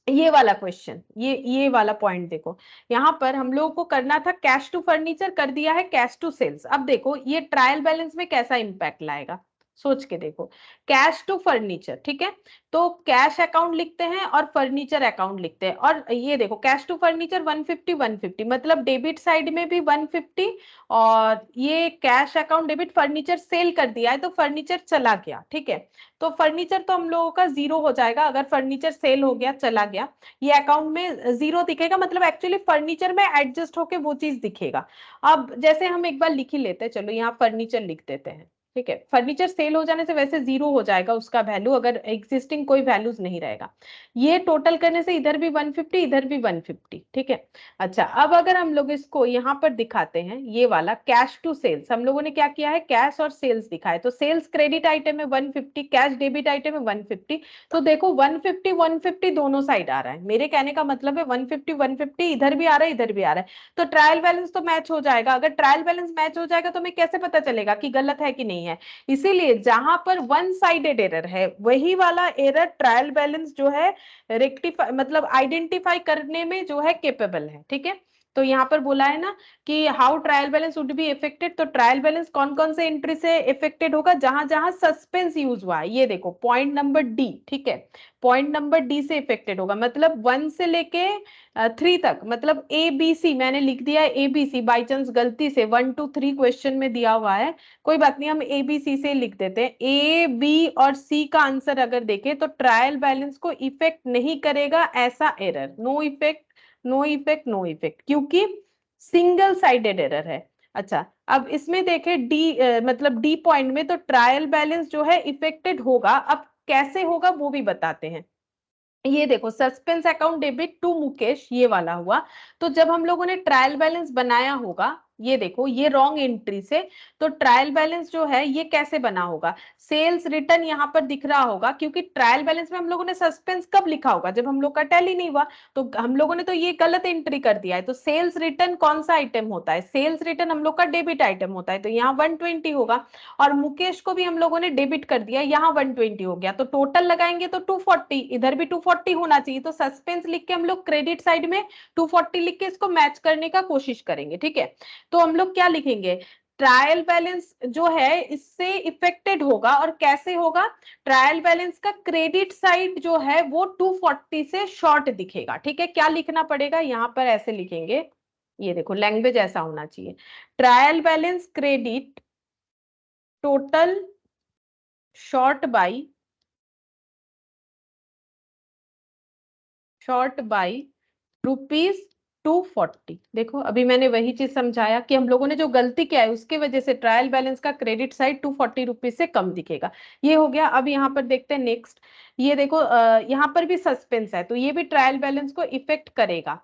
ये वाला क्वेश्चन, ये वाला पॉइंट देखो, यहाँ पर हम लोगों को करना था कैश टू फर्नीचर, कर दिया है कैश टू सेल्स। अब देखो ये ट्रायल बैलेंस में कैसा इंपैक्ट लाएगा, सोच के देखो, कैश टू फर्नीचर, ठीक है, तो कैश अकाउंट लिखते हैं और फर्नीचर अकाउंट लिखते हैं, और ये देखो कैश टू फर्नीचर 150 150, मतलब डेबिट साइड में भी 150, और ये cash account debit, furniture sale कर दिया है तो फर्नीचर चला गया। ठीक है, तो फर्नीचर तो हम लोगों का जीरो हो जाएगा, अगर फर्नीचर सेल हो गया चला गया, ये अकाउंट में जीरो दिखेगा, मतलब एक्चुअली फर्नीचर में एडजस्ट होके वो चीज दिखेगा। अब जैसे हम एक बार लिख ही लेते हैं, चलो यहाँ फर्नीचर लिख देते हैं, ठीक है, फर्नीचर सेल हो जाने से वैसे जीरो हो जाएगा उसका वैल्यू, अगर एग्जिस्टिंग कोई वैल्यूज नहीं रहेगा। ये टोटल करने से इधर भी 150, इधर भी 150, ठीक है। अच्छा, अब अगर हम लोग इसको यहाँ पर दिखाते हैं, ये वाला कैश टू सेल्स, हम लोगों ने क्या किया है, कैश और सेल्स दिखाए, तो सेल्स क्रेडिट आइटम है 150, कैश डेबिट आइटम है 150। तो देखो 150 150 दोनों साइड आ रहा है, मेरे कहने का मतलब है 150 150 इधर भी आ रहा है, इधर भी आ रहा है, तो ट्रायल बैलेंस तो मैच हो जाएगा। अगर ट्रायल बैलेंस मैच हो जाएगा तो हमें कैसे पता चलेगा कि गलत है कि नहीं है? इसीलिए जहां पर वन साइडेड एरर है, वही वाला एरर ट्रायल बैलेंस जो है रेक्टिफाई, मतलब आइडेंटिफाई करने में जो है केपेबल है, ठीक है। तो यहाँ पर बोला है ना कि how trial balance would B affected, तो ट्रायल बैलेंस कौन कौन से एंट्री से इफेक्टेड होगा, जहां जहां सस्पेंस यूज हुआ है, ये देखो पॉइंट नंबर डी, ठीक है, पॉइंट नंबर डी से इफेक्टेड होगा, मतलब 1 से लेके 3 तक, मतलब ए बी सी मैंने लिख दिया है, A B C by chance गलती से 1 to 3 क्वेश्चन में दिया हुआ है, कोई बात नहीं, हम ए बी सी से लिख देते हैं। ए बी और सी का आंसर अगर देखें तो ट्रायल बैलेंस को इफेक्ट नहीं करेगा ऐसा error, no effect, no effect, no effect, क्योंकि सिंगल साइडेड एरर है। अच्छा, अब इसमें देखें डी, मतलब डी पॉइंट में तो ट्रायल बैलेंस जो है इफेक्टेड होगा, अब कैसे होगा वो भी बताते हैं। ये देखो suspense account debit to Mukesh, ये वाला हुआ, तो जब हम लोगों ने ट्रायल बैलेंस बनाया होगा, ये देखो ये रॉन्ग एंट्री से, तो ट्रायल बैलेंस जो है ये कैसे बना होगा, सेल्स रिटर्न यहाँ पर दिख रहा होगा, क्योंकि ट्रायल बैलेंस में हम लोगों ने सस्पेंस कब लिखा होगा, जब हम लोग का टैली नहीं हुआ, तो हम लोगों ने तो ये गलत एंट्री कर दिया है। तो सेल्स रिटर्न कौन सा आइटम होता है, सेल्स रिटर्न हम लोग का डेबिट आइटम होता है, तो यहाँ 120 होगा, और मुकेश को भी हम लोगों ने डेबिट कर दिया, यहाँ 120 हो गया, तो टोटल लगाएंगे तो 240, इधर भी 240 होना चाहिए, तो सस्पेंस लिख के हम लोग क्रेडिट साइड में 240 लिख के इसको मैच करने का कोशिश करेंगे, ठीक है। तो हम लोग क्या लिखेंगे, ट्रायल बैलेंस जो है इससे इफेक्टेड होगा, और कैसे होगा, ट्रायल बैलेंस का क्रेडिट साइड जो है वो 240 से शॉर्ट दिखेगा, ठीक है। क्या लिखना पड़ेगा, यहां पर ऐसे लिखेंगे, ये देखो लैंग्वेज ऐसा होना चाहिए, trial balance credit total short by rupees 240। देखो अभी मैंने वही चीज समझाया कि हम लोगों ने जो गलती किया है उसकी वजह से ट्रायल बैलेंस का क्रेडिट साइड 240 रुपीज से कम दिखेगा, ये हो गया। अब यहाँ पर देखते हैं नेक्स्ट, ये देखो यहाँ पर भी सस्पेंस है, तो ये भी ट्रायल बैलेंस को इफेक्ट करेगा,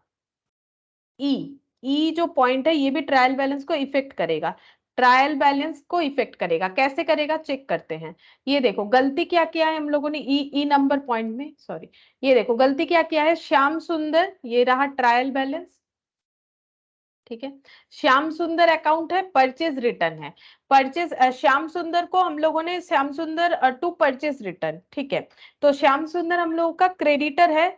ई, ई जो पॉइंट है ये भी ट्रायल बैलेंस को इफेक्ट करेगा, ट्रायल बैलेंस को इफेक्ट करेगा, कैसे करेगा चेक करते हैं। ये देखो गलती क्या किया है हम लोगों ने, ई ई नंबर पॉइंट में, सॉरी, ये देखो गलती क्या किया है, श्याम सुंदर, ये रहा ट्रायल बैलेंस, ठीक है। श्याम सुंदर अकाउंट है, परचेज रिटर्न है, परचेज श्याम सुंदर को हम लोगों ने, Shyam Sundar to purchase return, ठीक है। तो श्याम सुंदर हम लोगों का क्रेडिटर है,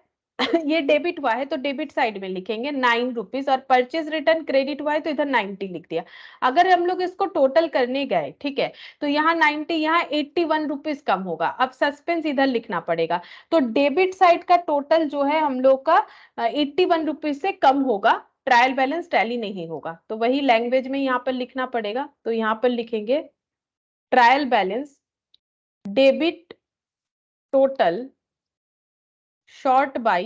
ये डेबिट हुआ है तो डेबिट साइड में लिखेंगे 9 रुपीज, और परचेज रिटर्न क्रेडिट हुआ है तो इधर 90 लिख दिया। अगर हम लोग इसको टोटल करने गए, ठीक है, तो यहाँ 90, यहाँ 81 रुपीज कम होगा, अब सस्पेंस इधर लिखना पड़ेगा, तो डेबिट साइड का टोटल जो है हम लोग का 81 रुपीज से कम होगा, ट्रायल बैलेंस टैली नहीं होगा, तो वही लैंग्वेज में यहाँ पर लिखना पड़ेगा, तो यहाँ पर लिखेंगे trial balance debit total short by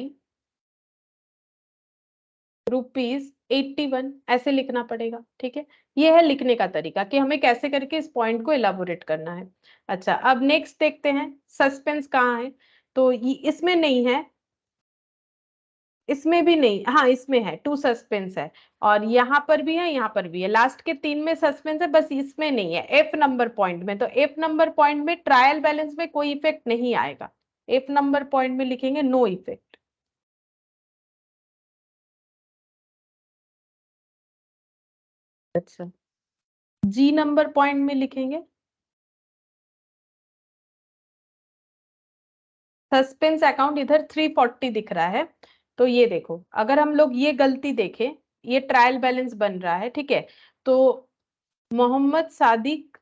₹81, ऐसे लिखना पड़ेगा, ठीक है। ये है लिखने का तरीका कि हमें कैसे करके इस पॉइंट को इलाबोरेट करना है। अच्छा, अब नेक्स्ट देखते हैं सस्पेंस कहाँ है, तो इसमें नहीं है, इसमें भी नहीं, हाँ इसमें है, टू सस्पेंस है, और यहाँ पर भी है, यहाँ पर भी है, लास्ट के 3 में सस्पेंस है, बस इसमें नहीं है, एफ नंबर पॉइंट में, तो एफ नंबर पॉइंट में ट्रायल बैलेंस में कोई इफेक्ट नहीं आएगा, एफ नंबर पॉइंट में लिखेंगे नो इफेक्ट। अच्छा, जी नंबर पॉइंट में लिखेंगे सस्पेंस अकाउंट, इधर 340 दिख रहा है, तो ये देखो अगर हम लोग ये गलती देखें, ये ट्रायल बैलेंस बन रहा है, ठीक है, तो मोहम्मद सादिक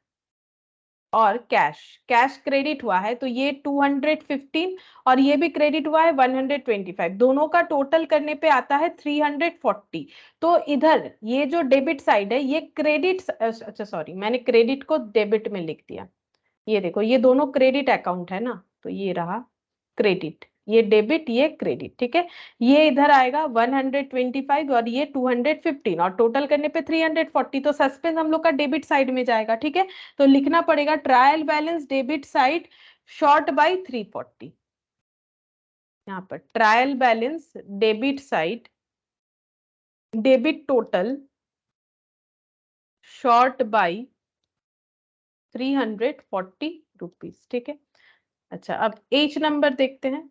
और कैश, कैश क्रेडिट हुआ है तो ये 215, और ये भी क्रेडिट हुआ है 125, दोनों का टोटल करने पे आता है 340। तो इधर ये जो डेबिट साइड है ये क्रेडिट, अच्छा सॉरी मैंने क्रेडिट को डेबिट में लिख दिया, ये देखो ये दोनों क्रेडिट अकाउंट है ना, तो ये रहा क्रेडिट, ये डेबिट ये क्रेडिट, ठीक है। ये इधर आएगा 125 और ये 215 और टोटल करने पे 340, तो सस्पेंस हम लोग का डेबिट साइड में जाएगा, ठीक है। तो लिखना पड़ेगा trial balance debit side short by 340। यहाँ पर trial balance debit side debit total short by 340 rupees, ठीक है। अच्छा, अब एच नंबर देखते हैं।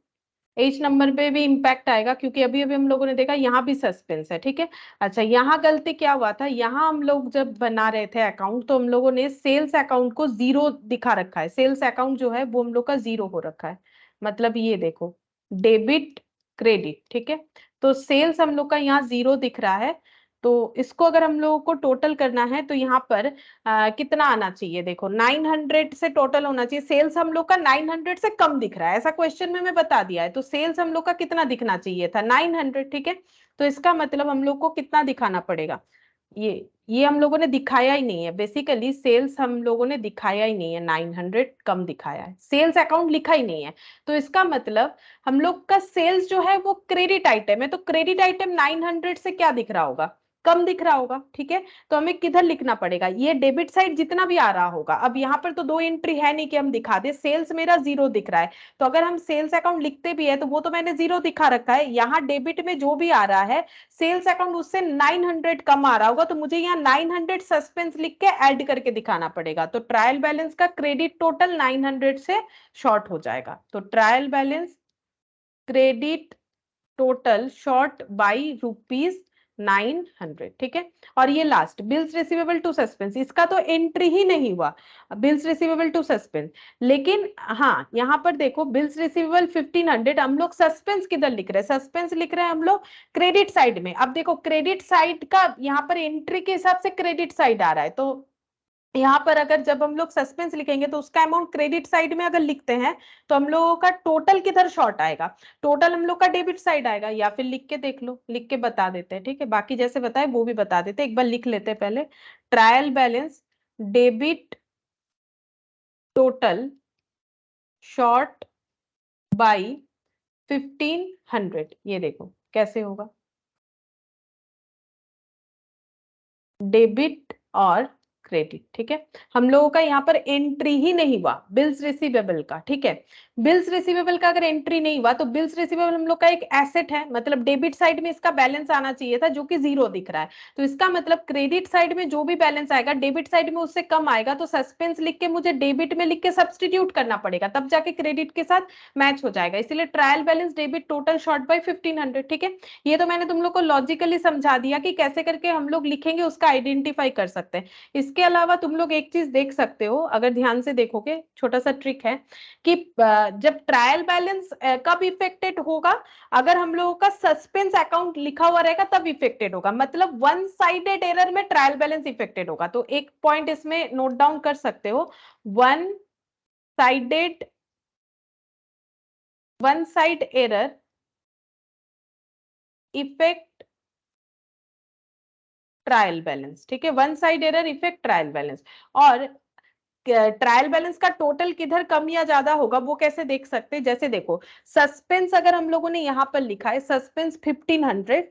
एच नंबर पे भी इम्पैक्ट आएगा क्योंकि अभी अभी हम लोगों ने देखा यहाँ भी सस्पेंस है, ठीक है। अच्छा, यहाँ गलती क्या हुआ था, यहाँ हम लोग जब बना रहे थे अकाउंट तो हम लोगों ने सेल्स अकाउंट को जीरो दिखा रखा है। सेल्स अकाउंट जो है वो हम लोग का जीरो हो रखा है, मतलब ये देखो डेबिट क्रेडिट, ठीक है। तो सेल्स हम लोग का यहाँ जीरो दिख रहा है। तो इसको अगर हम लोगों को टोटल करना है तो यहाँ पर कितना आना चाहिए, देखो 900 से टोटल होना चाहिए। सेल्स हम लोग का 900 से कम दिख रहा है, ऐसा क्वेश्चन में बता दिया है। तो सेल्स हम लोग का कितना दिखना चाहिए था, 900, ठीक है। तो इसका मतलब हम लोग को कितना दिखाना पड़ेगा, ये हम लोगों ने दिखाया ही नहीं है। बेसिकली सेल्स हम लोगों ने दिखाया ही नहीं है, 900 कम दिखाया है, सेल्स अकाउंट लिखा ही नहीं है। तो इसका मतलब हम लोग का सेल्स जो है वो क्रेडिट आइटम है, तो क्रेडिट आइटम 900 से क्या दिख रहा होगा, कम दिख रहा होगा, ठीक है। तो हमें किधर लिखना पड़ेगा, ये डेबिट साइड जितना भी आ रहा होगा। अब यहाँ पर तो दो एंट्री है नहीं कि हम दिखा दे, सेल्स मेरा जीरो दिख रहा है। तो अगर हम सेल्स अकाउंट लिखते भी है तो वो तो मैंने जीरो दिखा रखा है। यहाँ डेबिट में जो भी आ रहा है सेल्स अकाउंट उससे 900 कम आ रहा होगा, तो मुझे यहाँ 900 सस्पेंस लिख के ऐड करके दिखाना पड़ेगा। तो ट्रायल बैलेंस का क्रेडिट टोटल 900 से शॉर्ट हो जाएगा। तो trial balance credit total short by rupees 900, ठीक है। और ये last bills receivable to suspense, इसका तो एंट्री ही नहीं हुआ बिल्स रिसीवेबल टू सस्पेंस। लेकिन हाँ, यहाँ पर देखो बिल्स रिसीवेबल 1500, हम लोग सस्पेंस किधर लिख रहे हैं, सस्पेंस लिख रहे हैं हम लोग क्रेडिट साइड में। अब देखो क्रेडिट साइड का यहाँ पर एंट्री के हिसाब से क्रेडिट साइड आ रहा है, तो यहाँ पर अगर जब हम लोग सस्पेंस लिखेंगे तो उसका अमाउंट क्रेडिट साइड में अगर लिखते हैं तो हम लोगों का टोटल किधर शॉर्ट आएगा, टोटल हम लोग का डेबिट साइड आएगा। या फिर लिख के देख लो, लिख के बता देते हैं, ठीक है। बाकी जैसे बताए वो भी बता देते हैं, एक बार लिख लेते हैं पहले। Trial balance debit total short by 1500, ये देखो कैसे होगा, डेबिट और क्रेडिट, ठीक है। हम लोगों का यहाँ पर एंट्री ही नहीं हुआ बिल्स रिसीवेबल का, ठीक है। बिल्स रिसीवेबल का अगर एंट्री नहीं हुआ तो बिल्स रिसीवेबल हम लोग का एक एसेट है, मतलब डेबिट साइड में इसका बैलेंस आना चाहिए था जो कि जीरो दिख रहा है। तो इसका मतलब क्रेडिट साइड में जो भी बैलेंस आएगा डेबिट साइड में उससे कम आएगा, तो सस्पेंस लिख के मुझे डेबिट में लिख के सब्सटीट्यूट करना पड़ेगा, तब जाके क्रेडिट के साथ मैच हो जाएगा। इसीलिए trial balance debit total short by 1500, ठीक है। ये तो मैंने तुम लोग को लॉजिकली समझा दिया कि कैसे करके हम लोग लिखेंगे, उसका आइडेंटिफाई कर सकते हैं। इसके अलावा तुम लोग एक चीज देख सकते हो, अगर ध्यान से देखोगे, छोटा सा ट्रिक है कि जब ट्रायल बैलेंस कब इफेक्टेड होगा, अगर हम लोगों का सस्पेंस अकाउंट लिखा हुआ रहेगा तब इफेक्टेड होगा, मतलब वन साइडेड एरर में ट्रायल बैलेंस इफेक्टेड होगा। तो एक पॉइंट इसमें नोट डाउन कर सकते हो, one sided one side error effect trial balance, ठीक है। One side error effect trial balance. और ट्रायल बैलेंस का टोटल किधर कम या ज्यादा होगा वो कैसे देख सकते हैं, जैसे देखो सस्पेंस अगर हम लोगों ने यहां पर लिखा है सस्पेंस 1500,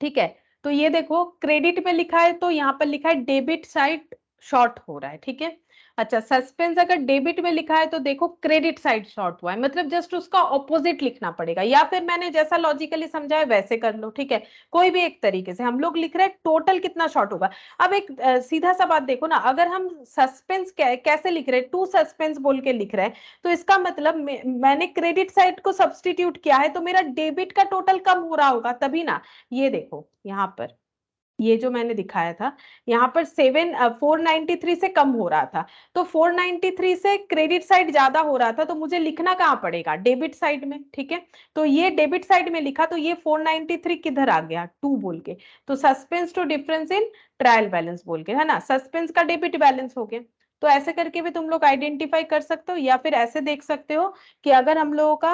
ठीक है। तो ये देखो क्रेडिट में लिखा है तो यहाँ पर लिखा है डेबिट साइड शॉर्ट हो रहा है, ठीक है। अच्छा, सस्पेंस अगर डेबिट में लिखा है तो देखो क्रेडिट साइड शॉर्ट हुआ है, मतलब जस्ट उसका ऑपोजिट लिखना पड़ेगा, या फिर मैंने जैसा लॉजिकली समझाया वैसे कर लो, ठीक है। कोई भी एक तरीके से हम लोग लिख रहे हैं टोटल कितना शॉर्ट होगा। अब एक सीधा सा बात देखो ना, अगर हम सस्पेंस कैसे लिख रहे हैं, टू सस्पेंस बोल के लिख रहे हैं, तो इसका मतलब मैंने क्रेडिट साइड को सब्सटीट्यूट किया है तो मेरा डेबिट का टोटल कम हो रहा होगा तभी ना। ये देखो यहाँ पर ये जो मैंने दिखाया था, यहाँ पर 493 से कम हो रहा था, तो 493 से क्रेडिट साइड ज्यादा हो रहा था, तो मुझे लिखना कहाँ पड़ेगा, डेबिट साइड में, ठीक है। तो ये डेबिट साइड में लिखा, तो ये 493 किधर आ गया, टू बोल के, तो suspense to difference in trial balance बोल के, है ना, सस्पेंस का डेबिट बैलेंस हो गया। तो ऐसे करके भी तुम लोग आइडेंटिफाई कर सकते हो, या फिर ऐसे देख सकते हो कि अगर हम लोगों का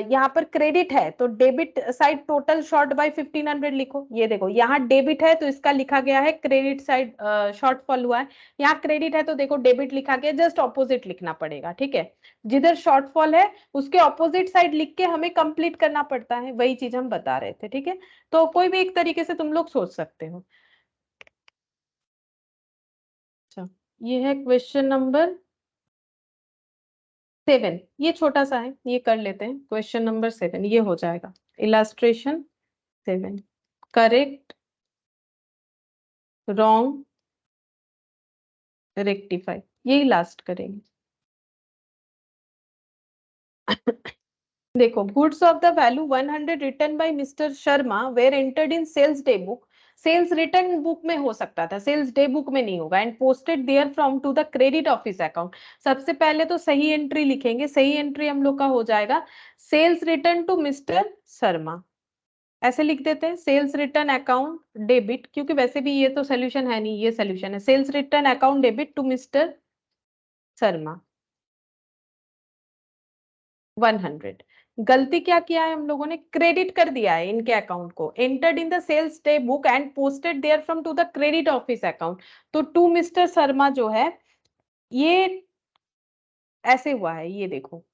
यहाँ पर क्रेडिट है तो debit side total short by 1500 लिखो। ये देखो यहाँ डेबिट है तो इसका लिखा गया है क्रेडिट साइड शॉर्टफॉल हुआ है, यहाँ क्रेडिट है तो देखो डेबिट लिखा गया, जस्ट ऑपोजिट लिखना पड़ेगा, ठीक है। जिधर शॉर्टफॉल है उसके ऑपोजिट साइड लिख के हमें कंप्लीट करना पड़ता है, वही चीज हम बता रहे थे, ठीक है। तो कोई भी एक तरीके से तुम लोग सोच सकते हो। अच्छा, ये है क्वेश्चन नंबर 7, ये छोटा सा है, ये कर लेते हैं। क्वेश्चन नंबर 7 ये हो जाएगा इलास्ट्रेशन 7, करेक्ट, रॉन्ग, रेक्टिफाई, यही लास्ट करेंगे। देखो, goods of the value 100 return by mister Sharma were entered in sales day book. Sales return book में हो सकता था, सेल्स डे बुक में नहीं होगा। And posted there from to the credit of his account. सबसे पहले तो सही एंट्री लिखेंगे, सही एंट्री हम लोग का हो जाएगा sales return to mister Sharma, ऐसे लिख देते हैं। सेल्स रिटर्न अकाउंट डेबिट, क्योंकि वैसे भी ये तो सोल्यूशन है नहीं, ये सोल्यूशन है। Sales return account debit to mister Sharma 100। गलती क्या किया है हम लोगों ने, क्रेडिट कर दिया है इनके अकाउंट को। Entered in the sales day book and posted there from to the credit of his account. तो टू मिस्टर शर्मा जो है ये ऐसे हुआ है, ये देखो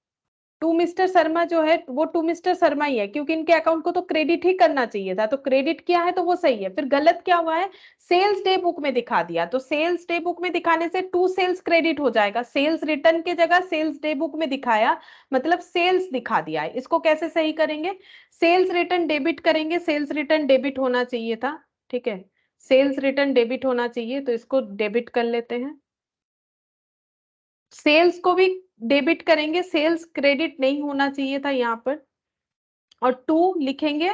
टू मिस्टर शर्मा जो है वो टू मिस्टर शर्मा ही है, क्योंकि इनके अकाउंट को तो क्रेडिट ही करना चाहिए था, तो क्रेडिट किया है तो वो सही है। फिर गलत क्या हुआ है, सेल्स डे बुक में दिखा दिया, तो सेल्स डे बुक में दिखाने से टू सेल्स क्रेडिट हो जाएगा। सेल्स रिटर्न के जगह सेल्स डे बुक में दिखाया, मतलब सेल्स दिखा दिया है। इसको कैसे सही करेंगे, सेल्स रिटर्न डेबिट करेंगे, सेल्स रिटर्न डेबिट होना चाहिए था, ठीक है। सेल्स रिटर्न डेबिट होना चाहिए, तो इसको डेबिट कर लेते हैं। सेल्स को भी डेबिट करेंगे, सेल्स क्रेडिट नहीं होना चाहिए था यहाँ पर। और टू लिखेंगे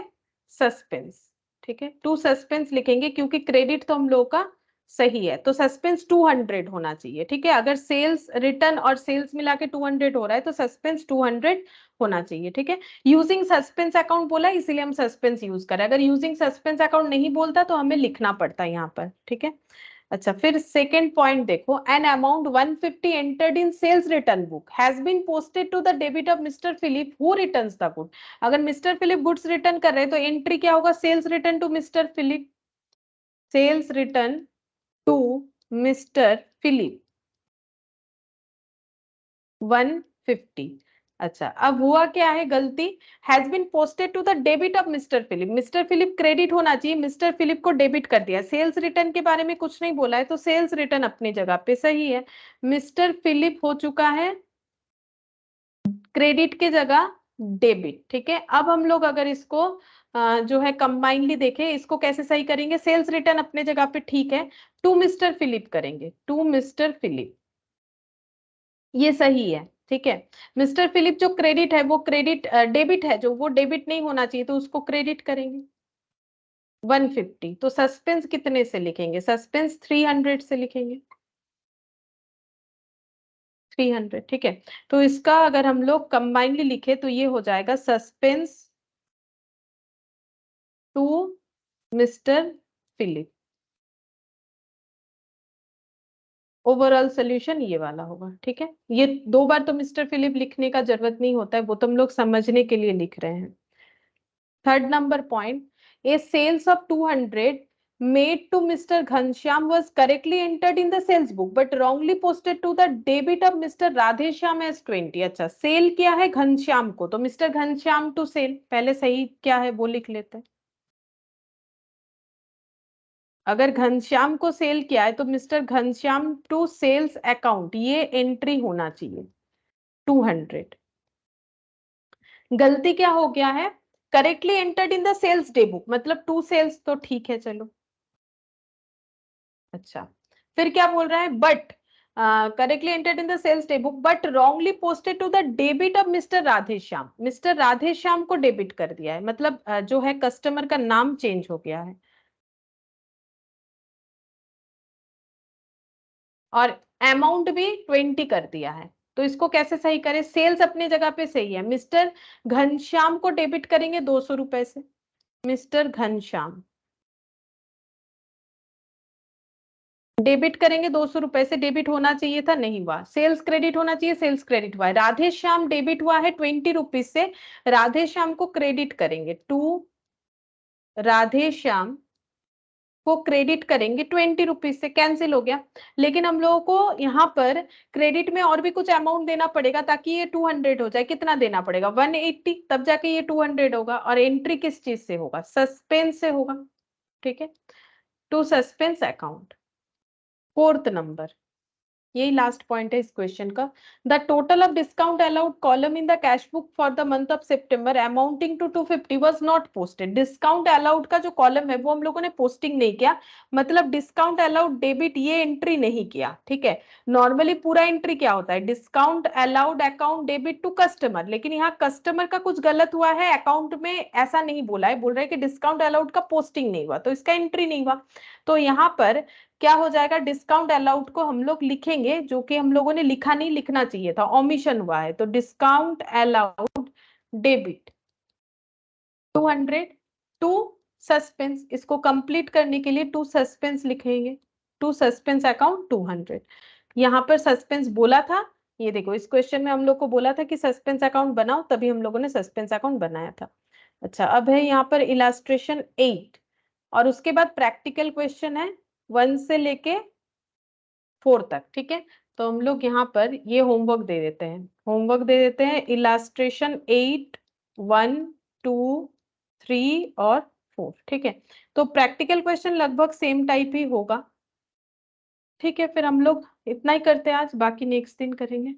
सस्पेंस, ठीक है, टू सस्पेंस लिखेंगे, क्योंकि क्रेडिट तो हम लोग का सही है, तो सस्पेंस 200 होना चाहिए, ठीक है। अगर सेल्स रिटर्न और सेल्स मिला के 200 हो रहा है तो सस्पेंस 200 होना चाहिए, ठीक है। यूजिंग सस्पेंस अकाउंट बोला इसीलिए हम सस्पेंस यूज करें, अगर यूजिंग सस्पेंस अकाउंट नहीं बोलता तो हमें लिखना पड़ता है यहाँ पर, ठीक है। अच्छा, फिर सेकेंड पॉइंट देखो, an amount 150 entered in sales return book has been posted to the debit of mister Philip who returns the good. अगर मिस्टर फिलिप गुड्स रिटर्न कर रहे हैं तो एंट्री क्या होगा, sales return to mister Philip, sales return to mister Philip 150। अच्छा, अब हुआ क्या है गलती, has been posted to the debit of mister Philip. Mister Philip credit होना चाहिए, मिस्टर फिलिप को डेबिट कर दिया। सेल्स रिटर्न के बारे में कुछ नहीं बोला है, तो सेल्स रिटर्न अपनी जगह पे सही है। मिस्टर फिलिप हो चुका है क्रेडिट के जगह डेबिट, ठीक है। अब हम लोग अगर इसको जो है कंबाइनली देखें, इसको कैसे सही करेंगे, सेल्स रिटर्न अपने जगह पे ठीक है, टू मिस्टर फिलिप करेंगे, टू मिस्टर फिलिप, ये सही है, ठीक है। मिस्टर फिलिप जो क्रेडिट है वो क्रेडिट, डेबिट है जो, वो डेबिट नहीं होना चाहिए, तो उसको क्रेडिट करेंगे 150। तो सस्पेंस कितने से लिखेंगे, सस्पेंस 300 से लिखेंगे, 300, ठीक है। तो इसका अगर हम लोग कंबाइनली लिखे तो ये हो जाएगा suspense to mister Philip. Overall solution ये वाला होगा, ठीक है। ये दो बार तो मिस्टर फिलिप लिखने का जरूरत नहीं होता है, वो तुम लोग समझने के लिए लिख रहे हैं। Third number point, a sales of 200 made to Mr. Ghanshyam was correctly entered in the sales book but wrongly posted to the debit of Mr. Radheshyam as 20। अच्छा, सेल किया है घनश्याम को, तो मिस्टर घनश्याम टू सेल, पहले सही क्या है वो लिख लेते हैं। अगर घनश्याम को सेल किया है तो mister Ghanshyam to sales account, ये एंट्री होना चाहिए 200। गलती क्या हो गया है, correctly entered in the sales day book, मतलब टू सेल्स, तो ठीक है चलो। अच्छा, फिर क्या बोल रहा है, but correctly entered in the sales day book but wrongly posted to the debit of mister Radheshyam. Mister Radheshyam को डेबिट कर दिया है, मतलब जो है कस्टमर का नाम चेंज हो गया है, और अमाउंट भी 20 कर दिया है। तो इसको कैसे सही करें, सेल्स अपने जगह पे सही है, मिस्टर घनश्याम को डेबिट करेंगे 200 रुपए से, मिस्टर घनश्याम डेबिट करेंगे 200 रुपए से, डेबिट होना चाहिए था, नहीं हुआ। सेल्स क्रेडिट होना चाहिए, सेल्स क्रेडिट हुआ है। राधे श्याम डेबिट हुआ है 20 रुपीज से, राधे श्याम को क्रेडिट करेंगे, टू राधे श्याम को क्रेडिट करेंगे 20 रुपीज से, कैंसिल हो गया। लेकिन हम लोगों को यहाँ पर क्रेडिट में और भी कुछ अमाउंट देना पड़ेगा ताकि ये 200 हो जाए। कितना देना पड़ेगा? 180, तब जाके ये 200 होगा। और एंट्री किस चीज से होगा? सस्पेंस से होगा, ठीक है, to suspense account. Fourth number, यही लास्ट पॉइंट है इस क्वेश्चन का। The total of discount allowed column in the cash book for the month of सितंबर amounting to 250 was not posted. Discount allowed का जो कॉलम है वो हम लोगों ने पोस्टिंग नहीं किया, मतलब डिस्काउंट अलाउड डेबिट ये एंट्री नहीं किया, ठीक है। नॉर्मली पूरा एंट्री क्या होता है? Discount allowed account debit to customer, लेकिन यहाँ कस्टमर का कुछ गलत हुआ है, अकाउंट में ऐसा नहीं बोला है, बोल रहे हैं कि डिस्काउंट अलाउड का पोस्टिंग नहीं हुआ, तो इसका एंट्री नहीं हुआ। तो यहाँ पर क्या हो जाएगा? डिस्काउंट अलाउड को हम लोग लिखेंगे, जो कि हम लोगों ने लिखा नहीं, लिखना चाहिए था, ओमिशन हुआ है। तो discount allowed debit 200 to suspense, इसको कंप्लीट करने के लिए टू सस्पेंस लिखेंगे, टू सस्पेंस अकाउंट 200। यहाँ पर सस्पेंस बोला था, ये देखो इस क्वेश्चन में हम लोग को बोला था कि सस्पेंस अकाउंट बनाओ, तभी हम लोगों ने सस्पेंस अकाउंट बनाया था। अच्छा, अब है यहाँ पर इलास्ट्रेशन 8, और उसके बाद प्रैक्टिकल क्वेश्चन है 1 से लेके 4 तक, ठीक है। तो हम लोग यहाँ पर ये होमवर्क दे देते हैं, होमवर्क दे देते हैं इलास्ट्रेशन 8, 1, 2, 3 और 4, ठीक है। तो प्रैक्टिकल क्वेश्चन लगभग सेम टाइप ही होगा, ठीक है। फिर हम लोग इतना ही करते हैं आज, बाकी नेक्स्ट दिन करेंगे।